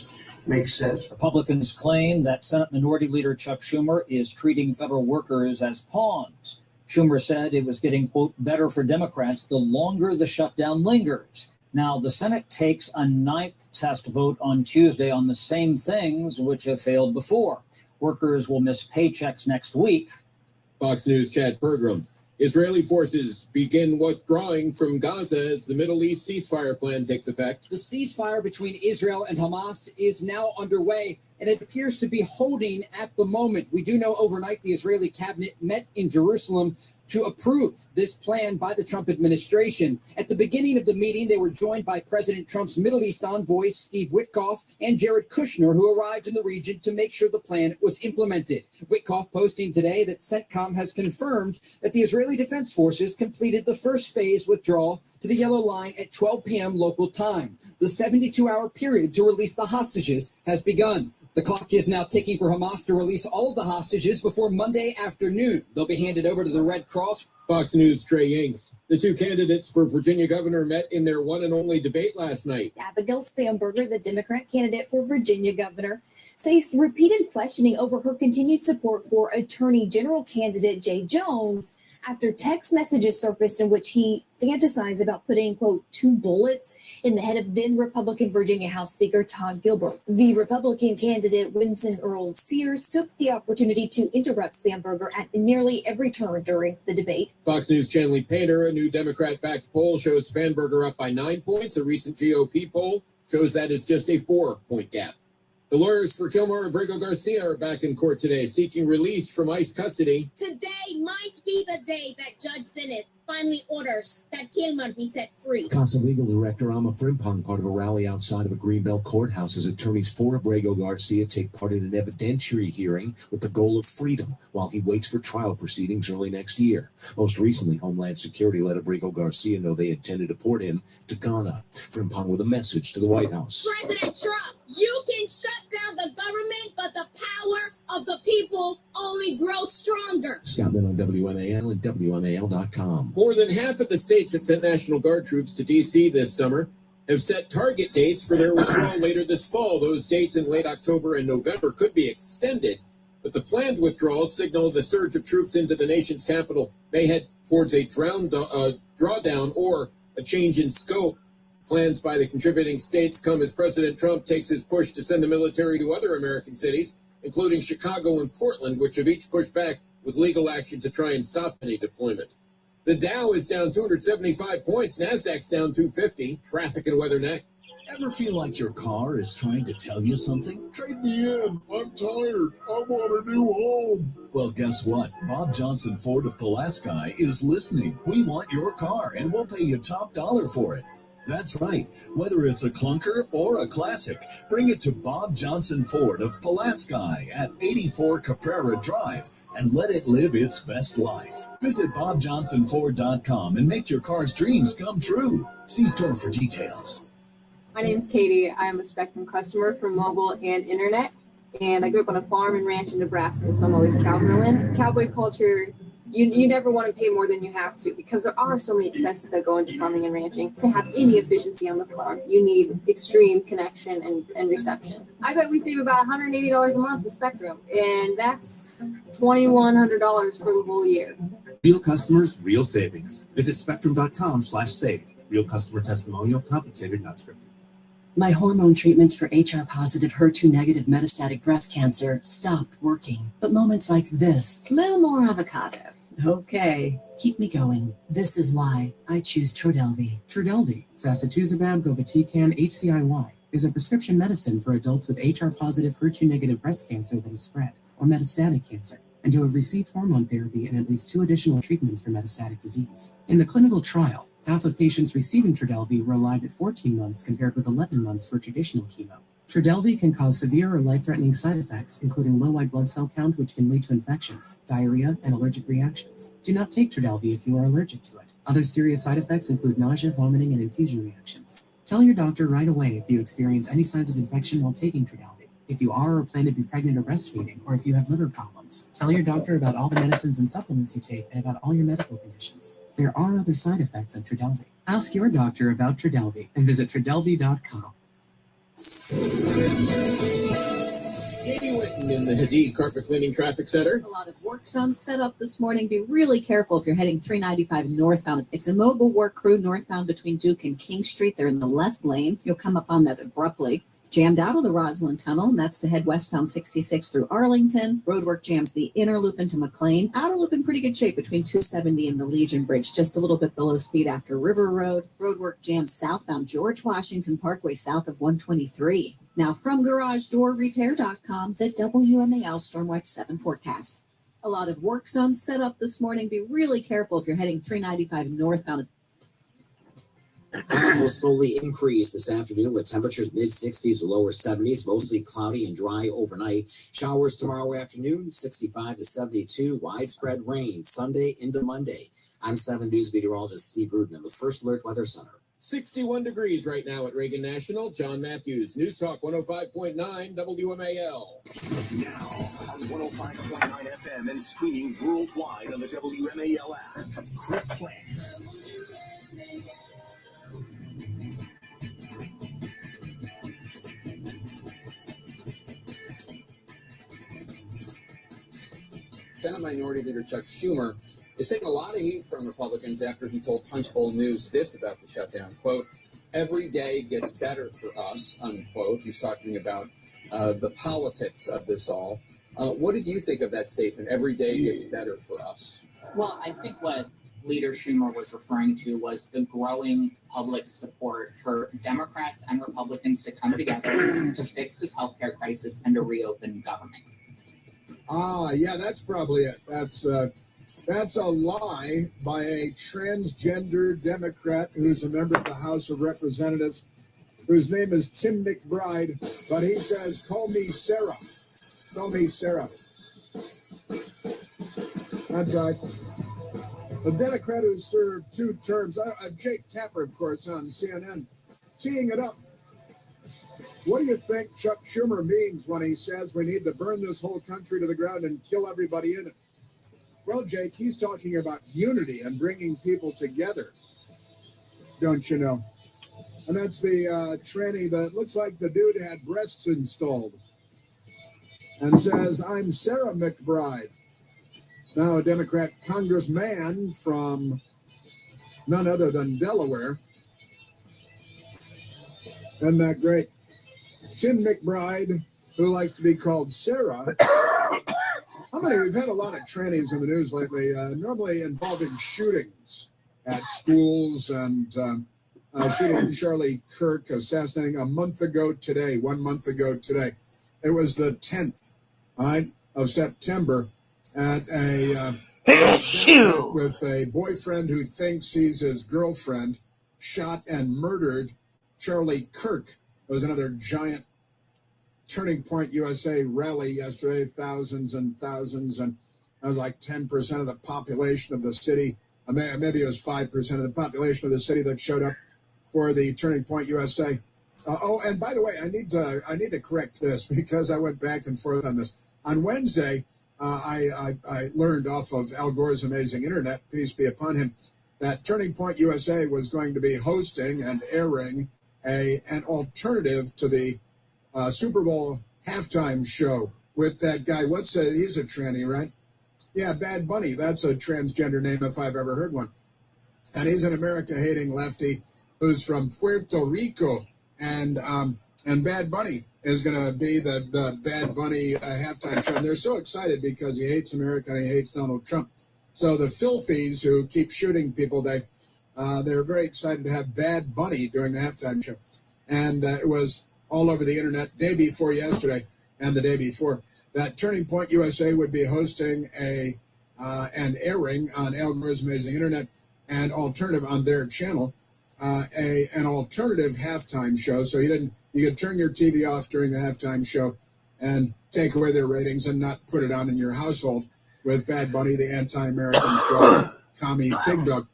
makes sense. Republicans claim that Senate Minority Leader Chuck Schumer is treating federal workers as pawns. Schumer said it was getting, quote, better for Democrats the longer the shutdown lingers. Now, the Senate takes a ninth test vote on Tuesday on the same things which have failed before. Workers will miss paychecks next week. Fox News' Chad Pergram. Israeli forces begin withdrawing from Gaza as the Middle East ceasefire plan takes effect. The ceasefire between Israel and Hamas is now underway, and it appears to be holding at the moment. We do know overnight the Israeli cabinet met in Jerusalem to approve this plan by the Trump administration. At the beginning of the meeting, they were joined by President Trump's Middle East envoy, Steve Witkoff, and Jared Kushner, who arrived in the region to make sure the plan was implemented. Witkoff posting today that CENTCOM has confirmed that the Israeli Defense Forces completed the first phase withdrawal to the Yellow Line at 12 p.m. local time. The 72-hour period to release the hostages has begun. The clock is now ticking for Hamas to release all of the hostages before Monday afternoon. They'll be handed over to the Red Cross. Fox News' Trey Yingst. The two candidates for Virginia governor met in their one and only debate last night. Abigail Spanberger, the Democrat candidate for Virginia governor, faced repeated questioning over her continued support for Attorney General candidate Jay Jones after text messages surfaced in which he fantasized about putting, quote, 2 bullets in the head of then Republican Virginia House Speaker Todd Gilbert. The Republican candidate Winston Earl Sears took the opportunity to interrupt Spanberger at nearly every turn during the debate. Fox News' Chanley Painter, a new Democrat-backed poll shows Spanberger up by 9 points. A recent GOP poll shows that is just a 4-point gap. The lawyers for Kilmer and Abrego Garcia are back in court today, seeking release from ICE custody. Today might be the day that Judge Sinis finally orders that Kilmer be set free. Casa Legal Director Alma Frimpong, part of a rally outside of a Greenbelt courthouse as attorneys for Abrego Garcia take part in an evidentiary hearing with the goal of freedom while he waits for trial proceedings early next year. Most recently, Homeland Security let Abrego Garcia know they intended to port him to Ghana. Frimpong with a message to the White House. President Trump, you can shut down the government, but the power of the people only grows stronger. Scott Lynn on WMAL and WMAL.com. More than half of the states that sent National Guard troops to D.C. this summer have set target dates for their withdrawal later this fall. Those dates in late October and November could be extended, but the planned withdrawal signal the surge of troops into the nation's capital may head towards a drawdown or a change in scope. Plans by the contributing states come as President Trump takes his push to send the military to other American cities, including Chicago and Portland, which have each pushed back with legal action to try and stop any deployment. The Dow is down 275 points. NASDAQ's down 250. Traffic and weather next. Ever feel like your car is trying to tell you something? Trade me in. I'm tired. I want a new home. Well, guess what? Bob Johnson Ford of Pulaski is listening. We want your car, and we'll pay you top dollar for it. That's right. Whether it's a clunker or a classic, bring it to Bob Johnson Ford of Pulaski at 84 Caprera Drive and let it live its best life. Visit BobJohnsonFord.com and make your car's dreams come true. See store for details. My name's Katie. I'm a Spectrum customer for mobile and internet, and I grew up on a farm and ranch in Nebraska, so I'm always cowgirling. Cowboy culture, you never want to pay more than you have to because there are so many expenses that go into farming and ranching. To have any efficiency on the farm, you need extreme connection and reception. I bet we save about $180 a month with Spectrum, and that's $2,100 for the whole year. Real customers, real savings. Visit spectrum.com/save. Real customer testimonial, compensated, not scripted. My hormone treatments for HR-positive, HER2-negative metastatic breast cancer stopped working. But moments like this, a little more avocado. Okay, keep me going. This is why I choose Trodelvy. Trodelvy, sacituzumab govitecan HCIY, is a prescription medicine for adults with HR-positive, HER2-negative breast cancer that is spread, or metastatic cancer, and who have received hormone therapy and at least 2 additional treatments for metastatic disease. In the clinical trial, half of patients receiving Trodelvy were alive at 14 months compared with 11 months for traditional chemo. Trodelvy can cause severe or life-threatening side effects, including low white blood cell count, which can lead to infections, diarrhea, and allergic reactions. Do not take Trodelvy if you are allergic to it. Other serious side effects include nausea, vomiting, and infusion reactions. Tell your doctor right away if you experience any signs of infection while taking Trodelvy. If you are or plan to be pregnant or breastfeeding, or if you have liver problems, tell your doctor about all the medicines and supplements you take and about all your medical conditions. There are other side effects of Trodelvy. Ask your doctor about Trodelvy and visit Trodelvy.com. Katie Witten in the Hadid Carpet Cleaning Traffic Center. A lot of work zones set up this morning. Be really careful if you're heading 395 northbound. It's a mobile work crew northbound between Duke and King Street. They're in the left lane. You'll come up on that abruptly. Jammed out of the Roslyn Tunnel, and that's to head westbound 66 through Arlington. Roadwork jams the inner loop into McLean. Outer loop in pretty good shape between 270 and the Legion Bridge, just a little bit below speed after River Road. Roadwork jams southbound George Washington Parkway south of 123. Now from GarageDoorRepair.com, the WMAL Stormwatch 7 forecast. A lot of work zones set up this morning. Be really careful if you're heading 395 northbound. Temps will slowly increase this afternoon with temperatures mid-60s to lower 70s, mostly cloudy and dry overnight. Showers tomorrow afternoon, 65 to 72, widespread rain Sunday into Monday. I'm 7 News meteorologist Steve Rudin in the First Alert Weather Center. 61 degrees right now at Reagan National. John Matthews, News Talk 105.9 WMAL. Now on 105.9 FM and streaming worldwide on the WMAL app. Chris Plant. Senate Minority Leader Chuck Schumer is taking a lot of heat from Republicans after he told Punchbowl News this about the shutdown, quote, "Every day gets better for us," unquote. He's talking about the politics of this all. What did you think of that statement, "Every day gets better for us"? Well, I think what Leader Schumer was referring to was the growing public support for Democrats and Republicans to come together to fix this healthcare crisis and to reopen government. Yeah, that's probably it. That's a lie by a transgender Democrat who's a member of the House of Representatives, whose name is Tim McBride, but he says, "Call me Sarah. Call me Sarah." That's right. A Democrat who served 2 terms, Jake Tapper, of course, on CNN, teeing it up. What do you think Chuck Schumer means when he says we need to burn this whole country to the ground and kill everybody in it? Well, Jake, he's talking about unity and bringing people together, don't you know? And that's the tranny that looks like the dude had breasts installed and says, "I'm Sarah McBride." Now a Democrat congressman from none other than Delaware. Isn't that great? Tim McBride, who likes to be called Sarah. We've had a lot of trannies in the news lately, normally involving shootings at schools and shooting Charlie Kirk, assassinating 1 month ago today. It was the 10th of September at a with a boyfriend who thinks he's his girlfriend, shot and murdered Charlie Kirk. There was another giant Turning Point USA rally yesterday, thousands and thousands, and that was like 10% of the population of the city. Maybe it was 5% of the population of the city that showed up for the Turning Point USA. And by the way, I need to correct this because I went back and forth on this. On Wednesday, I learned off of Al Gore's amazing internet, peace be upon him, that Turning Point USA was going to be hosting and airing an alternative to the Super Bowl halftime show with that guy. He's a tranny, right? Yeah, Bad Bunny. That's a transgender name if I've ever heard one. And he's an America-hating lefty who's from Puerto Rico. and Bad Bunny is going to be the Bad Bunny halftime show. And they're so excited because he hates America and he hates Donald Trump. So the filthies who keep shooting people, they're very excited to have Bad Bunny during the halftime show. And it was all over the internet day before yesterday and the day before that Turning Point USA would be hosting an airing on Al Gore's Amazing Internet and alternative on their channel, an alternative halftime show. So you could turn your TV off during the halftime show and take away their ratings and not put it on in your household with Bad Bunny, the anti-American show, commie pig dog.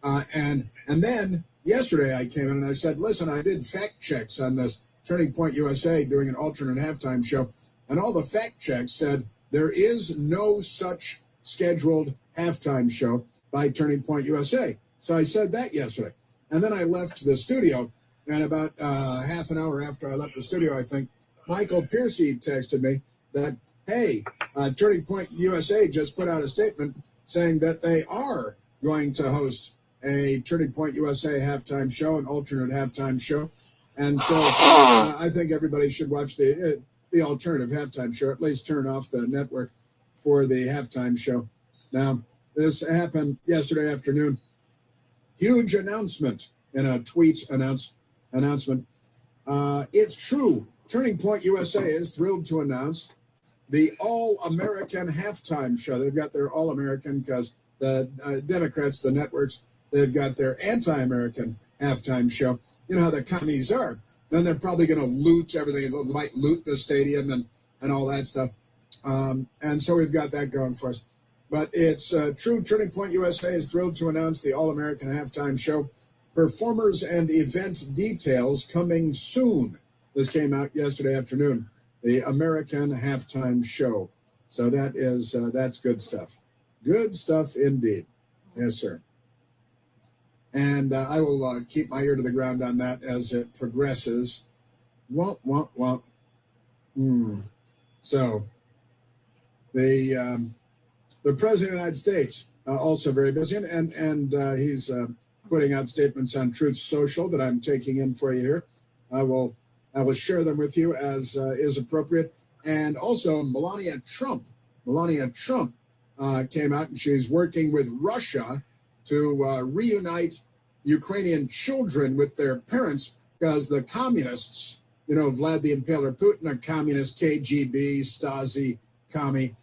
And then yesterday I came in and I said, listen, I did fact checks on this Turning Point USA doing an alternate halftime show. And all the fact checks said there is no such scheduled halftime show by Turning Point USA. So I said that yesterday. And then I left the studio. And about half an hour after I left the studio, I think, Michael Piercy texted me that, hey, Turning Point USA just put out a statement saying that they are going to host a Turning Point USA halftime show, an alternate halftime show. And so I think everybody should watch the alternative halftime show, at least turn off the network for the halftime show. Now, this happened yesterday afternoon. Huge announcement in a tweet announcement. It's true. Turning Point USA is thrilled to announce the All-American halftime show. They've got their All-American because the Democrats, the networks, they've got their anti-American halftime show. You know how the commies are. Then they're probably going to loot everything. They might loot the stadium and all that stuff. And so we've got that going for us. But it's true. Turning Point USA is thrilled to announce the All-American halftime show. Performers and event details coming soon. This came out yesterday afternoon. The American halftime show. So that's good stuff. Good stuff indeed. Yes, sir. And I will keep my ear to the ground on that as it progresses. Womp, womp, womp. So the President of the United States also very busy, and he's putting out statements on Truth Social that I'm taking in for you here. I will share them with you as is appropriate. And also Melania Trump came out and she's working with Russia to reunite Ukrainian children with their parents because the communists, Vlad the Impaler Putin, a communist, KGB, Stasi, commie,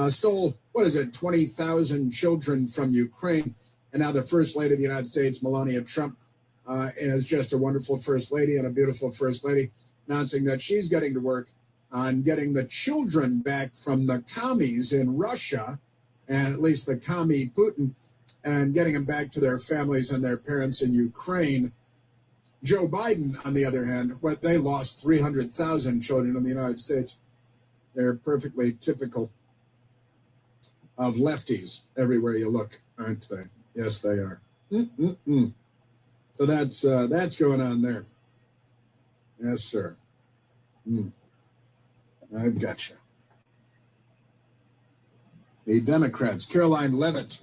stole, 20,000 children from Ukraine. And now the First Lady of the United States, Melania Trump, is just a wonderful First Lady and a beautiful First Lady, announcing that she's getting to work on getting the children back from the commies in Russia, and at least the commie Putin, and getting them back to their families and their parents in Ukraine. Joe Biden, on the other hand, they lost 300,000 children in the United States. They're perfectly typical of lefties everywhere you look, aren't they? Yes, they are. So that's going on there. Yes, sir. I've got you. The Democrats, Caroline Leavitt,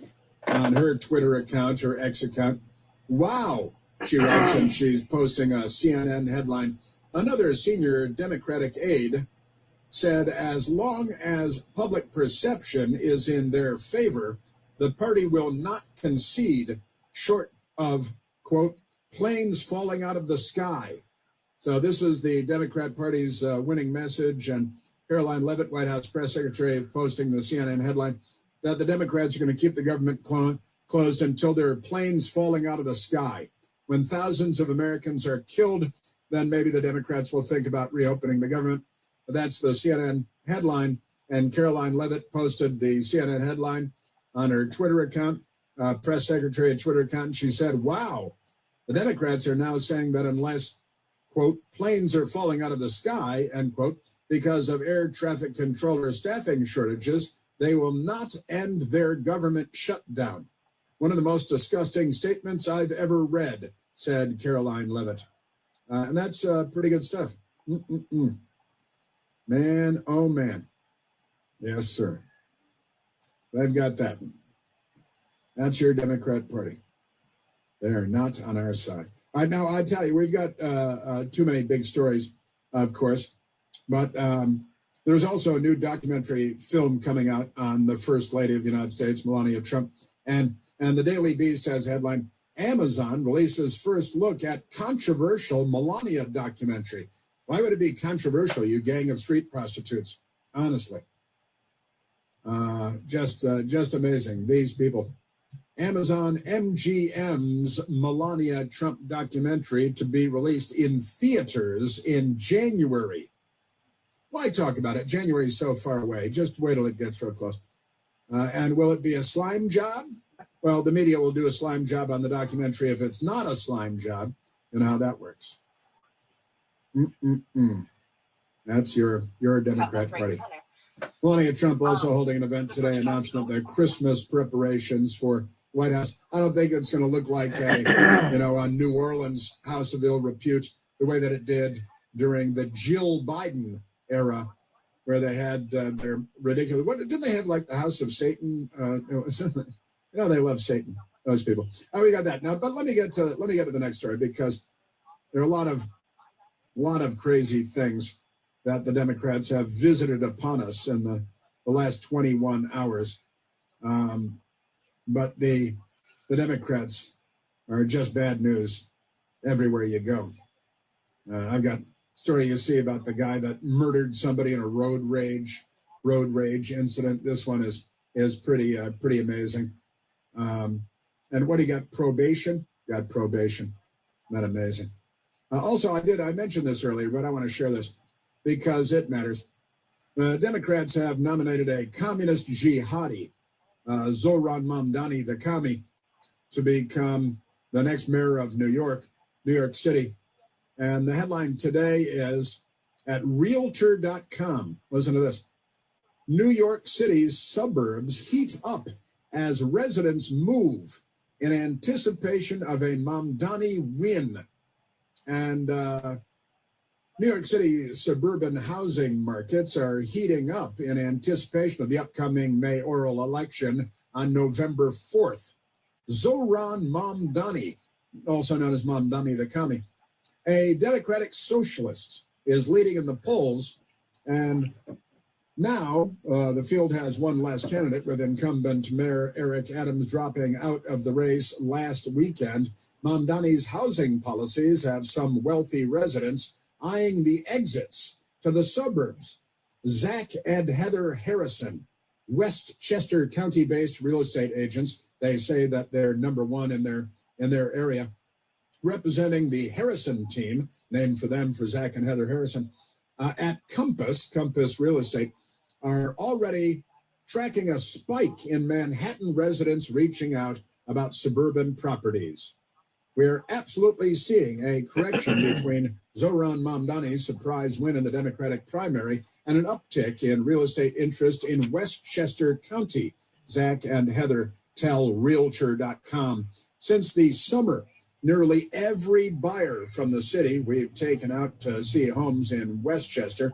on her Twitter account, her X account. Wow, she writes, and she's posting a CNN headline. Another senior Democratic aide said as long as public perception is in their favor, the party will not concede short of, quote, planes falling out of the sky. So this is the Democrat Party's winning message, and Caroline Leavitt, White House press secretary, posting the CNN headline that the Democrats are going to keep the government closed until there are planes falling out of the sky. When thousands of Americans are killed, then maybe the Democrats will think about reopening the government. But that's the CNN headline, and Caroline Leavitt posted the CNN headline on her Twitter account, press secretary Twitter account, and she said, wow, the Democrats are now saying that unless, quote, planes are falling out of the sky, end quote, because of air traffic controller staffing shortages, they will not end their government shutdown. One of the most disgusting statements I've ever read, said Caroline Leavitt. And that's pretty good stuff. Man, oh man. Yes, sir. They've got that. That's your Democrat Party. They're not on our side. All right, now I tell you, we've got too many big stories, of course, but there's also a new documentary film coming out on the First Lady of the United States, Melania Trump, and the Daily Beast has a headline: Amazon releases first look at controversial Melania documentary. Why would it be controversial, you gang of street prostitutes? Honestly. Just amazing, these people. Amazon MGM's Melania Trump documentary to be released in theaters in January. Why talk about it? January is so far away. Just wait till it gets real close. And will it be a slime job? Well, the media will do a slime job on the documentary if it's not a slime job. You know how that works. That's your Democrat Party. Melania Trump also holding an event today, announcement their Christmas preparations for White House. I don't think it's going to look like a New Orleans House of Ill Repute the way that it did during the Jill Biden era, where they had their ridiculous. What didn't they have, like the House of Satan? They love Satan. Those people. Oh, we got that now. But let me get to the next story, because there are a lot of crazy things that the Democrats have visited upon us in the last 21 hours. But the Democrats are just bad news everywhere you go. I've got a story you see about the guy that murdered somebody in a road rage incident. This one is pretty amazing. And what do you got? Probation? Got probation. Not amazing. Also, I mentioned this earlier, but I want to share this because it matters. The Democrats have nominated a communist jihadi, Zohran Mamdani, the commie, to become the next mayor of New York City. And the headline today is at Realtor.com. Listen to this. New York City's suburbs heat up as residents move in anticipation of a Mamdani win. And New York City suburban housing markets are heating up in anticipation of the upcoming mayoral election on November 4th. Zohran Mamdani, also known as Mamdani the commie, a Democratic socialist, is leading in the polls. And now the field has one less candidate, with incumbent Mayor Eric Adams dropping out of the race last weekend. Mamdani's housing policies have some wealthy residents eyeing the exits to the suburbs. Zach and Heather Harrison, Westchester County-based real estate agents, they say that they're number one in their area, representing the Harrison team, named for them for Zach and Heather Harrison, at Compass Real Estate, are already tracking a spike in Manhattan residents reaching out about suburban properties. We're absolutely seeing a correction between Zohran Mamdani's surprise win in the Democratic primary and an uptick in real estate interest in Westchester County, Zach and Heather tell Realtor.com. Since the summer, nearly every buyer from the city we've taken out to see homes in Westchester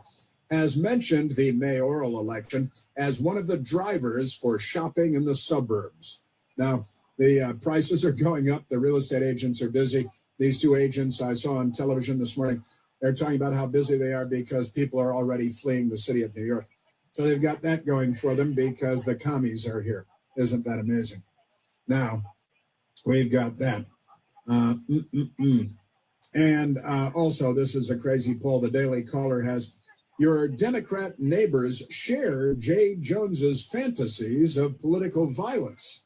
has mentioned the mayoral election as one of the drivers for shopping in the suburbs. Now, the prices are going up. The real estate agents are busy. These two agents I saw on television this morning, they're talking about how busy they are because people are already fleeing the city of New York. So they've got that going for them because the commies are here. Isn't that amazing? Now, we've got that. And also, this is a crazy poll the Daily Caller has. Your Democrat neighbors share Jay Jones's fantasies of political violence.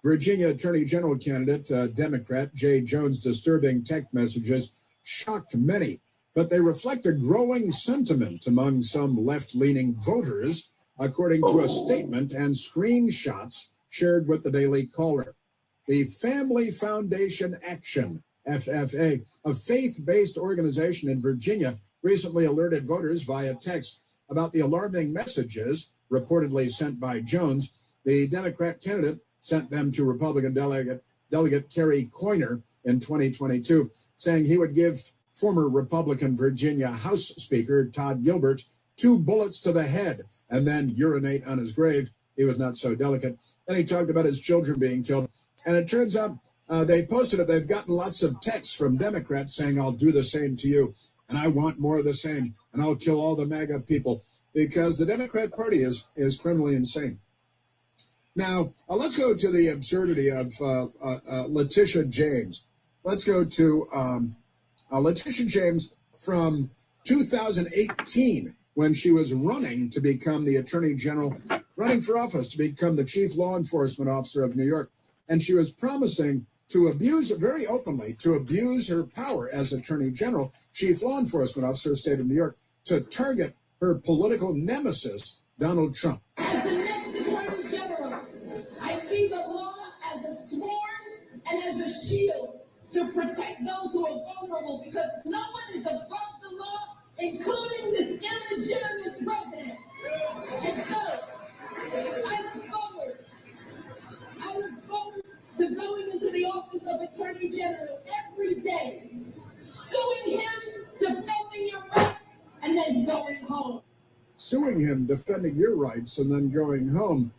Virginia Attorney General candidate, Democrat Jay Jones' disturbing text messages shocked many, but they reflect a growing sentiment among some left-leaning voters, according to a statement and screenshots shared with the Daily Caller. The Family Foundation Action, FFA, a faith-based organization in Virginia, recently alerted voters via text about the alarming messages reportedly sent by Jones. The Democrat candidate sent them to Republican Delegate Kerry Coyner in 2022, saying he would give former Republican Virginia House Speaker Todd Gilbert 2 bullets to the head and then urinate on his grave. He was not so delicate. Then he talked about his children being killed. And it turns out They posted it. They've gotten lots of texts from Democrats saying, I'll do the same to you, and I want more of the same, and I'll kill all the MAGA people, because the Democrat Party is criminally insane. Now, let's go to the absurdity of Letitia James. Let's go to Letitia James from 2018, when she was running to become the Attorney General, running for office to become the Chief Law Enforcement Officer of New York. And she was promising to abuse, very openly, to abuse her power as Attorney General, Chief Law Enforcement Officer of the state of New York, to target her political nemesis, Donald Trump. As the next Attorney General, I see the law as a sword and as a shield to protect those who are vulnerable, because no one is above the law, including this illegitimate president. And so, I look forward to going into the office of Attorney General every day, suing him, defending your rights, and then going home. Suing him, defending your rights, and then going home.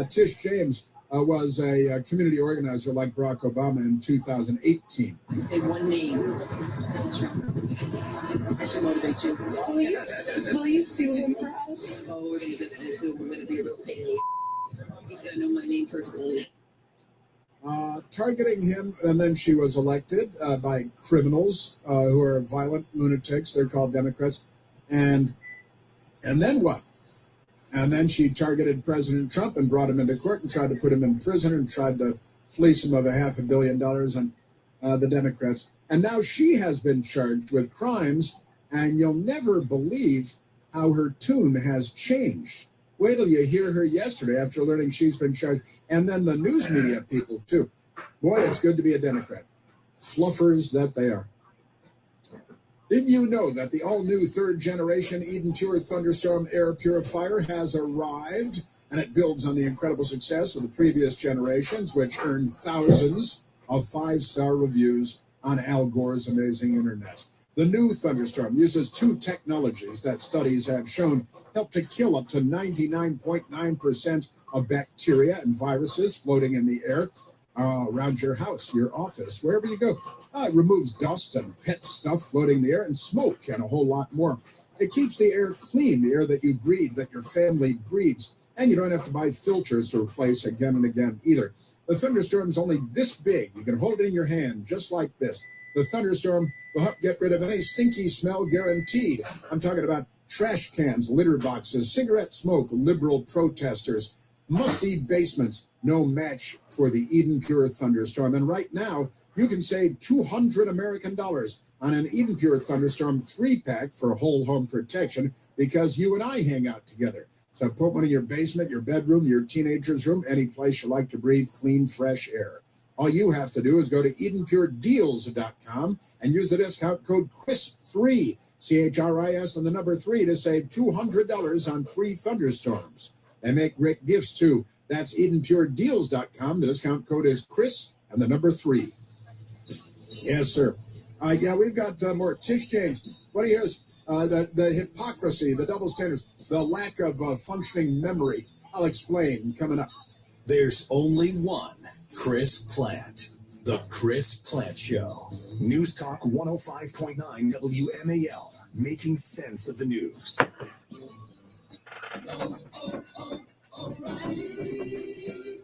Tish James was a community organizer like Barack Obama in 2018. Say one name. That should motivate you. Will you sue him for us? Oh, we're going to sue him. We're going to be a real pain. He's going to know my name personally. Targeting him, and then she was elected by criminals who are violent lunatics. They're called Democrats. And then what? And then she targeted President Trump and brought him into court and tried to put him in prison and tried to fleece him of $500 million on the Democrats. And now she has been charged with crimes, and you'll never believe how her tune has changed. Wait till you hear her yesterday after learning she's been charged. And then the news media people, too. Boy, it's good to be a Democrat. Fluffers that they are. Did you know that the all-new third-generation Eden Pure Thunderstorm air purifier has arrived? And it builds on the incredible success of the previous generations, which earned thousands of five-star reviews on Al Gore's amazing internet. The new Thunderstorm uses two technologies that studies have shown help to kill up to 99.9% of bacteria and viruses floating in the air around your house, your office, wherever you go. It removes dust and pet stuff floating in the air and smoke and a whole lot more. It keeps the air clean, the air that you breathe, that your family breathes. And you don't have to buy filters to replace again and again either. The Thunderstorm's only this big. You can hold it in your hand just like this. The Thunderstorm will help get rid of any stinky smell guaranteed. I'm talking about trash cans, litter boxes, cigarette smoke, liberal protesters, musty basements. No match for the Eden Pure Thunderstorm. And right now, you can save $200 American on an Eden Pure Thunderstorm 3-pack for whole home protection, because you and I hang out together. So put one in your basement, your bedroom, your teenager's room, any place you like to breathe clean, fresh air. All you have to do is go to EdenPureDeals.com and use the discount code CHRIS3, CHRIS and the number 3, to save $200 on free thunderstorms. They make great gifts too. That's EdenPureDeals.com. The discount code is CHRIS and the number 3. Yes, sir. We've got more. Tish James, what do you hear? The hypocrisy, the double standards, the lack of functioning memory. I'll explain coming up. There's only one Chris Plant. The Chris Plant Show. News Talk 105.9 WMAL. Making sense of the news.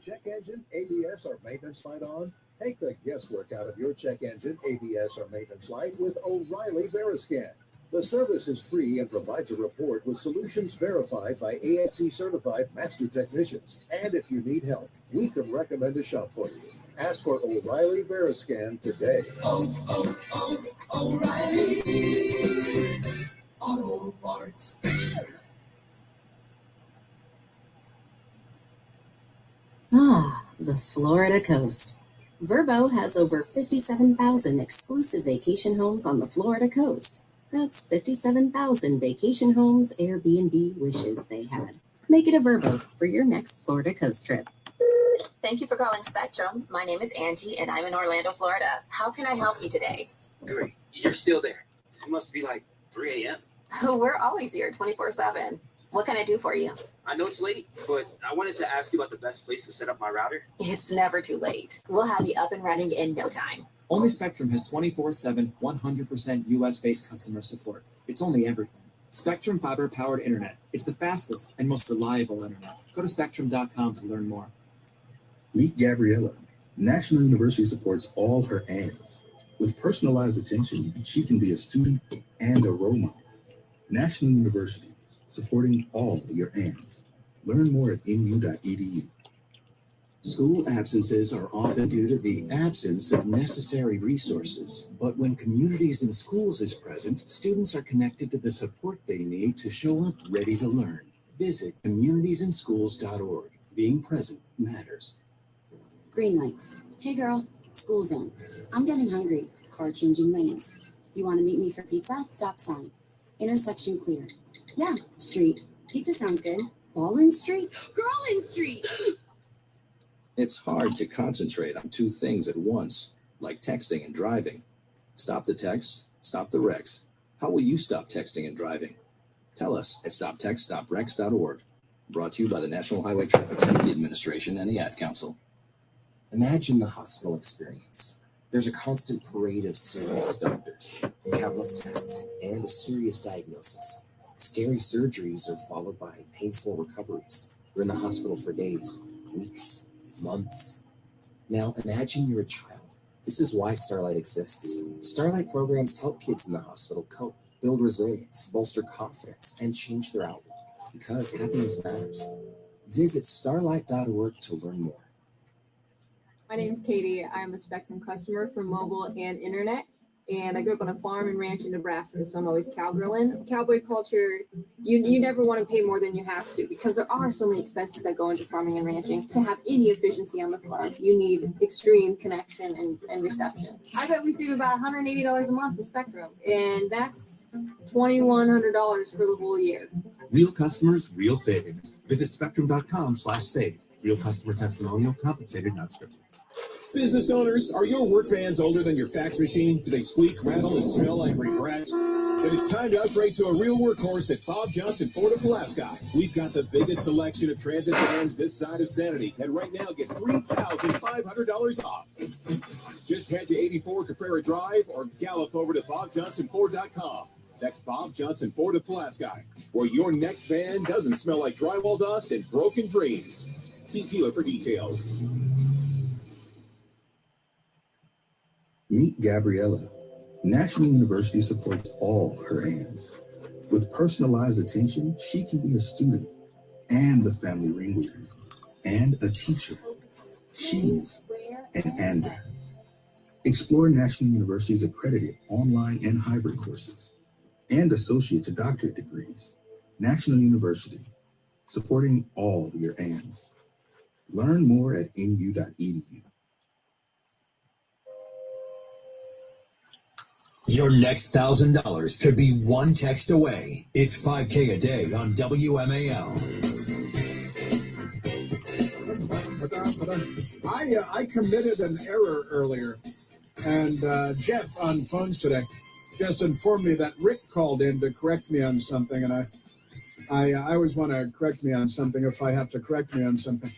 Check engine, ABS, or maintenance light on? Take the guesswork out of your check engine, ABS, or maintenance light with O'Reilly Veriscan. The service is free and provides a report with solutions verified by ASC certified master technicians. And if you need help, we can recommend a shop for you. Ask for O'Reilly Veriscan today. O'Reilly Auto Parts. The Florida coast. Verbo has over 57,000 exclusive vacation homes on the Florida coast. That's 57,000 vacation homes Airbnb wishes they had. Make it a Verbo for your next Florida coast trip. Thank you for calling Spectrum. My name is Angie, and I'm in Orlando, Florida. How can I help you today? Great. You're still there. It must be like 3 a.m. We're always here 24/7. What can I do for you? I know it's late, but I wanted to ask you about the best place to set up my router. It's never too late. We'll have you up and running in no time. Only Spectrum has 24/7, 100% US-based customer support. It's only everything. Spectrum fiber-powered internet. It's the fastest and most reliable internet. Go to spectrum.com to learn more. Meet Gabriella. National University supports all her ands. With personalized attention, she can be a student and a role model. National University, supporting all your ands. Learn more at nu.edu. School absences are often due to the absence of necessary resources. But when Communities in Schools is present, students are connected to the support they need to show up ready to learn. Visit communitiesinschools.org. Being present matters. Green light. Hey girl, school zone. I'm getting hungry. Car changing lanes. You want to meet me for pizza? Stop sign. Intersection cleared. Yeah, street. Pizza sounds good. Ballin Street? Girlin Street! It's hard to concentrate on two things at once, like texting and driving. Stop the text, stop the wrecks. How will you stop texting and driving? Tell us at stoptextstoprex.org. Brought to you by the National Highway Traffic Safety Administration and the Ad Council. Imagine the hospital experience. There's a constant parade of serious doctors, countless tests, and a serious diagnosis. Scary surgeries are followed by painful recoveries. You're in the hospital for days, weeks, months. Now imagine you're a child. This is why Starlight exists. Starlight programs help kids in the hospital cope, build resilience, bolster confidence, and change their outlook. Because happiness matters. Visit starlight.org to learn more. My name is Katie. I'm a Spectrum customer for mobile and internet. And I grew up on a farm and ranch in Nebraska, so I'm always cowgirling. Cowboy culture, you never want to pay more than you have to because there are so many expenses that go into farming and ranching. To have any efficiency on the farm, you need extreme connection and reception. I bet we save about $180 a month with Spectrum, and that's $2,100 for the whole year. Real customers, real savings. Visit spectrum.com/save. Real customer testimonial, compensated, not scripted. Business owners, are your work vans older than your fax machine? Do they squeak, rattle, and smell like regret? Then it's time to upgrade to a real workhorse at Bob Johnson Ford of Pulaski. We've got the biggest selection of transit vans this side of sanity, and right now get $3,500 off. Just head to 84 Caprera Drive or gallop over to BobJohnsonFord.com. That's Bob Johnson Ford of Pulaski, where your next van doesn't smell like drywall dust and broken dreams. See dealer for details. Meet Gabriella. National University supports all her ands. With personalized attention, she can be a student and the family ringleader and a teacher. She's an Ander. Explore National University's accredited online and hybrid courses and associate to doctorate degrees. National University, supporting all your ands. Learn more at nu.edu. Your next $1,000 could be one text away. It's 5K a day on WMAL. I committed an error earlier, and Jeff on phones today just informed me that Rick called in to correct me on something, and I always want to correct me on something if I have to correct me on something.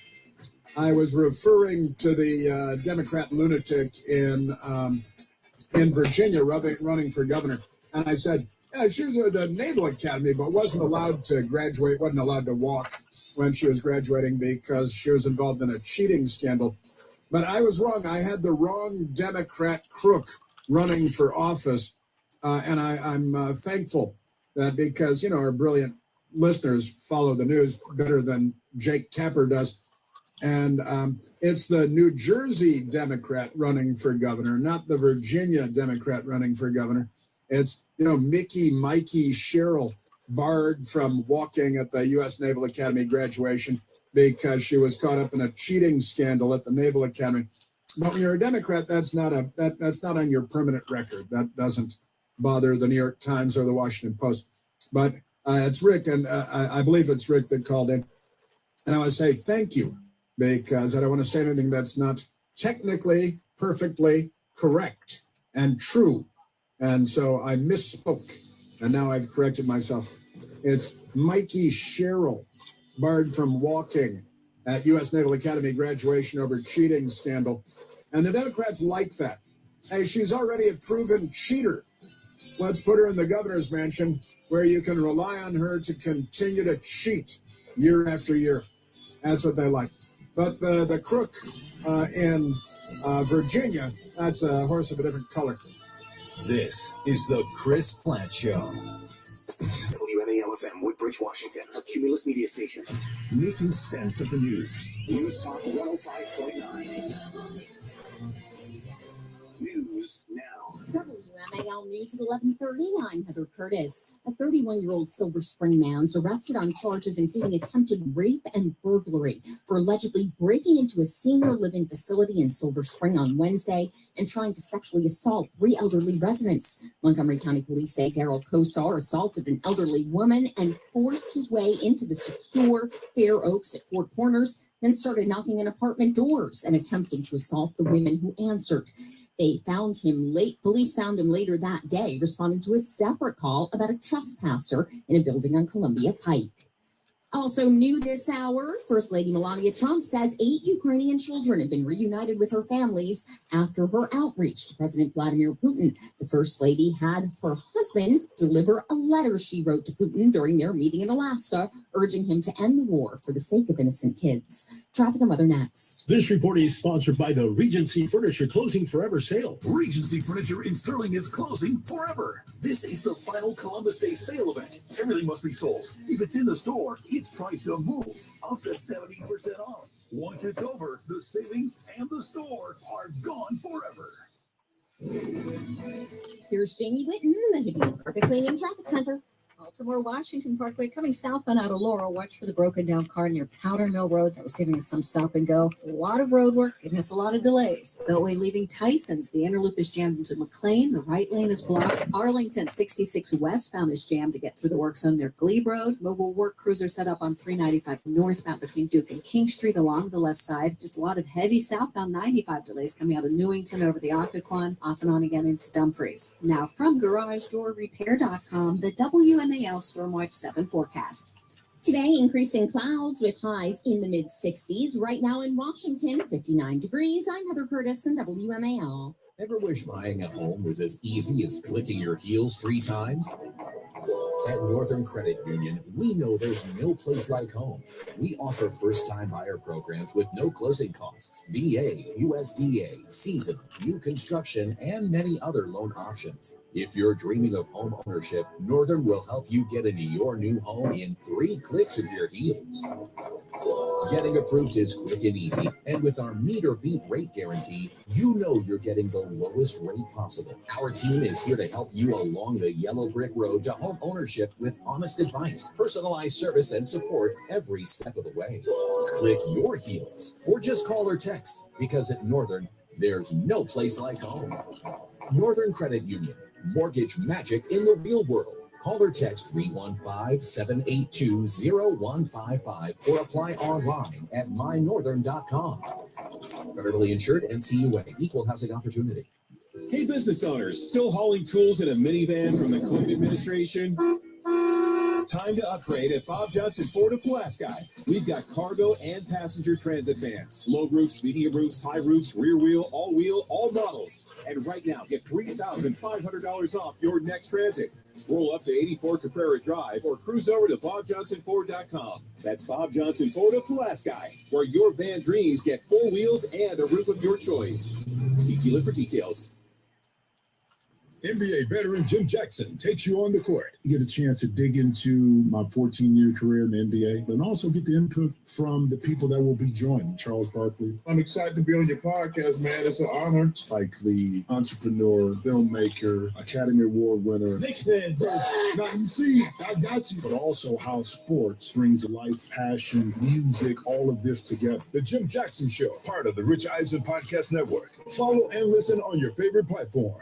I was referring to the Democrat lunatic in Virginia running for governor. And I said, yeah, she was at the Naval Academy, but wasn't allowed to graduate, wasn't allowed to walk when she was graduating because she was involved in a cheating scandal. But I was wrong. I had the wrong Democrat crook running for office. And I'm thankful that because, our brilliant listeners follow the news better than Jake Tapper does. And it's the New Jersey Democrat running for governor, not the Virginia Democrat running for governor. It's, Mikey Cheryl barred from walking at the U.S. Naval Academy graduation because she was caught up in a cheating scandal at the Naval Academy. But when you're a Democrat, that's not on your permanent record. That doesn't bother the New York Times or the Washington Post. But it's Rick, and I believe it's Rick that called in. And I want to say thank you, because I don't want to say anything that's not technically perfectly correct and true. And so I misspoke, and now I've corrected myself. It's Mikey Cheryl, barred from walking at U.S. Naval Academy graduation over cheating scandal. And the Democrats like that. Hey, she's already a proven cheater. Let's put her in the governor's mansion where you can rely on her to continue to cheat year after year. That's what they like. But the crook in Virginia, that's a horse of a different color. This is the Chris Platt Show. WMAL-FM, Woodbridge, Washington, a Cumulus media station. Making sense of the news. News Talk 105.9. News now. WMAL News at 11:30. I'm Heather Curtis. A 31-year-old Silver Spring man is arrested on charges including attempted rape and burglary for allegedly breaking into a senior living facility in Silver Spring on Wednesday and trying to sexually assault 3 elderly residents. Montgomery County Police say Daryl Kosar assaulted an elderly woman and forced his way into the secure Fair Oaks at Four Corners, then started knocking on apartment doors and attempting to assault the women who answered. Police found him later that day, responding to a separate call about a trespasser in a building on Columbia Pike. Also new this hour, First Lady Melania Trump says 8 Ukrainian children have been reunited with her families after her outreach to President Vladimir Putin. The First Lady had her husband deliver a letter she wrote to Putin during their meeting in Alaska, urging him to end the war for the sake of innocent kids. Traffic and weather next. This report is sponsored by the Regency Furniture Closing Forever sale. Regency Furniture in Sterling is closing forever. This is the final Columbus Day sale event. Everything must be sold. If it's in the store, it's priced to move up to 70% off. Once it's over, the savings and the store are gone forever. Here's Jamie Whitten, the Hibbing Carpet Cleaning Traffic Center. Baltimore Washington Parkway coming southbound out of Laurel. Watch for the broken down car near Powder Mill Road. That was giving us some stop and go. A lot of road work, giving us a lot of delays. Beltway leaving Tyson's. The inner loop is jammed into McLean. The right lane is blocked. Arlington 66 westbound is jammed to get through the work zone near Glebe Road. Mobile work crews are set up on 395 northbound between Duke and King Street along the left side. Just a lot of heavy southbound 95 delays coming out of Newington over the Occoquan, off and on again into Dumfries. Now from GarageDoorRepair.com, the WMAL Stormwatch 7 forecast. Today, increasing clouds with highs in the mid-60s. Right now in Washington, 59 degrees. I'm Heather Curtis in WMAL. Ever wish buying a home was as easy as clicking your heels 3 times? At Northern Credit Union, we know there's no place like home. We offer first-time buyer programs with no closing costs, VA, USDA, seasonal, new construction, and many other loan options. If you're dreaming of home ownership, Northern will help you get into your new home in 3 clicks of your heels. Getting approved is quick and easy, and with our meet or beat rate guarantee, you know you're getting the lowest rate possible. Our team is here to help you along the yellow brick road to home ownership with honest advice, personalized service, and support every step of the way. Click your heels, or just call or text, because at Northern, there's no place like home. Northern Credit Union, mortgage magic in the real world. Call or text 315-782-0155 or apply online at mynorthern.com. Federally insured, NCUA, equal housing opportunity. Hey, business owners, still hauling tools in a minivan from the Clinton administration? Time to upgrade at Bob Johnson Ford of Pulaski. We've got cargo and passenger transit vans, low roofs, medium roofs, high roofs, rear wheel, all models. And right now, get $3,500 off your next transit. Roll up to 84 Caprera Drive or cruise over to BobJohnsonFord.com. That's Bob Johnson Ford of Pulaski, where your van dreams get 4 wheels and a roof of your choice. See dealer for details. NBA veteran Jim Jackson takes you on the court. You get a chance to dig into my 14-year career in the NBA, and also get the input from the people that will be joining. Charles Barkley. I'm excited to be on your podcast, man. It's an honor. Spike Lee, entrepreneur, filmmaker, Academy Award winner. Knicks fan, bro. Now, you see, I got you. But also how sports brings life, passion, music, all of this together. The Jim Jackson Show, part of the Rich Eisen Podcast Network. Follow and listen on your favorite platform.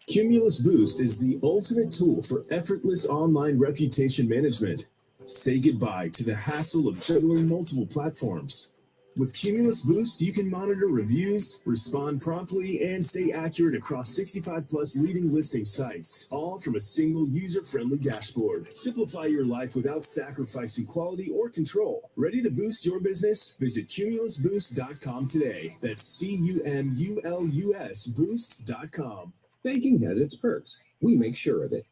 Cumulus Boost is the ultimate tool for effortless online reputation management. Say goodbye to the hassle of juggling multiple platforms. With Cumulus Boost, you can monitor reviews, respond promptly, and stay accurate across 65 plus leading listing sites, all from a single user-friendly dashboard. Simplify your life without sacrificing quality or control. Ready to boost your business? Visit cumulusboost.com today. That's CUMULUS boost.com. Banking has its perks. We make sure of it.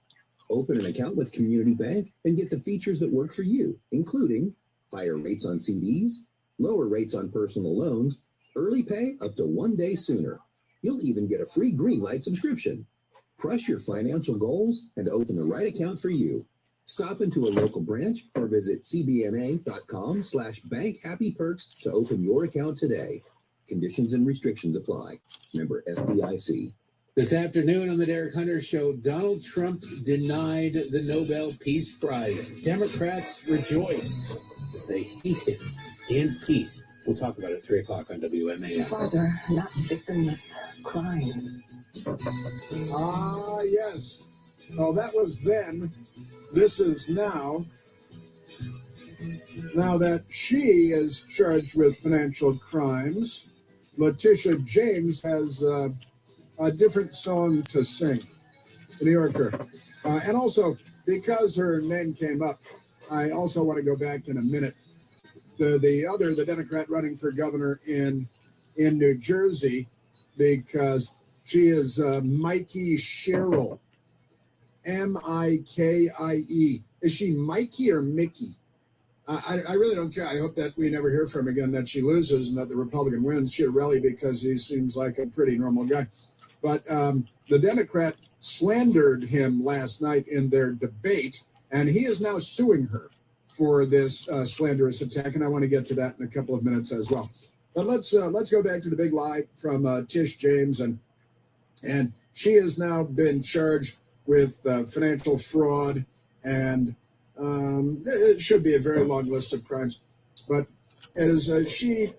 Open an account with Community Bank and get the features that work for you, including higher rates on CDs, lower rates on personal loans, early pay up to 1 day sooner. You'll even get a free green light subscription. Crush your financial goals and open the right account for you. Stop into a local branch or visit cbna.com/bankhappyperks to open your account today. Conditions and restrictions apply. Member FDIC. This afternoon on the Derek Hunter Show, Donald Trump denied the Nobel Peace Prize. Democrats rejoice as they hate him and peace. We'll talk about it at 3 o'clock on WMAL. Father, not victimless crimes. Ah, yes. Oh, that was then. This is now. Now that she is charged with financial crimes, Letitia James has a different song to sing. The New Yorker. And also, because her name came up, I also want to go back in a minute to the Democrat running for governor in New Jersey, because she is Mikey Sherrill. Mikie. Is she Mikey or Mickey? I really don't care. I hope that we never hear from her again, that she loses and that the Republican wins. Chiarelli, because he seems like a pretty normal guy. But the Democrat slandered him last night in their debate, and he is now suing her for this slanderous attack, and I want to get to that in a couple of minutes as well. But let's go back to the big lie from Tish James, and she has now been charged with financial fraud, and it should be a very long list of crimes. But as she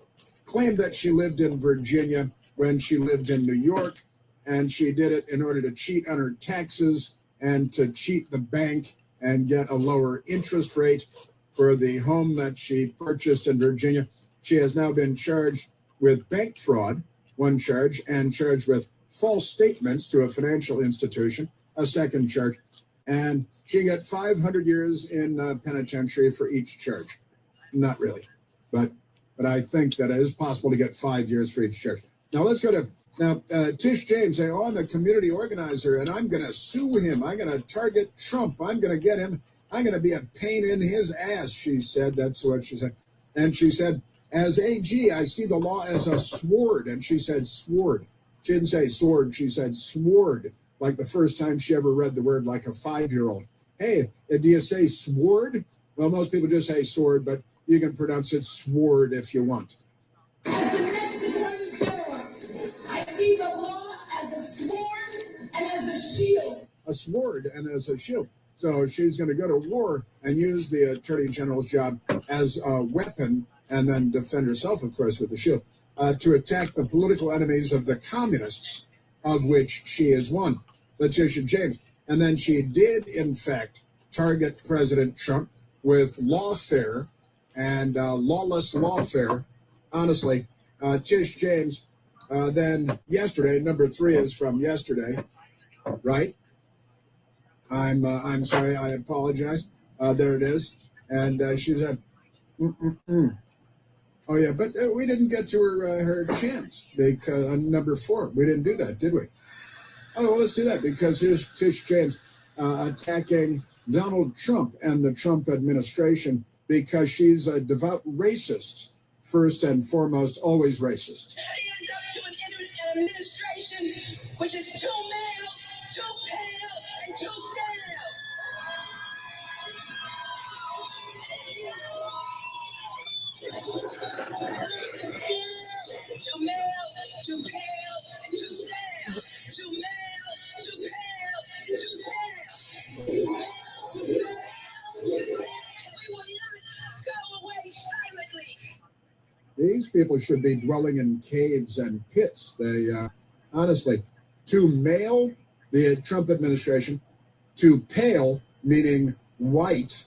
claimed that she lived in Virginia when she lived in New York, and she did it in order to cheat on her taxes and to cheat the bank and get a lower interest rate for the home that she purchased in Virginia. She has now been charged with bank fraud, one charge, and charged with false statements to a financial institution, a second charge. And she got 500 years in penitentiary for each charge. Not really, but I think that it is possible to get 5 years for each charge. Now let's go to Tish James saying, I'm a community organizer and I'm going to sue him. I'm going to target Trump. I'm going to get him. I'm going to be a pain in his ass, she said. That's what she said. And she said, as AG, I see the law as a sword. And she said sword. She didn't say sword. She said sword, like the first time she ever read the word, like a 5-year-old. Hey, do you say sword? Well, most people just say sword, but you can pronounce it sword if you want. See the law as a sword and as a shield. A sword and as a shield. So she's going to go to war and use the Attorney General's job as a weapon and then defend herself, of course, with the shield, to attack the political enemies of the communists, of which she is one, Letitia James. And then she did, in fact, target President Trump with lawfare and lawless lawfare. Honestly, Tish James. Then yesterday, number 3 is from yesterday, right? I'm sorry, I apologize. There it is. And she said, Oh yeah, but we didn't get to her chance because on number 4, we didn't do that, did we? Oh well, let's do that because here's Tish James attacking Donald Trump and the Trump administration because she's a devout racist, first and foremost, always racist. To an administration which is too male, too pale, and too sterile. Too male, too pale, and too sterile. Too male, too pale, and too sterile. We will not go away silently. These people should be dwelling in caves and pits. They, honestly, too male, the Trump administration, too pale, meaning white,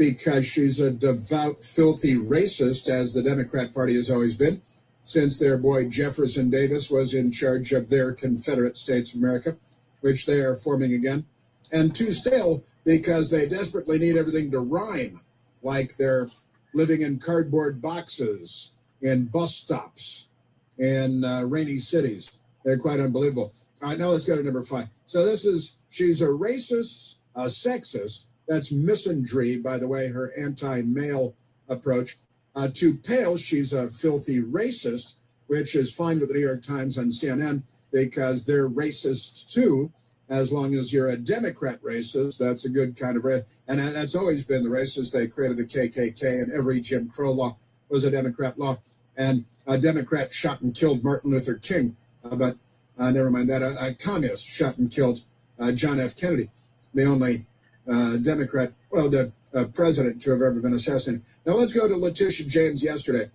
because she's a devout, filthy racist, as the Democrat Party has always been, since their boy Jefferson Davis was in charge of their Confederate States of America, which they are forming again. And two, still, because they desperately need everything to rhyme, like they're living in cardboard boxes, in bus stops, in rainy cities. They're quite unbelievable. All right, now let's go to number 5. So she's a racist, a sexist. That's misandry, by the way, her anti-male approach. To pale, she's a filthy racist, which is fine with the New York Times and CNN because they're racist too. As long as you're a Democrat racist, that's a good kind of race. And that's always been the racist. They created the KKK, and every Jim Crow law was a Democrat law. And a Democrat shot and killed Martin Luther King. But never mind that. A communist shot and killed John F. Kennedy, the only Democrat, the president to have ever been assassinated. Now let's go to Letitia James yesterday,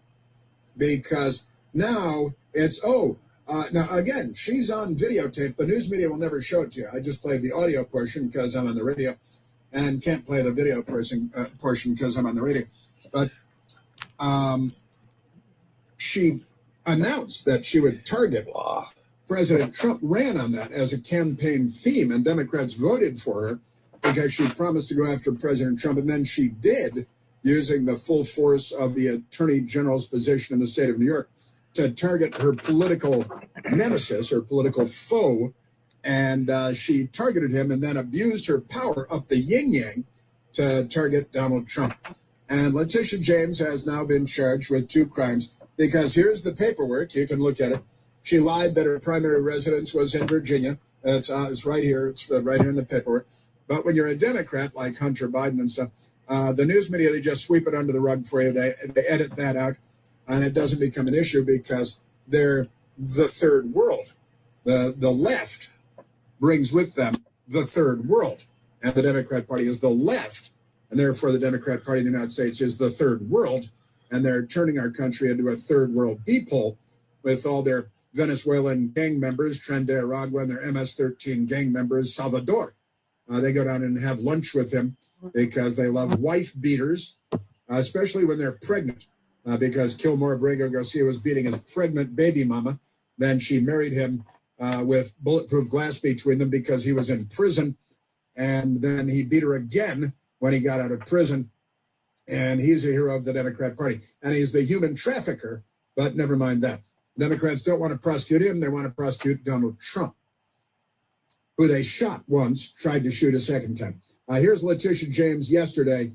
because now it's, now again, she's on videotape. The news media will never show it to you. I just played the audio portion because I'm on the radio, and can't play the video portion because I'm on the radio. But she announced that she would target President Trump, ran on that as a campaign theme, and Democrats voted for her because she promised to go after President Trump, and then she did, using the full force of the Attorney General's position in the state of New York to target her political nemesis, her political foe, and she targeted him and then abused her power up the yin-yang to target Donald Trump. And Letitia James has now been charged with 2 crimes because here's the paperwork. You can look at it. She lied that her primary residence was in Virginia. It's right here. It's right here in the paperwork. But when you're a Democrat like Hunter Biden and stuff, the news media, they just sweep it under the rug for you. They edit that out, and it doesn't become an issue because they're the third world. The left brings with them the third world, and the Democrat Party is the left, and therefore the Democrat Party in the United States is the third world, and they're turning our country into a third world beeple with all their Venezuelan gang members, Tren de Aragua, and their MS-13 gang members, Salvador. They go down and have lunch with him because they love wife beaters, especially when they're pregnant, because Kilmore Abrego Garcia was beating his pregnant baby mama. Then she married him with bulletproof glass between them because he was in prison. And then he beat her again when he got out of prison. And he's a hero of the Democrat Party. And he's the human trafficker, but never mind that. Democrats don't want to prosecute him. They want to prosecute Donald Trump, who they shot once, tried to shoot a second time. Here's Letitia James yesterday.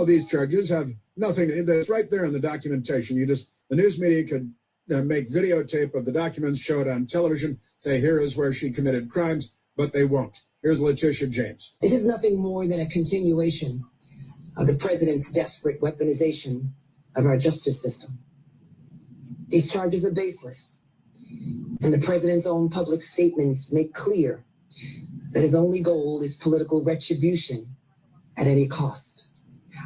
These charges have nothing. It's right there in the documentation. The news media could make videotape of the documents, show it on television, say, here is where she committed crimes, but they won't. Here's Letitia James. This is nothing more than a continuation of the president's desperate weaponization of our justice system. These charges are baseless, and the president's own public statements make clear that his only goal is political retribution at any cost.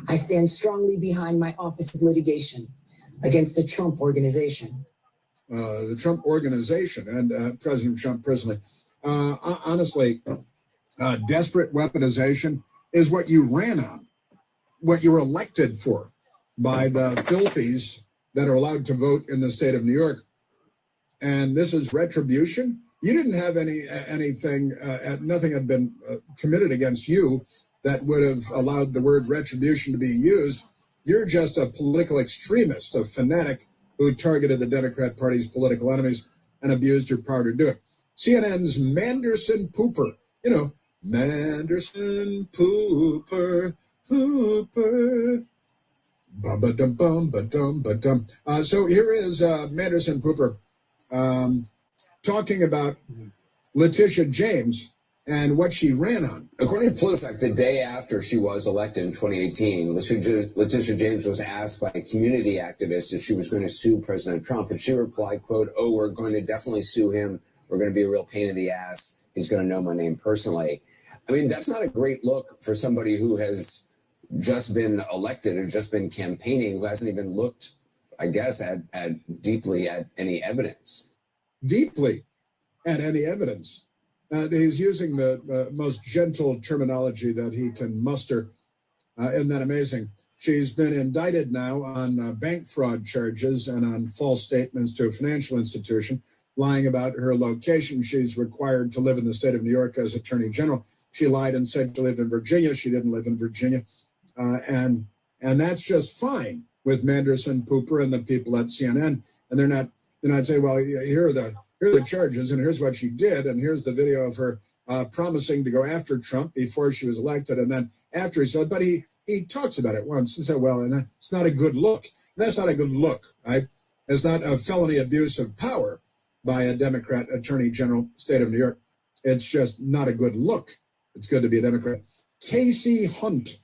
I stand strongly behind my office's litigation against the Trump Organization. The Trump Organization and President Trump personally. Honestly, desperate weaponization is what you ran on, what you were elected for by the filthies that are allowed to vote in the state of New York. And this is retribution. You didn't have anything, nothing had been committed against you that would have allowed the word retribution to be used. You're just a political extremist, a fanatic who targeted the Democrat Party's political enemies and abused your power to do it. CNN's Manderson Pooper, Manderson Pooper. Ba-ba-dum-bum-ba-dum-ba-dum. So here is Manderson Pooper talking about Letitia James and what she ran on. According to PolitiFact, the day after she was elected in 2018, Letitia James was asked by a community activist if she was going to sue President Trump, and she replied, quote, we're going to definitely sue him. We're going to be a real pain in the ass. He's going to know my name personally. I mean, that's not a great look for somebody who has just been elected or just been campaigning, who hasn't even looked, I guess, at deeply at any evidence. Deeply at any evidence. He's using the most gentle terminology that he can muster. Isn't that amazing? She's been indicted now on bank fraud charges and on false statements to a financial institution, lying about her location. She's required to live in the state of New York as Attorney General. She lied and said she lived in Virginia. She didn't live in Virginia. And that's just fine with Manderson, Pooper, and the people at CNN. And they're not saying, well, here are the charges, and here's what she did, and here's the video of her promising to go after Trump before she was elected, and then after he said, but he talks about it once and said, well, and it's not a good look. That's not a good look, right? It's not a felony abuse of power by a Democrat Attorney General, state of New York. It's just not a good look. It's good to be a Democrat. Casey Hunt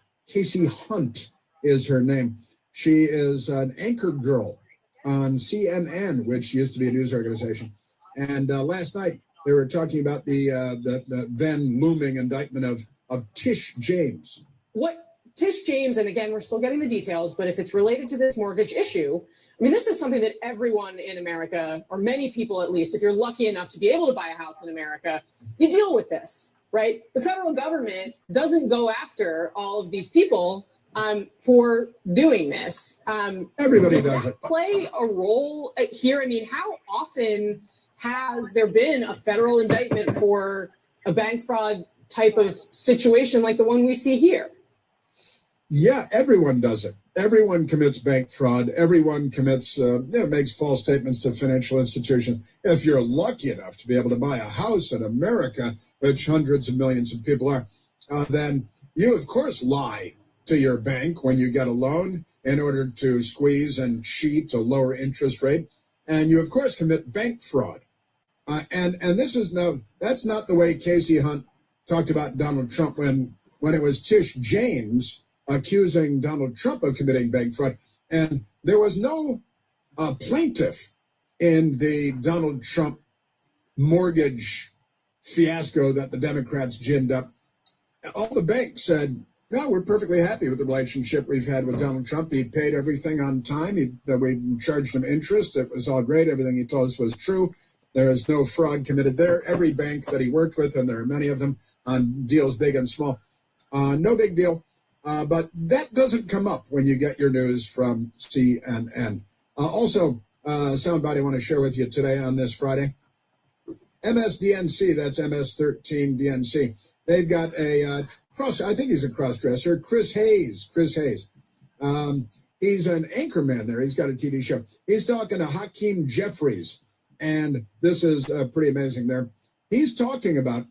is her name. She is an anchor girl on CNN, which used to be a news organization. And last night they were talking about the then looming indictment of Tish James. What Tish James, and again, we're still getting the details, but if it's related to this mortgage issue, I mean, this is something that everyone in America, or many people at least, if you're lucky enough to be able to buy a house in America, you deal with this, right? The federal government doesn't go after all of these people for doing this. Everybody does that it. Play a role here? I mean, how often has there been a federal indictment for a bank fraud type of situation like the one we see here? Yeah, everyone does it. Everyone commits bank fraud. Everyone commits, makes false statements to financial institutions. If you're lucky enough to be able to buy a house in America, which hundreds of millions of people are, then you, of course, lie to your bank when you get a loan in order to squeeze and cheat a lower interest rate. And you, of course, commit bank fraud. And that's not the way Casey Hunt talked about Donald Trump when it was Tish James accusing Donald Trump of committing bank fraud. And there was no plaintiff in the Donald Trump mortgage fiasco that the Democrats ginned up. All the banks said, no, we're perfectly happy with the relationship we've had with Donald Trump. He paid everything on time. We charged him interest. It was all great. Everything he told us was true. There is no fraud committed there. Every bank that he worked with, and there are many of them on deals big and small, no big deal. But that doesn't come up when you get your news from CNN. Also, somebody I want to share with you today on this Friday. MSDNC, that's MS13DNC. They've got a I think he's a cross-dresser, Chris Hayes. He's an anchor man there. He's got a TV show. He's talking to Hakeem Jeffries, and this is pretty amazing there. He's talking about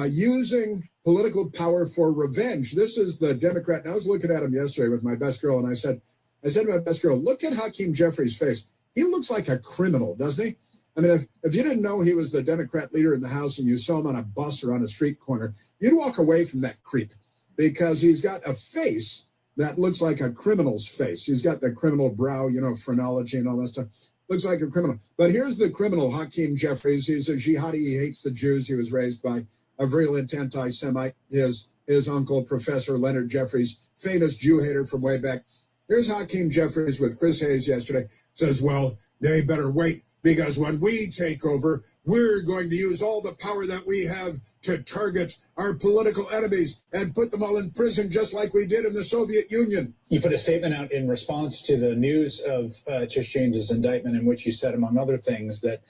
using political power for revenge. This is the Democrat. And I was looking at him yesterday with my best girl, and I said to my best girl, look at Hakeem Jeffries' face. He looks like a criminal, doesn't he? I mean, if you didn't know he was the Democrat leader in the House and you saw him on a bus or on a street corner, you'd walk away from that creep because he's got a face that looks like a criminal's face. He's got the criminal brow, phrenology and all that stuff. Looks like a criminal. But here's the criminal, Hakeem Jeffries. He's a jihadi. He hates the Jews. He was raised by a virulent anti-Semite. His uncle, Professor Leonard Jeffries, famous Jew hater from way back. Here's Hakeem Jeffries with Chris Hayes yesterday. Says, well, they better wait, because when we take over, we're going to use all the power that we have to target our political enemies and put them all in prison just like we did in the Soviet Union. You put a statement out in response to the news of Tish James's indictment, in which you said, among other things, that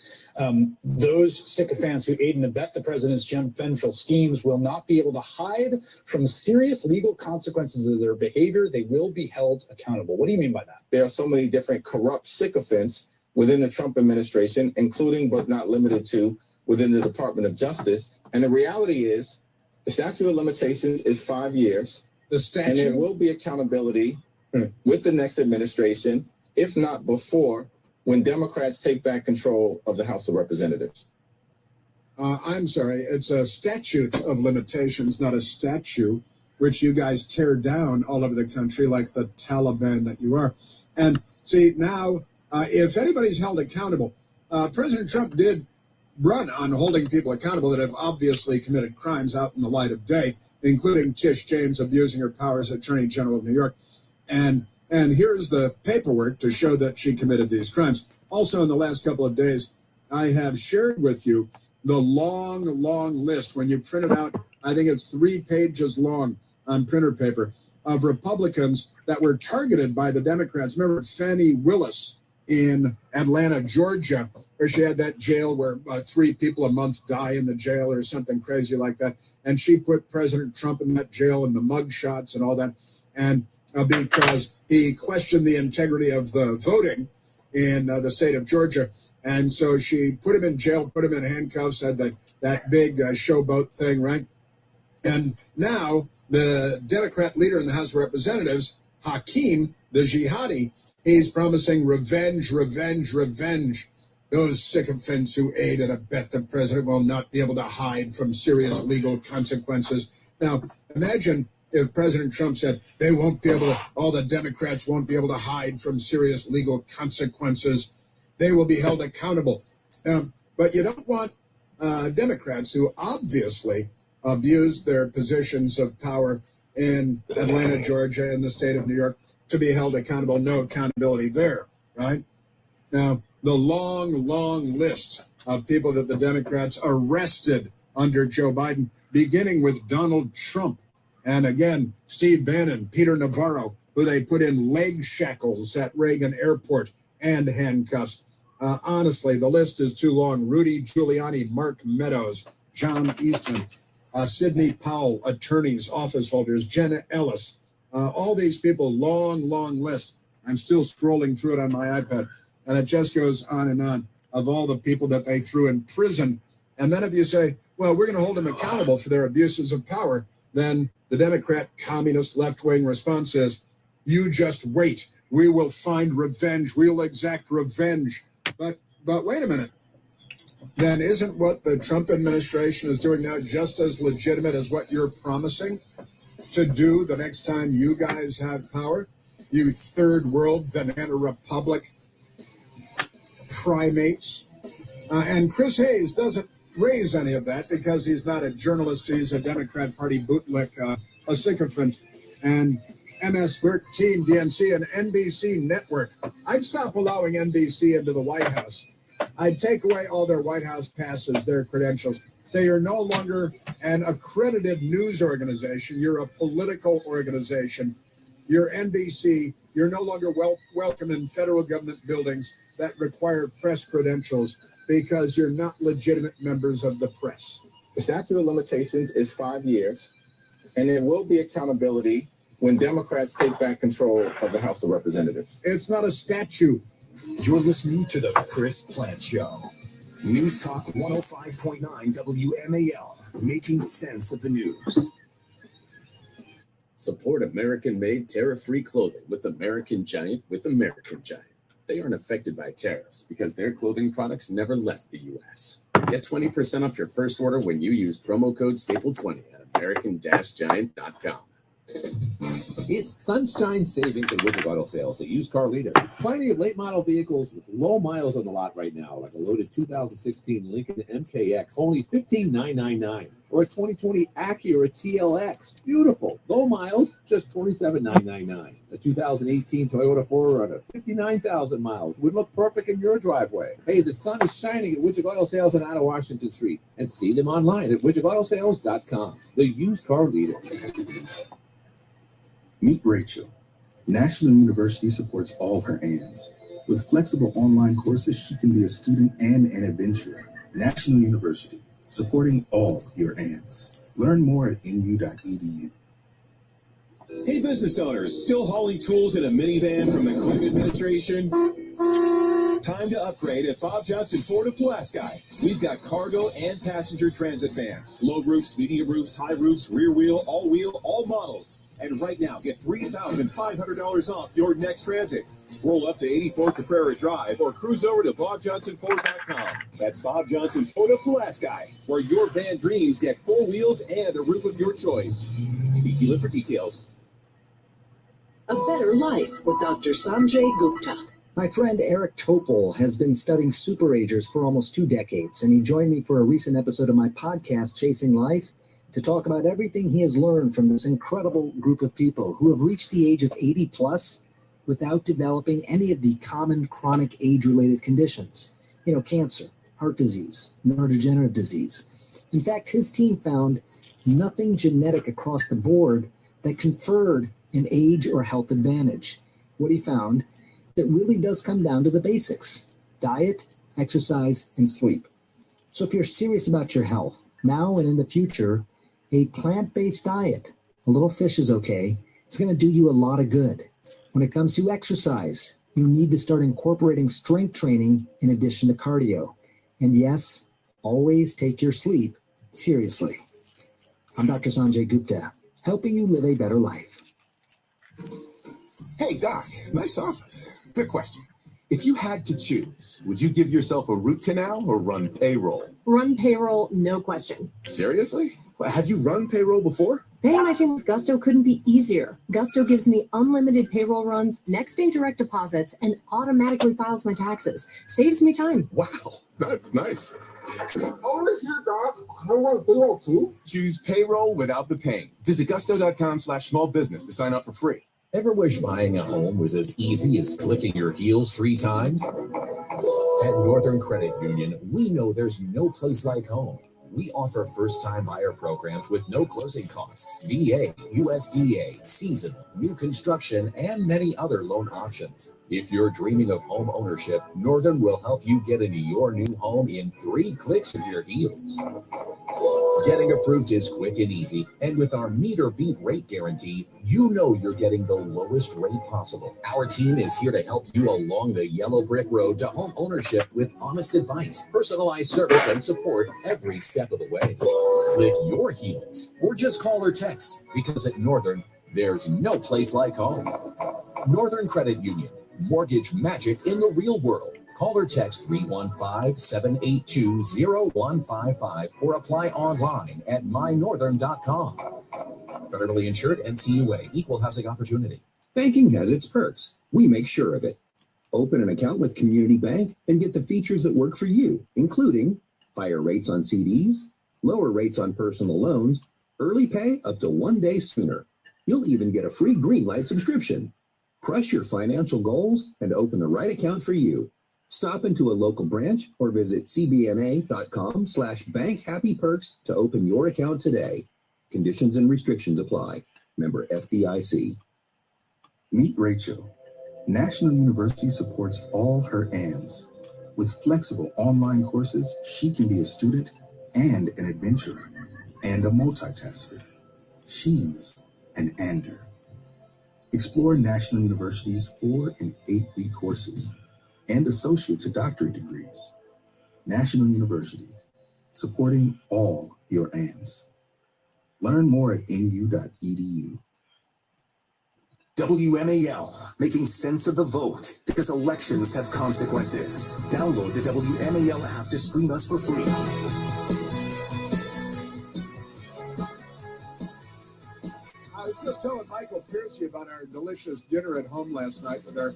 those sycophants who aid and abet the president's vengeful schemes will not be able to hide from serious legal consequences of their behavior. They will be held accountable. What do you mean by that? There are so many different corrupt sycophants within the Trump administration, including but not limited to within the Department of Justice. And the reality is the statute of limitations is 5 years. And there will be accountability with the next administration, if not before, when Democrats take back control of the House of Representatives. I'm sorry, it's a statute of limitations, not a statue, which you guys tear down all over the country like the Taliban that you are. And see, now, if anybody's held accountable, President Trump did run on holding people accountable that have obviously committed crimes out in the light of day, including Tish James abusing her powers as Attorney General of New York. And here's the paperwork to show that she committed these crimes. Also, in the last couple of days, I have shared with you the long list. When you print it out, I think it's 3 pages long on printer paper, of Republicans that were targeted by the Democrats. Remember Fannie Willis in Atlanta, Georgia, where she had that jail where 3 people a month die in the jail or something crazy like that. And she put President Trump in that jail and the mug shots and all that. And because he questioned the integrity of the voting in the state of Georgia. And so she put him in jail, put him in handcuffs, had that big showboat thing, right? And now the Democrat leader in the House of Representatives, Hakeem, the jihadi, he's promising revenge, revenge, revenge. Those sycophants who aid and abet the president will not be able to hide from serious legal consequences. Now, imagine if President Trump said they won't be able to, all the Democrats won't be able to hide from serious legal consequences. They will be held accountable. But you don't want Democrats who obviously abused their positions of power in Atlanta, Georgia, and the state of New York to be held accountable. No accountability there, right? Now, the long, long list of people that the Democrats arrested under Joe Biden, beginning with Donald Trump, and again, Steve Bannon, Peter Navarro, who they put in leg shackles at Reagan Airport and handcuffs. Honestly, the list is too long. Rudy Giuliani, Mark Meadows, John Eastman, Sidney Powell, attorneys, office holders, Jenna Ellis, all these people, long, long list. I'm still scrolling through it on my iPad, and it just goes on and on of all the people that they threw in prison. And then if you say, well, we're going to hold them accountable for their abuses of power, then the Democrat communist left-wing response is, you just wait. We will find revenge. We'll exact revenge. But wait a minute. Then isn't what the Trump administration is doing now just as legitimate as what you're promising to do the next time you guys have power? You third world banana republic primates. And Chris Hayes doesn't raise any of that because he's not a journalist. He's a Democrat Party bootlick, a sycophant. And MS-13, DNC, and NBC network. I'd stop allowing NBC into the White House. I'd take away all their White House passes, their credentials. Say you're no longer an accredited news organization. You're a political organization. You're NBC. You're no longer welcome in federal government buildings that require press credentials because you're not legitimate members of the press. The statute of limitations is 5 years, and there will be accountability when Democrats take back control of the House of Representatives. It's not a statute. You're listening to The Chris Plant Show. News Talk 105.9 WMAL, making sense of the news. Support American-made tariff-free clothing with American Giant with American Giant. They aren't affected by tariffs because their clothing products never left the U.S. Get 20% off your first order when you use promo code STAPLE20 at American-Giant.com. It's sunshine savings at Widget Auto Sales, a used car leader. Plenty of late model vehicles with low miles on the lot right now, like a loaded 2016 Lincoln MKX, only $15,999, or a 2020 Acura TLX, beautiful, low miles, just $27,999. A 2018 Toyota 4Runner, 59,000 miles, would look perfect in your driveway. Hey, the sun is shining at Widget Auto Sales on Out of Washington Street, and see them online at widgetautosales.com, the used car leader. Meet Rachel. National University supports all her ands. With flexible online courses, she can be a student and an adventurer. National University, supporting all your ands. Learn more at nu.edu. Hey, business owners, still hauling tools in a minivan from the Clinton administration? Time to upgrade at Bob Johnson Ford of Pulaski. We've got cargo and passenger transit vans, low roofs, medium roofs, high roofs, rear wheel, all models. And right now, get $3,500 off your next transit. Roll up to 84 Caprera Drive or cruise over to BobJohnsonFord.com. That's Bob Johnson Ford of Pulaski, where your van dreams get 4 wheels and a roof of your choice. See dealer for details. A Better Life with Dr. Sanjay Gupta. My friend Eric Topol has been studying superagers for almost 2 decades, and he joined me for a recent episode of my podcast, Chasing Life, to talk about everything he has learned from this incredible group of people who have reached the age of 80 plus without developing any of the common chronic age-related conditions. Cancer, heart disease, neurodegenerative disease. In fact, his team found nothing genetic across the board that conferred an age or health advantage. What he found, it really does come down to the basics: diet, exercise, and sleep. So if you're serious about your health, now and in the future, a plant-based diet, a little fish is okay, it's going to do you a lot of good. When it comes to exercise, you need to start incorporating strength training in addition to cardio. And yes, always take your sleep seriously. I'm Dr. Sanjay Gupta, helping you live a better life. Hey, Doc, nice office. Quick question. If you had to choose, would you give yourself a root canal or run payroll? Run payroll, no question. Seriously? Have you run payroll before? Paying my team with Gusto couldn't be easier. Gusto gives me unlimited payroll runs, next day direct deposits, and automatically files my taxes. Saves me time. Wow, that's nice. Over here, Doc. Can I run payroll too? Choose payroll without the pain. Visit gusto.com/small business to sign up for free. Ever wish buying a home was as easy as clicking your heels 3 times? At Northern Credit Union, we know there's no place like home. We offer first-time buyer programs with no closing costs, VA, USDA, seasonal, new construction, and many other loan options. If you're dreaming of home ownership, Northern will help you get into your new home in 3 clicks of your heels. Getting approved is quick and easy, and with our meet or beat rate guarantee, you know you're getting the lowest rate possible. Our team is here to help you along the yellow brick road to home ownership with honest advice, personalized service, and support every step of the way. Click your heels or just call or text, because at Northern, there's no place like home. Northern Credit Union, mortgage magic in the real world. Call or text 315-782-0155 or apply online at mynorthern.com. Federally insured, NCUA, equal housing opportunity. Banking has its perks. We make sure of it. Open an account with Community Bank and get the features that work for you, including higher rates on CDs, lower rates on personal loans, early pay up to 1 day sooner. You'll even get a free Greenlight subscription. Crush your financial goals and open the right account for you. Stop into a local branch or visit cbna.com/bankhappyperks to open your account today. Conditions and restrictions apply. Member FDIC. Meet Rachel. National University supports all her ands. With flexible online courses, she can be a student and an adventurer and a multitasker. She's an ander. Explore National University's 4- and 8-week courses and associate to doctorate degrees. National University, supporting all your ands. Learn more at nu.edu. WMAL, making sense of the vote because elections have consequences. Download the WMAL app to stream us for free. I was just telling Michael Piercy about our delicious dinner at home last night with our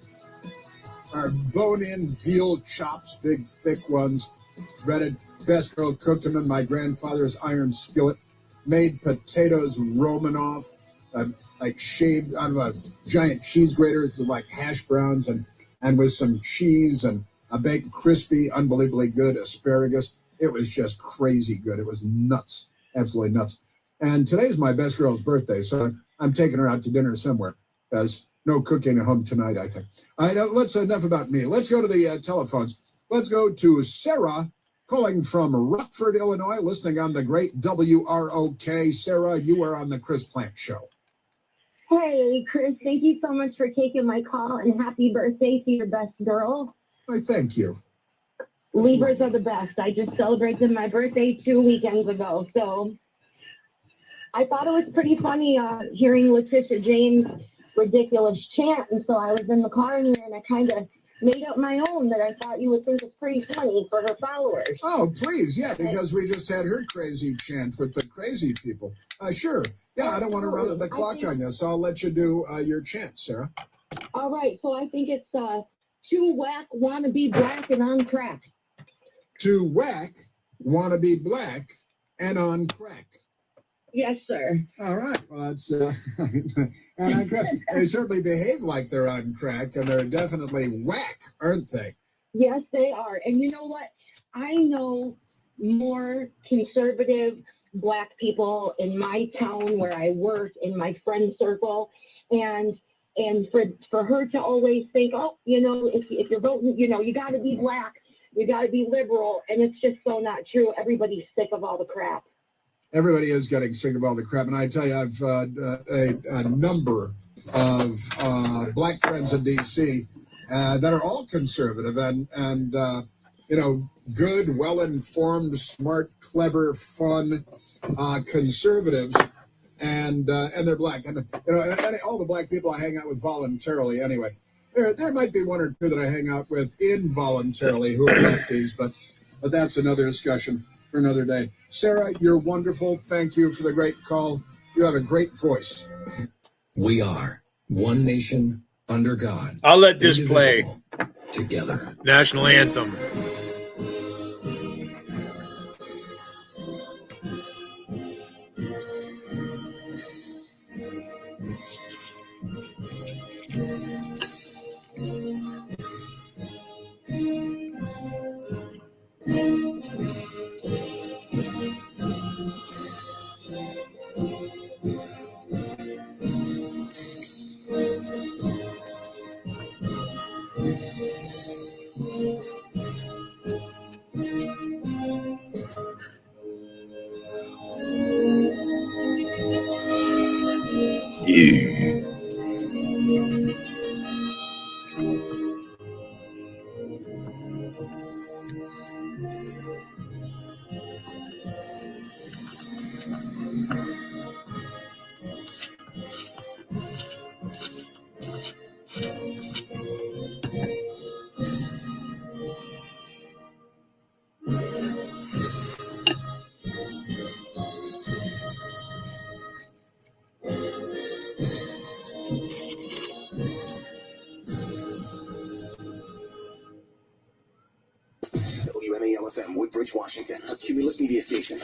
bone-in veal chops, big, thick ones, breaded. Best girl cooked them in my grandfather's iron skillet. Made potatoes Romanoff, like shaved out of a giant cheese grater with like hash browns and with some cheese and a baked crispy, unbelievably good asparagus. It was just crazy good. It was nuts, absolutely nuts. And today's my best girl's birthday, so I'm taking her out to dinner somewhere because no cooking at home tonight, I think. Let's enough about me. Let's go to the telephones. Let's go to Sarah calling from Rockford, Illinois, listening on the great WROK. Sarah, you are on the Chris Plant Show. Hey, Chris, thank you so much for taking my call, and happy birthday to your best girl. I thank you. Libras are the best. I just celebrated my birthday 2 weekends ago, so I thought it was pretty funny hearing Letitia James' ridiculous chant, and so I was in the car here, and I kind of made up my own that I thought you would think is pretty funny for her followers. Oh, please, yeah, because we just had her crazy chant with the crazy people. Sure. Yeah, I don't want to run the clock on you, so I'll let you do your chant, Sarah. All right, so I think it's too whack, wanna be black, and on crack. To whack, wanna be black, and on crack. Yes, sir. All right. Well, that's and on crack. They certainly behave like they're on crack, and they're definitely whack, aren't they? Yes, they are. And you know what? I know more conservative Black people in my town where I work, in my friend circle, and for her to always think, oh, if you're voting, you got to be black, you got to be liberal, and it's just so not true. Everybody's sick of all the crap. Everybody is getting sick of all the crap, and I tell you, I've a number of black friends in D.C. That are all conservative and good, well-informed, smart, clever, fun conservatives, and they're black, and all the black people I hang out with voluntarily anyway. There might be one or two that I hang out with involuntarily who are lefties, but that's another discussion for another day. Sarah, you're wonderful. Thank you for the great call. You have a great voice. We are one nation under God. I'll let this play. Together. National anthem. WMAL-FM, Woodbridge, Washington, a Cumulus media station.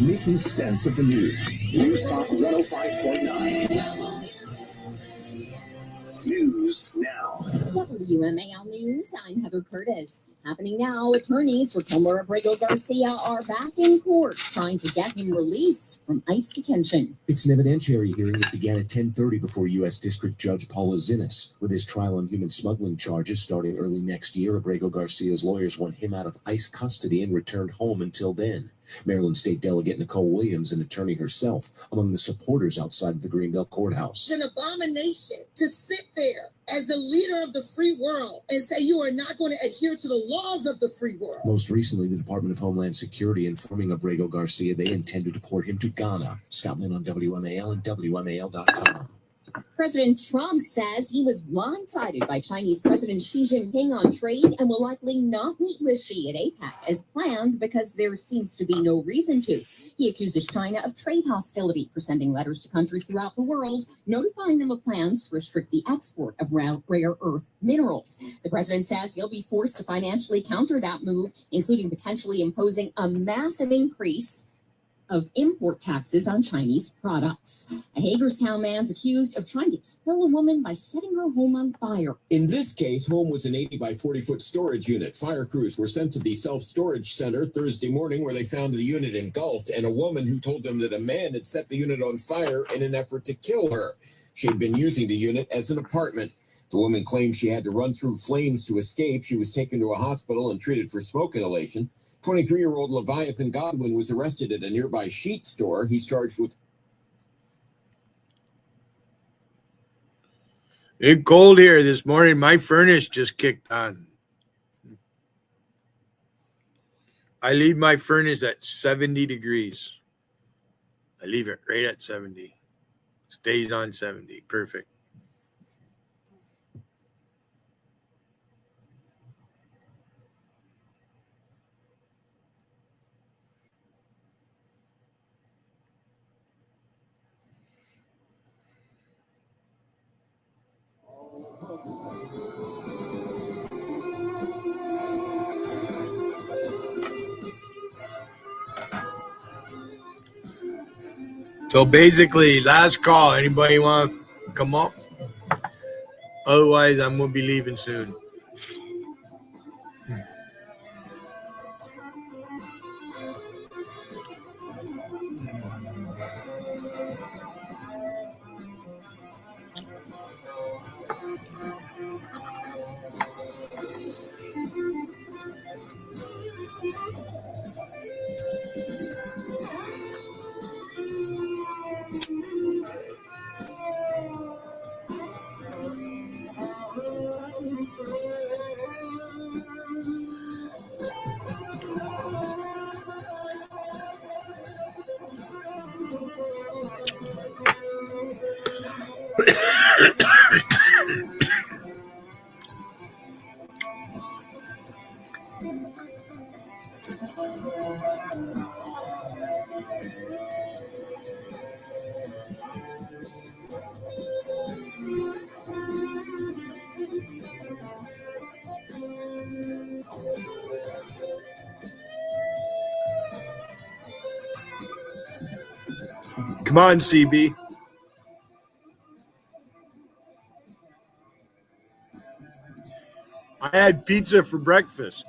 Making sense of the news. News Talk 105.9. News now. WMAL News, I'm Heather Curtis. Happening now, attorneys for Kilmer Abrego Garcia are back in court trying to get him released from ICE detention. It's an evidentiary hearing that began at 10:30 before U.S. District Judge Paula Zinnes. With his trial on human smuggling charges starting early next year, Abrego Garcia's lawyers want him out of ICE custody and returned home until then. Maryland State Delegate Nicole Williams, an attorney herself, among the supporters outside of the Greenbelt Courthouse. It's an abomination to sit there as the leader of the free world and say you are not going to adhere to the laws of the free world. Most recently, the Department of Homeland Security informing Abrego Garcia they intend to deport him to Ghana. Scott Lynn on WMAL and WMAL.com. President Trump says he was blindsided by Chinese President Xi Jinping on trade and will likely not meet with Xi at APEC as planned because there seems to be no reason to. He accuses China of trade hostility for sending letters to countries throughout the world, notifying them of plans to restrict the export of rare earth minerals. The president says he'll be forced to financially counter that move, including potentially imposing a massive increase of import taxes on Chinese products. A Hagerstown man's accused of trying to kill a woman by setting her home on fire. In this case, home was an 80 by 40-foot storage unit. Fire crews were sent to the self-storage center Thursday morning where they found the unit engulfed and a woman who told them that a man had set the unit on fire in an effort to kill her. She had been using the unit as an apartment. The woman claimed she had to run through flames to escape. She was taken to a hospital and treated for smoke inhalation. 23-year-old Leviathan Godwin was arrested at a nearby sheet store. He's charged with... It's cold here this morning. My furnace just kicked on. I leave my furnace at 70 degrees. I leave it right at 70. Stays on 70. Perfect. So basically, last call. Anybody want to come up? Otherwise, I'm going to be leaving soon. Come on, CB. I had pizza for breakfast.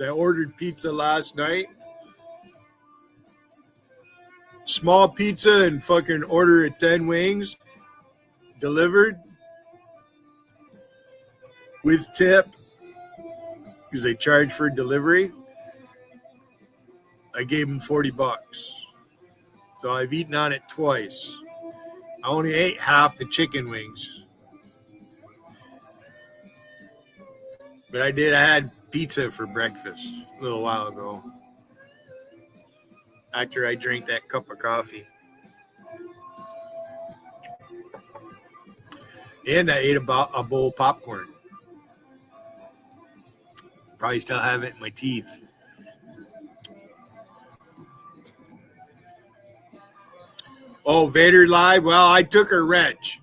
I ordered pizza last night. Small pizza and fucking order of 10 wings delivered with tip because they charge for delivery. I gave them $40. So I've eaten on it twice. I only ate half the chicken wings. But I had pizza for breakfast a little while ago. After I drank that cup of coffee. And I ate a bowl of popcorn. Probably still have it in my teeth. Oh, Vader live? Well, I took a wrench.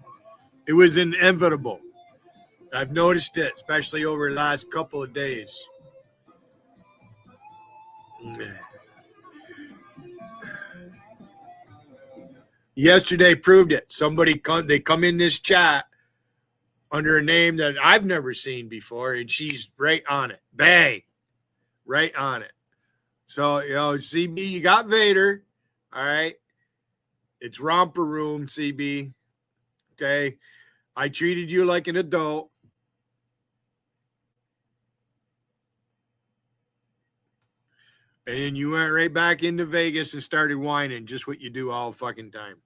It was inevitable. I've noticed it, especially over the last couple of days. Yesterday proved it. They come in this chat under a name that I've never seen before, and she's right on it. Bang. Right on it. So, CB, you got Vader. All right. It's romper room, CB. Okay. I treated you like an adult. And then you went right back into Vegas and started whining, just what you do all fucking time.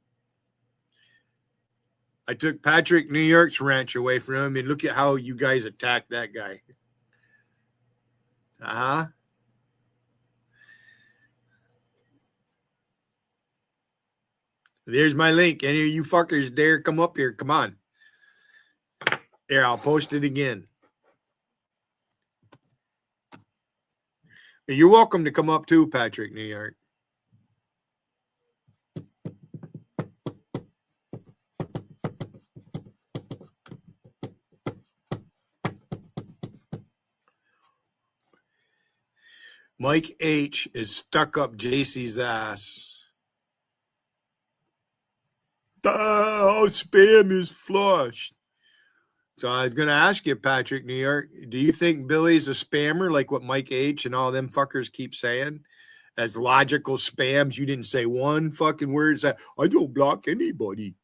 I took Patrick New York's wrench away from him, and look at how you guys attacked that guy. Uh-huh. There's my link. Any of you fuckers dare come up here, come on. There, I'll post it again. You're welcome to come up too, Patrick New York. Mike H is stuck up JC's ass. Oh, spam is flushed. So I was going to ask you, Patrick New York, do you think Billy's a spammer like what Mike H and all them fuckers keep saying? As logical spams, you didn't say one fucking word. Say, I don't block anybody.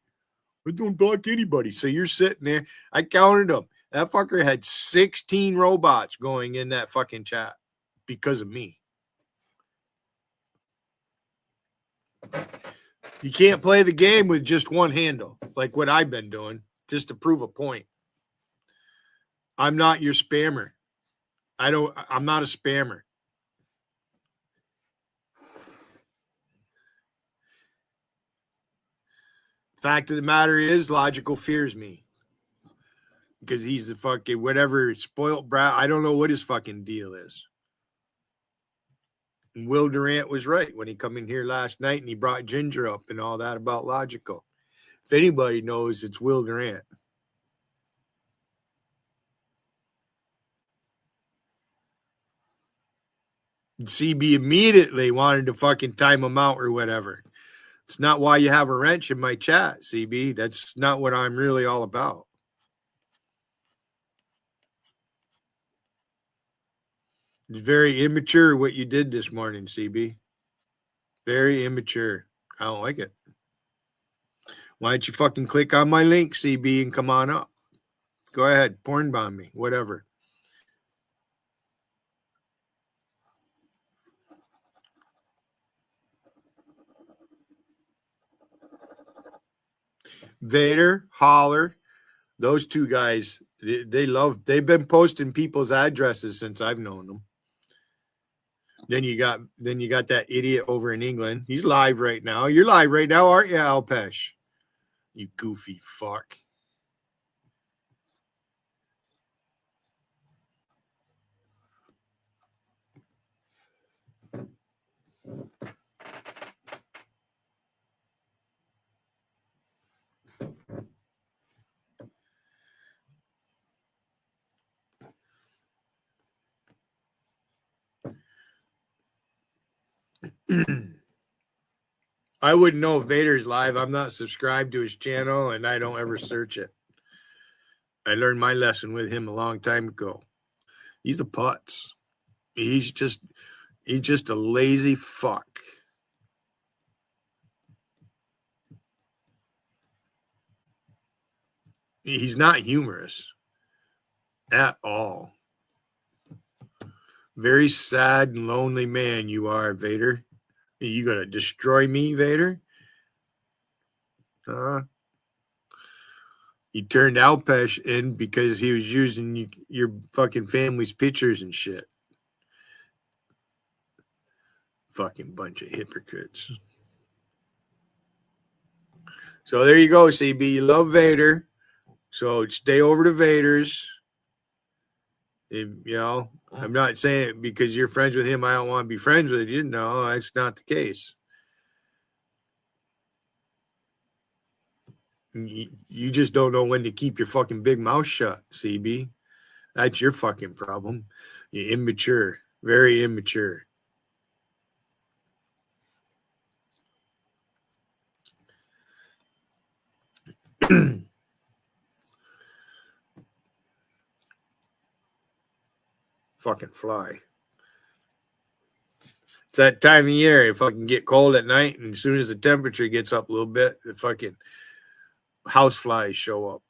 I don't block anybody. So you're sitting there. I counted them. That fucker had 16 robots going in that fucking chat because of me. You can't play the game with just one handle, like what I've been doing, just to prove a point. I'm not your spammer. I'm not a spammer. Fact of the matter is, Logical fears me. Because he's the fucking whatever spoiled brat. I don't know what his fucking deal is. And Will Durant was right when he come in here last night and he brought Ginger up and all that about Logical. If anybody knows, it's Will Durant. CB immediately wanted to fucking time him out or whatever. It's not why you have a wrench in my chat, CB. That's not what I'm really all about. It's very immature what you did this morning, CB. Very immature. I don't like it. Why don't you fucking click on my link, CB, and come on up? Go ahead. Porn bomb me. Whatever. Vader, Holler, those two guys, they've been posting people's addresses since I've known them. Then you got that idiot over in England. He's live right now. You're live right now, aren't you, Alpesh? You goofy fuck. I wouldn't know if Vader's live. I'm not subscribed to his channel, and I don't ever search it. I learned my lesson with him a long time ago. He's a putz. He's just a lazy fuck. He's not humorous at all. Very sad and lonely man you are, Vader. Are you gonna destroy me, Vader? He turned Alpesh in because he was using your fucking family's pictures and shit. Fucking bunch of hypocrites. So there you go, CB. You love Vader. So stay over to Vader's. And, you know, I'm not saying it because you're friends with him, I don't want to be friends with you. No, that's not the case. You just don't know when to keep your fucking big mouth shut, CB. That's your fucking problem. You're immature. Very immature. Fucking fly. It's that time of year. It fucking get cold at night, and as soon as the temperature gets up a little bit, the fucking house flies show up.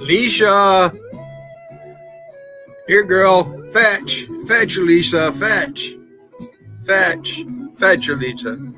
Alicia, here, girl, fetch, Alicia, fetch, Alicia.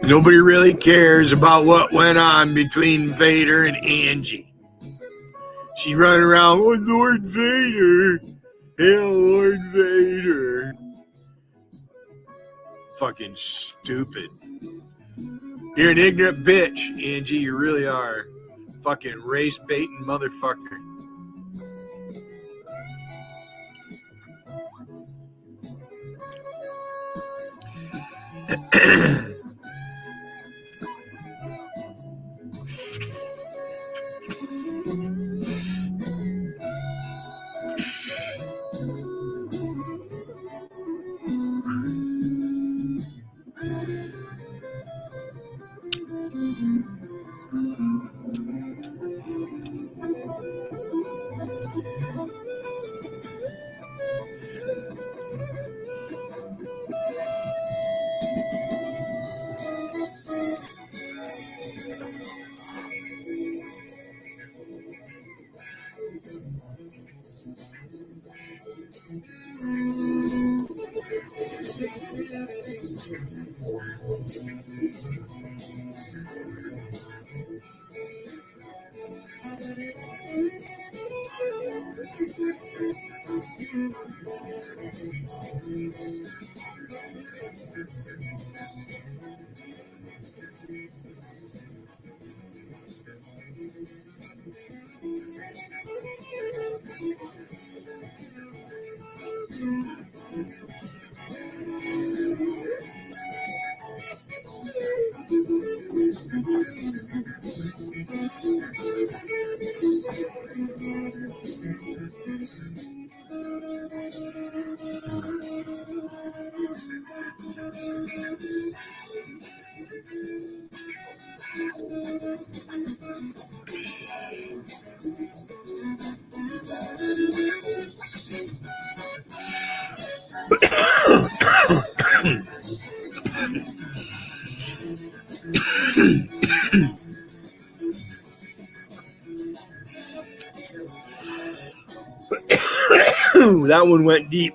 Nobody really cares about what went on between Vader and Angie. She's running around, oh, Lord Vader. Hail Lord Vader. Fucking stupid. You're an ignorant bitch, Angie. You really are. Fucking race baiting motherfucker. That one went deep.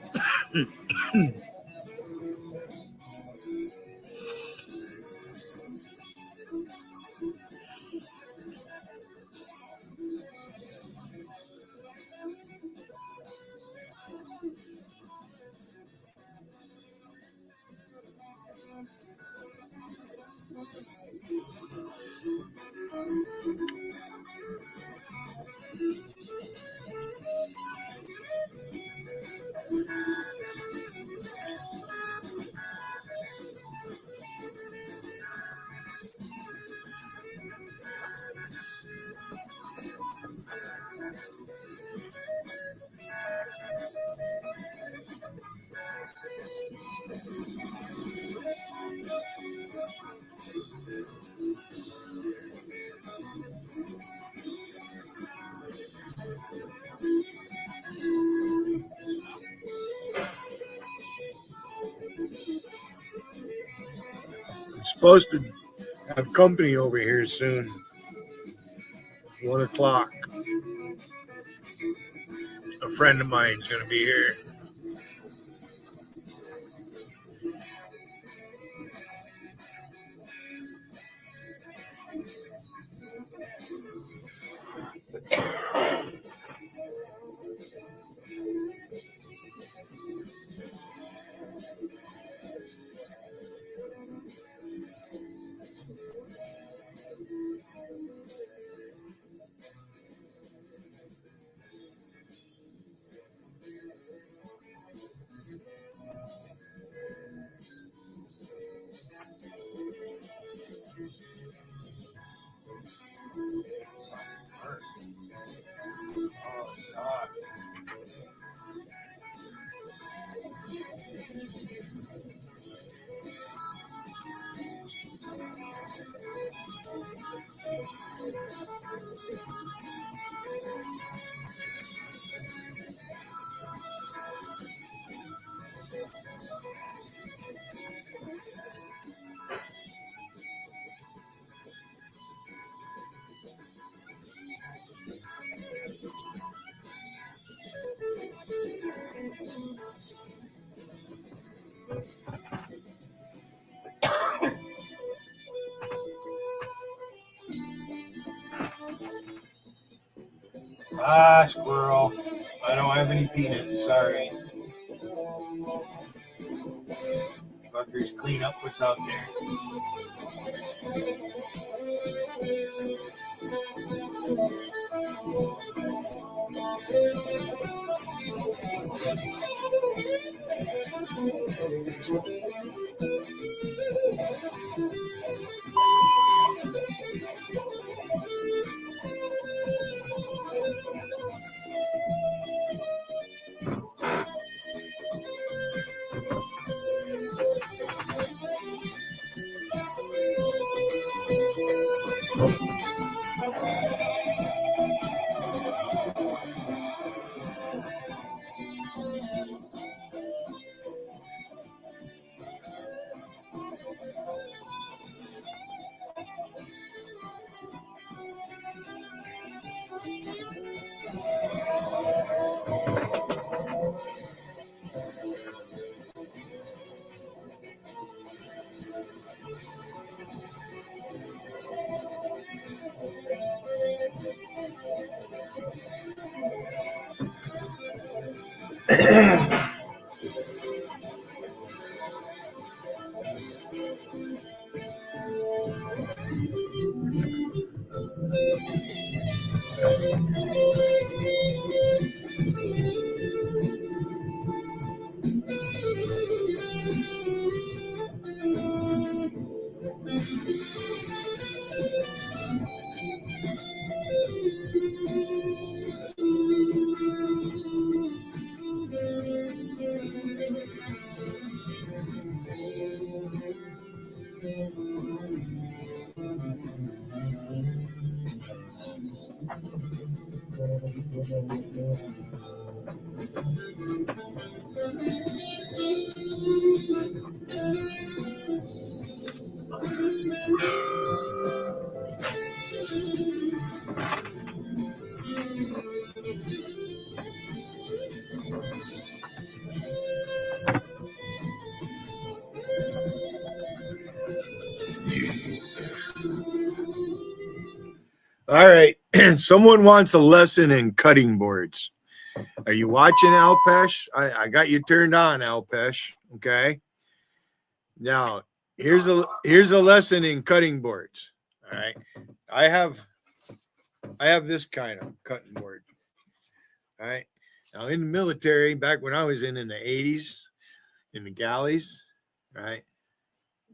Supposed to have company over here soon. 1 o'clock. A friend of mine's going to be here. Squirrel. I don't have any peanuts. Sorry. Fuckers, clean up what's out there. All right. Someone wants a lesson in cutting boards. Are you watching, Alpesh? I got you turned on, Alpesh. Okay. Now, here's a lesson in cutting boards. All right. I have this kind of cutting board. All right. Now, in the military, back when I was in the 80s, in the galleys, right,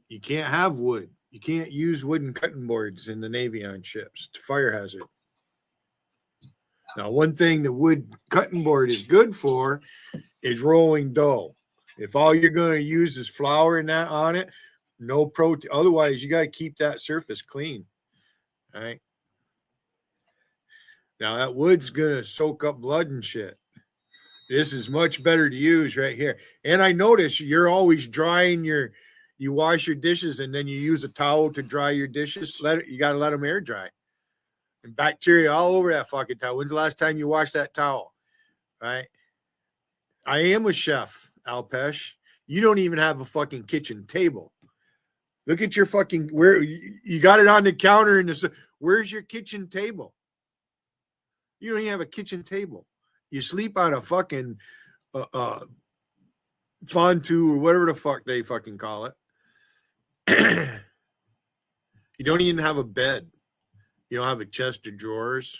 you can't have wood. You can't use wooden cutting boards in the Navy on ships. It's a fire hazard. Now, one thing the wood cutting board is good for is rolling dough. If all you're going to use is flour and that on it, no protein. Otherwise, you got to keep that surface clean. All right. Now, that wood's going to soak up blood and shit. This is much better to use right here. And I notice you're always drying you wash your dishes and then you use a towel to dry your dishes. You got to let them air dry. And bacteria all over that fucking towel. When's the last time you washed that towel? Right? I am a chef, Alpesh. You don't even have a fucking kitchen table. Look at your fucking, where you got it on the counter in the, where's your kitchen table? You don't even have a kitchen table. You sleep on a fucking fondue or whatever the fuck they fucking call it. You don't even have a bed. You don't have a chest of drawers.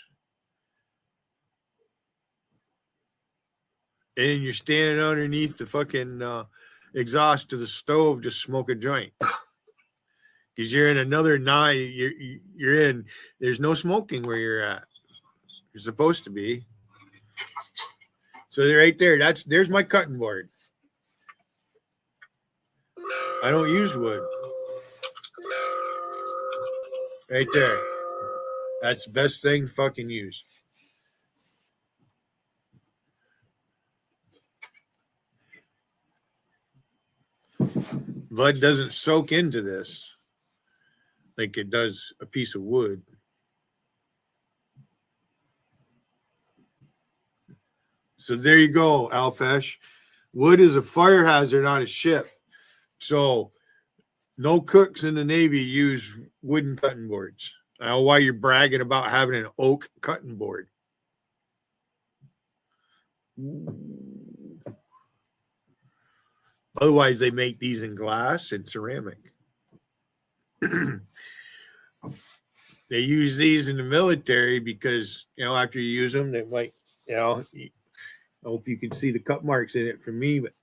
And you're standing underneath the fucking exhaust to the stove to smoke a joint. Because you're in another night. You're in, there's no smoking where you're at. You're supposed to be. So right there, there's my cutting board. I don't use wood. Right there. That's the best thing fucking use. Blood doesn't soak into this like it does a piece of wood. So there you go, Alpesh. Wood is a fire hazard on a ship. So no cooks in the Navy use wooden cutting boards. I don't know why you're bragging about having an oak cutting board. Otherwise, they make these in glass and ceramic. They use these in the military because, after you use them, they might, I hope you can see the cut marks in it for me, but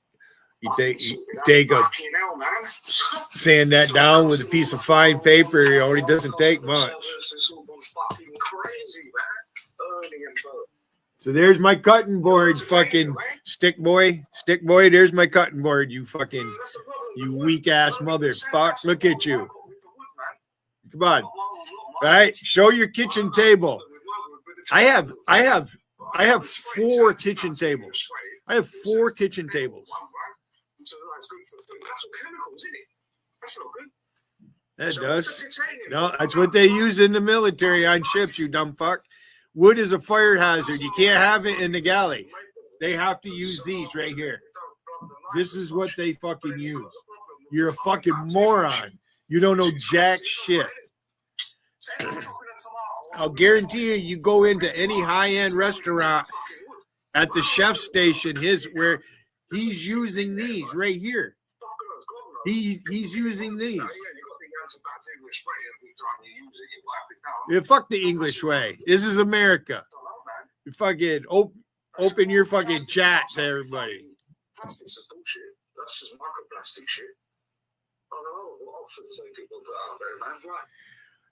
you take a sand that down with a piece of fine paper. It only doesn't take much. So there's my cutting board, fucking stick boy. There's my cutting board, you weak ass motherfucker. Look at you. Come on. Right? Show your kitchen table. I have 4 kitchen tables. I have 4 kitchen tables. That does. No, that's what they use in the military on ships, you dumb fuck. Wood is a fire hazard. You can't have it in the galley. They have to use these right here. This is what they fucking use. You're a fucking moron. You don't know jack shit. I'll guarantee you go into any high-end restaurant at the chef station, where he's using these right here. He's using these. Yeah, fuck the English way. This is America. You fucking open your fucking chat to everybody. Plastics are bullshit. That's just microplastic shit. I don't know what Oxford say people put out there, man. Right.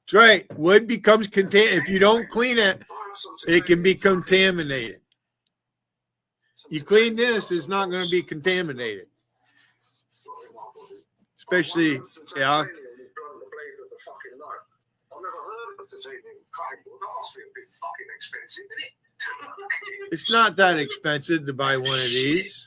That's right. Wood becomes contaminated. If you don't clean it, it can be contaminated. You clean this, it's not going to be contaminated. Especially, yeah. I've never heard of titanium cutting board. That must be a bit fucking expensive, isn't it? It's not that expensive to buy one of these.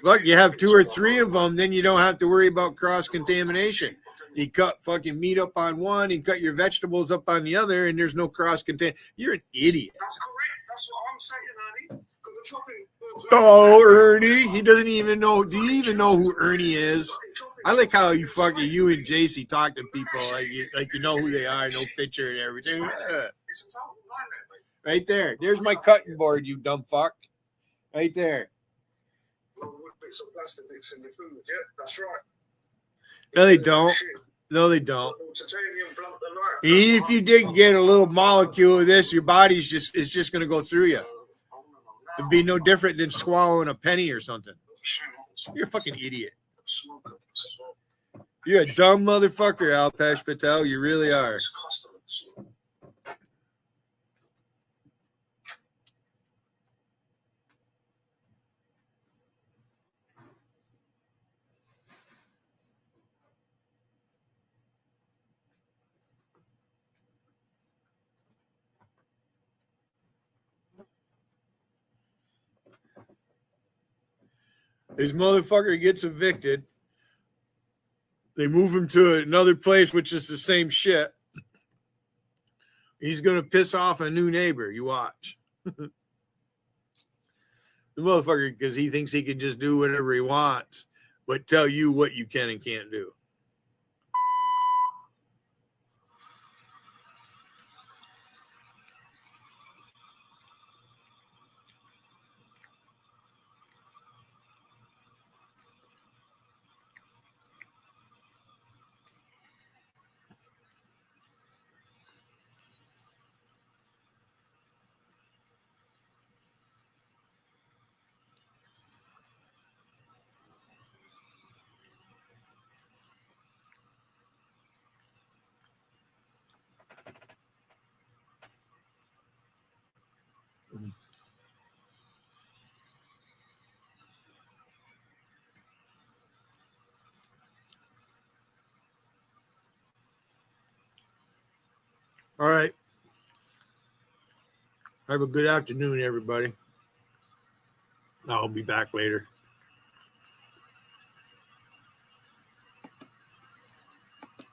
Look, you have 2 or 3 of them, then you don't have to worry about cross-contamination. You cut fucking meat up on one, you cut your vegetables up on the other, and there's no cross-contamination. You're an idiot. That's correct. That's what I'm saying, Ernie. Because the chopping. Oh, Ernie. He doesn't even know. Do you even know who Ernie is? I like how you and JC talk to people like you know who they are, no picture and everything. Yeah. Right there. There's my cutting board, you dumb fuck. Right there. Some plastic bits in your food, yeah, that's right. No, they don't. No, they don't. Even if you did get a little molecule of this, your body's just going to go through you. It'd be no different than swallowing a penny or something. You're a fucking idiot. You're a dumb motherfucker, Alpesh Patel. You really are. This motherfucker gets evicted. They move him to another place, which is the same shit. He's going to piss off a new neighbor. You watch. The motherfucker, because he thinks he can just do whatever he wants, but tell you what you can and can't do. All right. Have a good afternoon, everybody. I'll be back later.